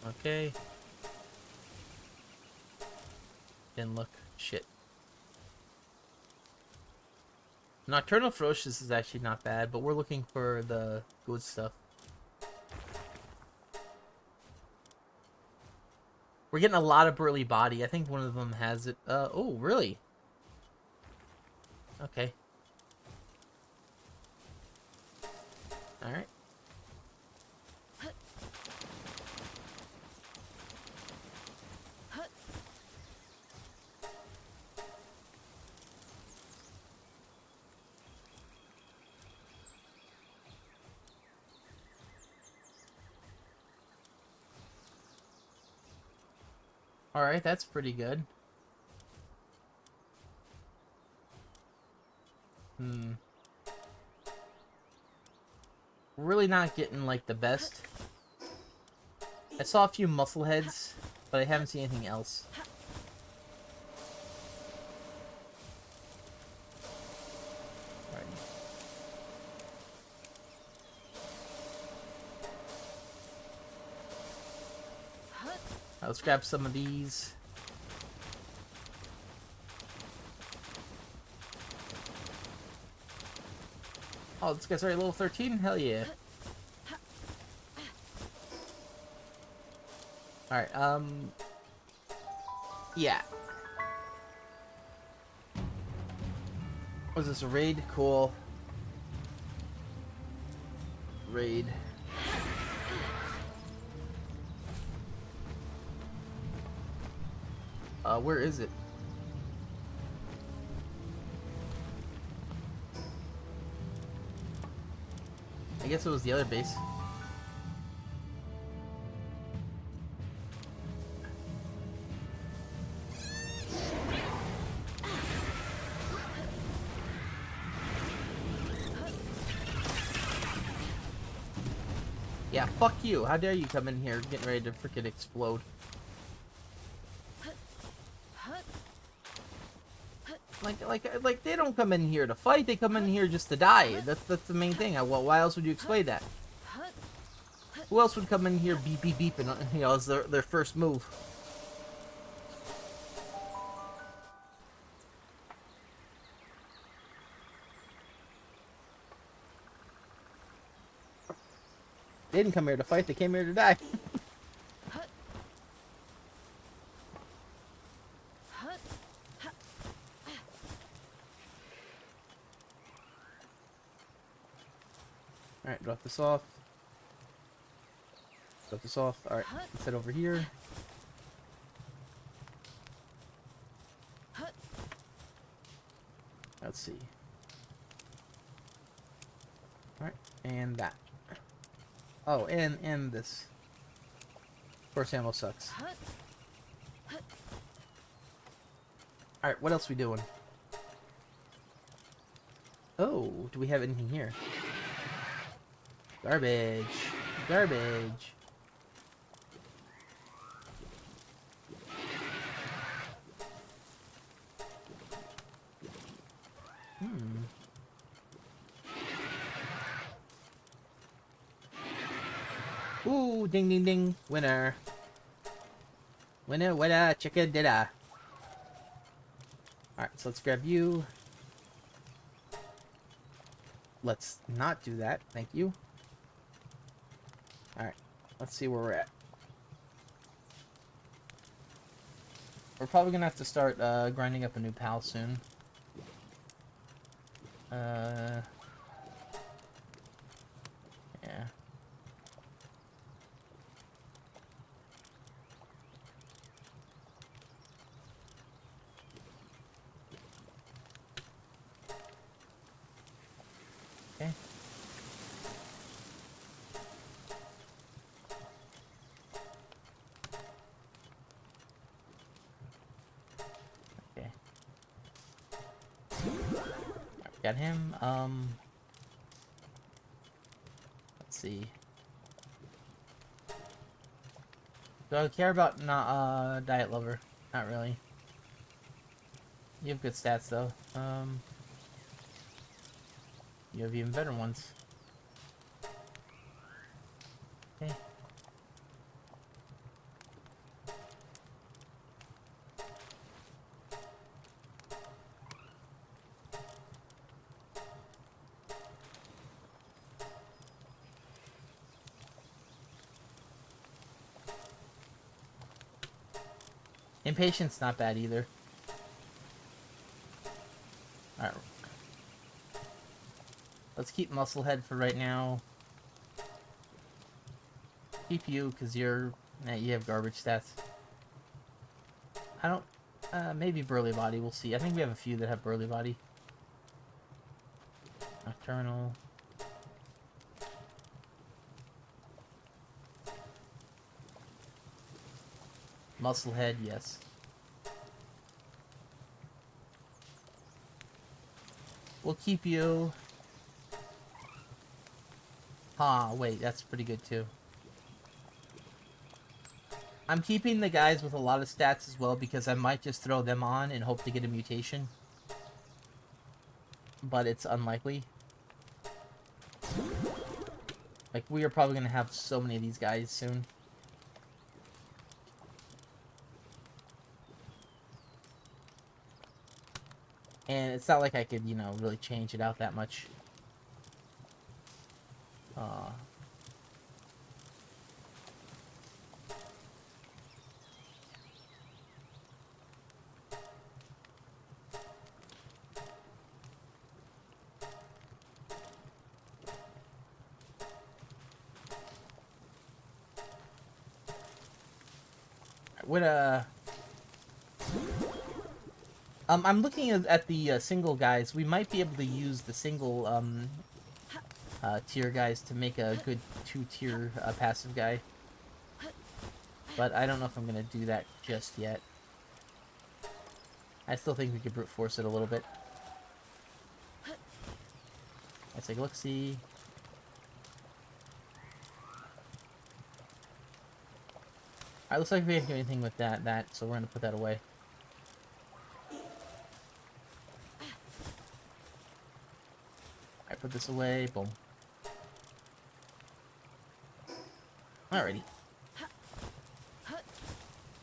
Okay. Didn't look. Shit. Nocturnal Ferocious is actually not bad, but we're looking for the good stuff. We're getting a lot of burly body. I think one of them has it. Oh, really? Okay. Alright. Alright, that's pretty good. We're really not getting, like, the best. I saw a few muscle heads, but I haven't seen anything else. Alright. Let's grab some of these. Oh, this guy's already level 13? Hell yeah. Alright, yeah. Was this a raid? Cool. Raid. Where is it? guess it was the other base. Yeah, fuck you. How dare you come in here getting ready to freaking explode. Like they don't come in here to fight, they come in here just to die. That's the main thing. Well, why else would you explain that? Who else would come in here beep beep beep and, you know, as their first move? They didn't come here to fight, they came here to die. Alright, drop this off. Drop this off. Alright, let's head over here. Let's see. Alright, and that. Oh, and this. Of course, ammo sucks. Alright, what else we doing? Oh, do we have anything here? Garbage. Garbage. Ooh, ding ding ding. Winner. Winner, winner, chicken dinner. Alright, so let's grab you. Let's not do that. Thank you. Alright, let's see where we're at. We're probably gonna have to start grinding up a new pal soon. Yeah. Okay. Okay. Got him. Let's see. Do I care about Diet Lover? Not really. You have good stats though. You have even better ones. Okay. Impatience not bad either. Alright. Let's keep Musclehead for right now. Keep you, because you have garbage stats. I don't... maybe Burly Body, we'll see. I think we have a few that have Burly Body. Nocturnal. Musclehead, yes. We'll keep you. Ah, wait, that's pretty good too. I'm keeping the guys with a lot of stats as well because I might just throw them on and hope to get a mutation. But it's unlikely. Like, we are probably going to have so many of these guys soon. And it's not like I could, you know, really change it out that much. I'm looking at the single guys. We might be able to use the single tier guys to make a good 2-tier passive guy. But I don't know if I'm going to do that just yet. I still think we could brute force it a little bit. Let's take a look-see. Alright, looks like we can't do anything with that, so we're going to put that away. Alright, put this away. Boom. Alrighty.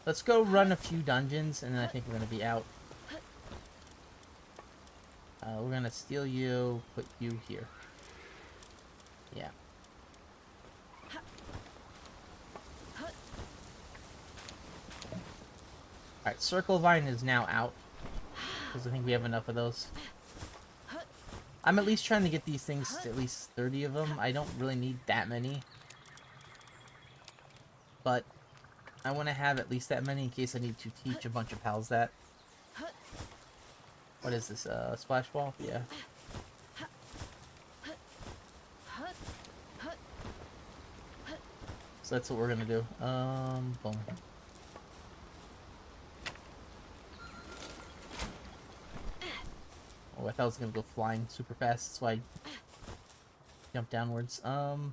Let's go run a few dungeons, and then I think we're going to be out. We're going to steal you, put you here. Yeah. Alright, Circle Vine is now out, because I think we have enough of those. I'm at least trying to get these things to at least 30 of them. I don't really need that many. But I want to have at least that many in case I need to teach a bunch of pals that. What is this, splash ball? Yeah. So that's what we're gonna do. Boom. Oh, I thought I was gonna go flying super fast, that's why I jumped downwards. Huh.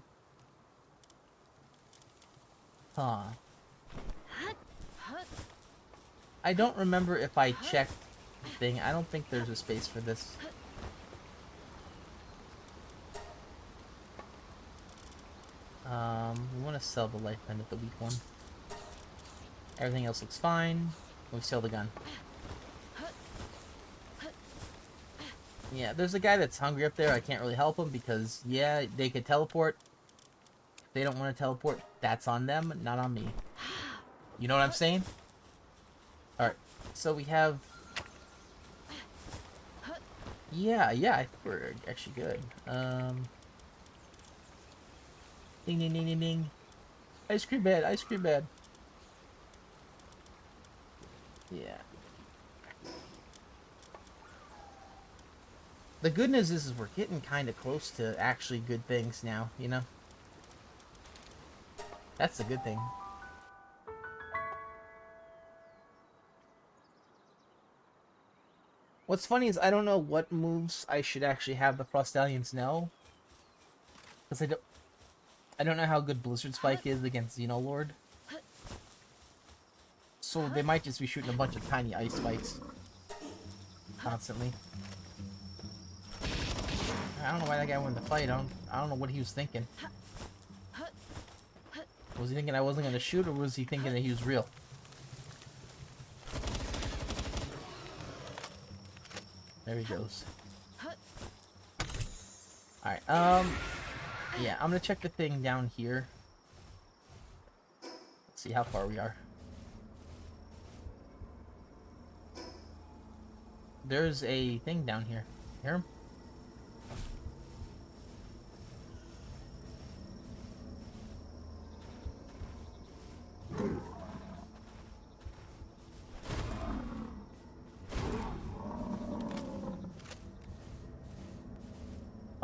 I don't remember if I checked the thing. I don't think there's a space for this. We want to sell the life pendant, the weak one. Everything else looks fine. We sell the gun. Yeah, there's a guy that's hungry up there. I can't really help him because, yeah, they could teleport. If they don't want to teleport, that's on them, not on me. You know what I'm saying? Alright, so we have... Yeah, I think we're actually good. Ding, ding, ding, ding, ding. Ice cream bed, ice cream bed. Yeah. The good news is we're getting kind of close to actually good things now, you know? That's the good thing. What's funny is I don't know what moves I should actually have the Frostallions know. Because I don't know how good Blizzard Spike is against Xenolord. So they might just be shooting a bunch of tiny ice spikes. Constantly. I don't know why that guy wanted to fight. I don't know what he was thinking. Was he thinking I wasn't going to shoot, or was he thinking that he was real? There he goes. Alright, yeah, I'm gonna check the thing down here. Let's see how far we are. There's a thing down here. Hear him?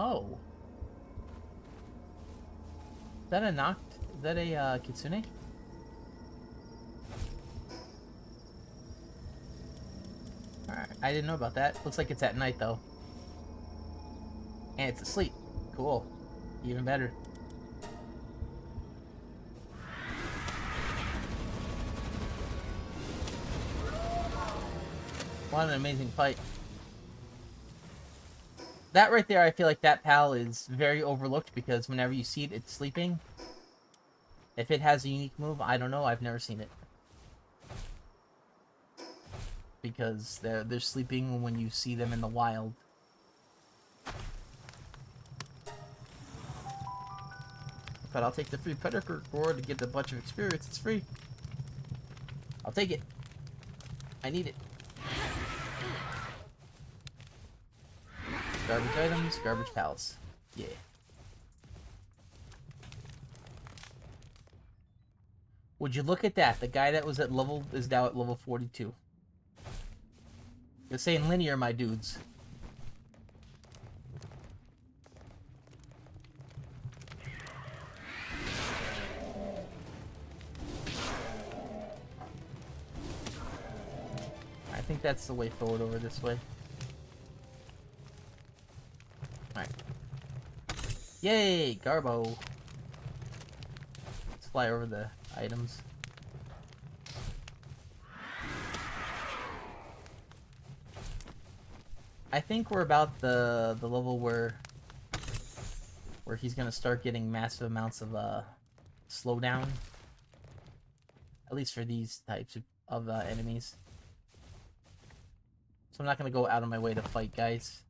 Oh. Is that a knocked? Is that a kitsune? Alright, I didn't know about that. Looks like it's at night though. And it's asleep. Cool. Even better. What an amazing fight. That right there, I feel like that pal is very overlooked because whenever you see it, it's sleeping. If it has a unique move, I don't know. I've never seen it. Because they're sleeping when you see them in the wild. But I'll take the free Predator Core to get a bunch of experience. It's free. I'll take it. I need it. Garbage items, garbage pals. Yeah. Would you look at that? The guy that was at level is now at level 42. This ain't linear, my dudes. think that's the way forward, over this way. Alright. Yay! Garbo! Let's fly over the items. I think we're about the level where he's gonna start getting massive amounts of slowdown. At least for these types of enemies. So I'm not gonna go out of my way to fight guys.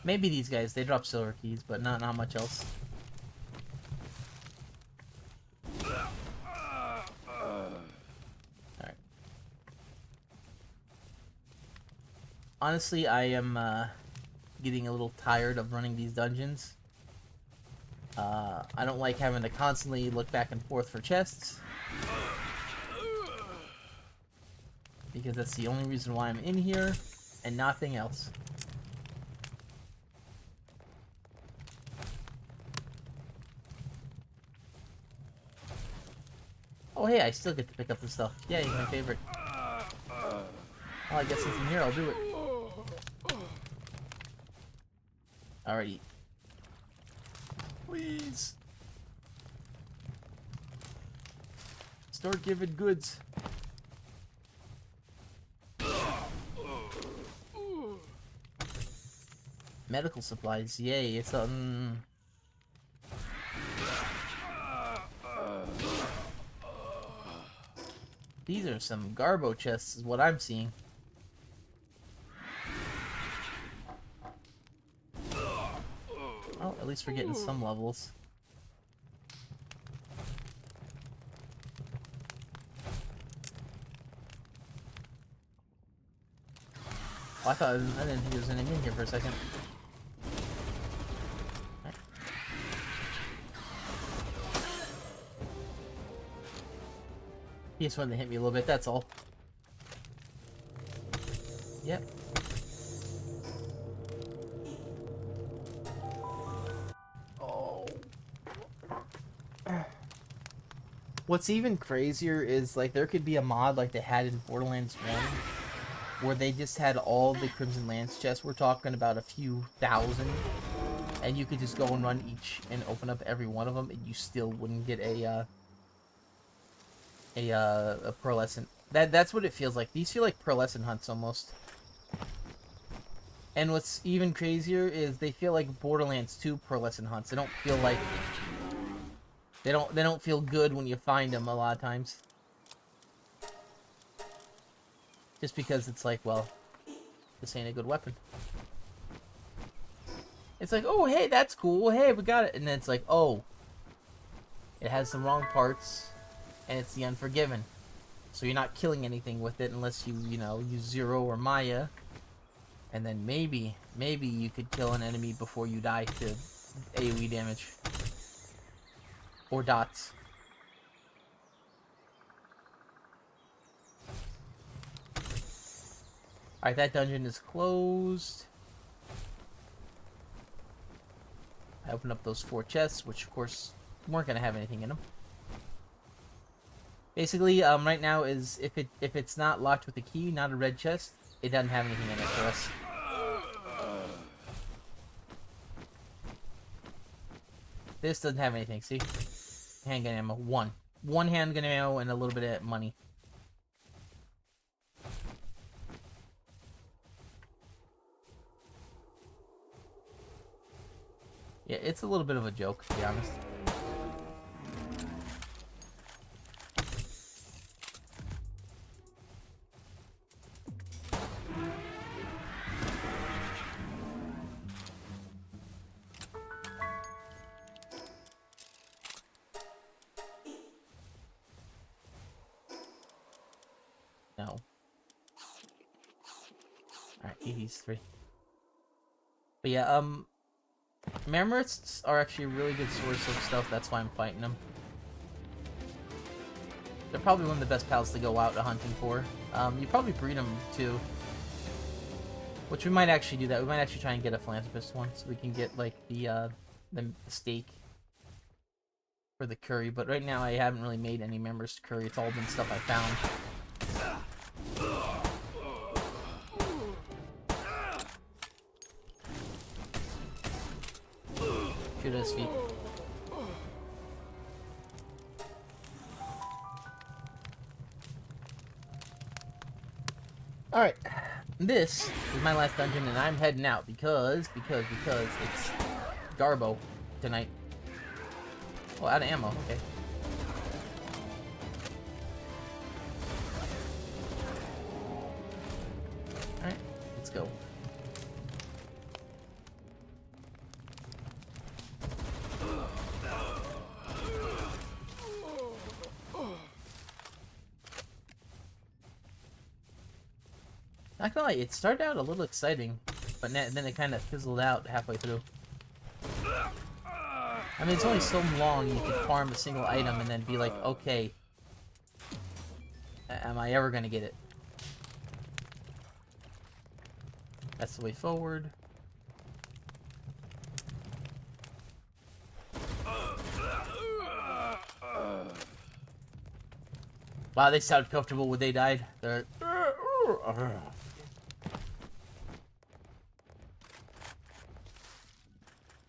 Maybe these guys, they drop silver keys, but not much else. Alright. Honestly, I am getting a little tired of running these dungeons. I don't like having to constantly look back and forth for chests. Because that's the only reason why I'm in here, and nothing else. Oh hey, I still get to pick up the stuff. Yay, my favorite. Well, I guess since I'm here, I'll do it. Alrighty. Please. Start giving goods. Medical supplies, yay, it's a... These are some garbo chests, is what I'm seeing. Well, at least we're getting some levels. Oh, I didn't think there was anything in here for a second. Right. He just wanted to hit me a little bit, that's all. Yep. Oh. What's even crazier is, like, there could be a mod like they had in Borderlands 1 where they just had all the Crimson Lance chests. We're talking about a few thousand, and you could just go and run each and open up every one of them, and you still wouldn't get a pearlescent. That's what it feels like. These feel like pearlescent hunts almost. And what's even crazier is they feel like Borderlands 2 pearlescent hunts. They don't feel like they don't feel good when you find them a lot of times. Just because it's like, well, this ain't a good weapon. It's like, oh, hey, that's cool. Hey, we got it. And then it's like, oh, it has some wrong parts, and it's the Unforgiven. So you're not killing anything with it unless you, use Zero or Maya. And then maybe you could kill an enemy before you die to AoE damage. Or dots. Alright, that dungeon is closed. I opened up those 4 chests, which of course weren't gonna have anything in them. Basically, right now is if it's not locked with a key, not a red chest, it doesn't have anything in it for us. This doesn't have anything, see? Handgun ammo, 1. 1 handgun ammo and a little bit of money. Yeah, it's a little bit of a joke, to be honest. No. Alright, these 3. But yeah, Mammoths are actually a really good source of stuff, that's why I'm fighting them. They're probably one of the best pals to go out hunting for. You probably breed them too. Which we might actually do that. We might actually try and get a philanthropist one, so we can get like the the steak for the curry, but right now I haven't really made any members curry. It's all been stuff I found. Shoot at his feet. Alright, this is my last dungeon, and I'm heading out because it's Garbo tonight. Oh, out of ammo, okay. Alright, let's go. Not gonna lie, it started out a little exciting, but then it kind of fizzled out halfway through. I mean, it's only so long you can farm a single item and then be like, okay, am I ever gonna get it? That's the way forward. Wow, they sound comfortable when they died. They're...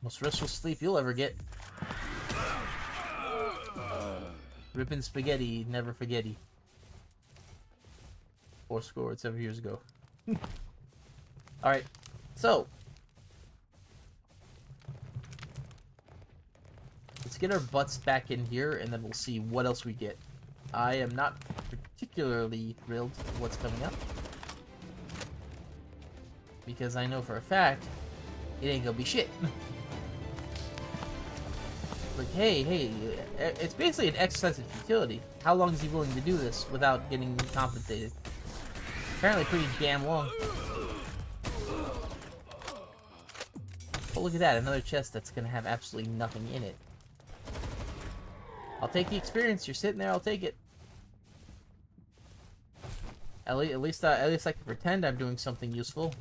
Most restful sleep you'll ever get. Ripping spaghetti, never forgetty. 7 years ago. Alright, so. Let's get our butts back in here, and then we'll see what else we get. I am not particularly thrilled with what's coming up. Because I know for a fact, it ain't gonna be shit. Like, hey, it's basically an exercise in futility. How long is he willing to do this without getting compensated? Apparently pretty damn long. Oh, look at that, another chest that's gonna have absolutely nothing in it. I'll take the experience, you're sitting there, I'll take it. At least I can pretend I'm doing something useful.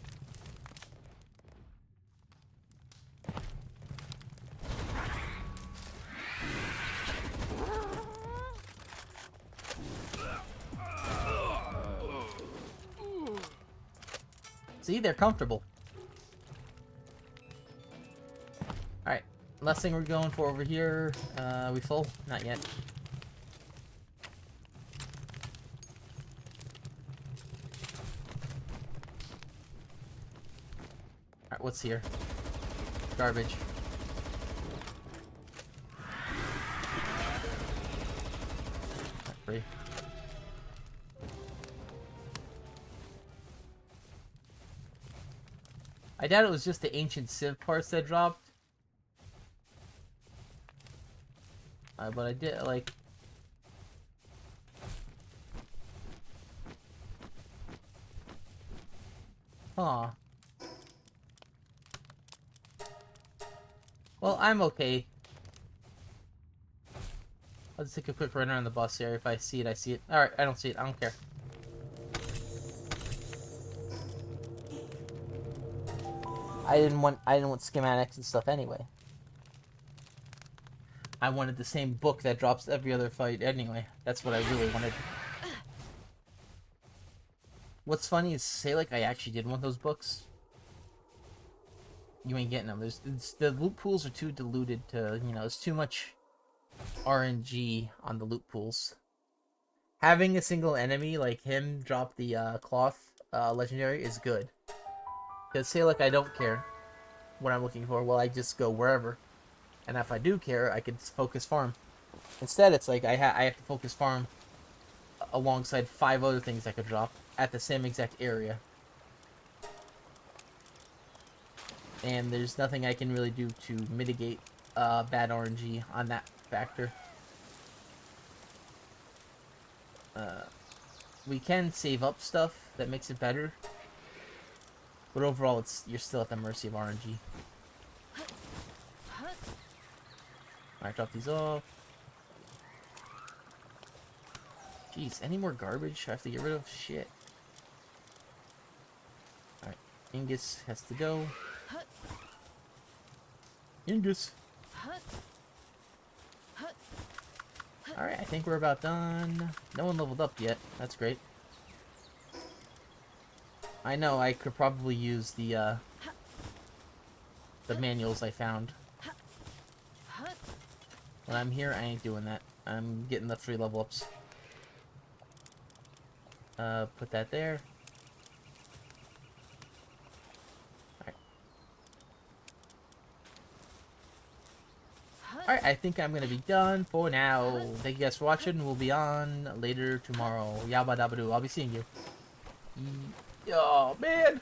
See, they're comfortable. Alright, last thing we're going for over here. We full? Not yet. Alright, what's here? Garbage. Not free. I doubt it was just the ancient Civ parts that dropped. But I did, like... Huh. Well, I'm okay. I'll just take a quick run around the bus here. If I see it, I see it. Alright, I don't see it. I don't care. I didn't want schematics and stuff anyway. I wanted the same book that drops every other fight anyway. That's what I really wanted. What's funny is, say like I actually did want those books. You ain't getting them. The loot pools are too diluted to, you know, there's too much RNG on the loot pools. Having a single enemy like him drop the cloth legendary is good. Because say like I don't care what I'm looking for, well I just go wherever. And if I do care, I can focus farm. Instead it's like I have to focus farm alongside 5 other things I could drop at the same exact area. And there's nothing I can really do to mitigate bad RNG on that factor. We can save up stuff that makes it better. But overall, you're still at the mercy of RNG. Alright, drop these off. Jeez, any more garbage I have to get rid of? Shit. Alright, Ingus has to go. Ingus! Alright, I think we're about done. No one leveled up yet. That's great. I know I could probably use the manuals I found. When I'm here, I ain't doing that. I'm getting the free level ups. Put that there. Alright. Alright, I think I'm gonna be done for now. Thank you guys for watching. We'll be on later tomorrow. Yabba dabba doo. I'll be seeing you. Oh, man!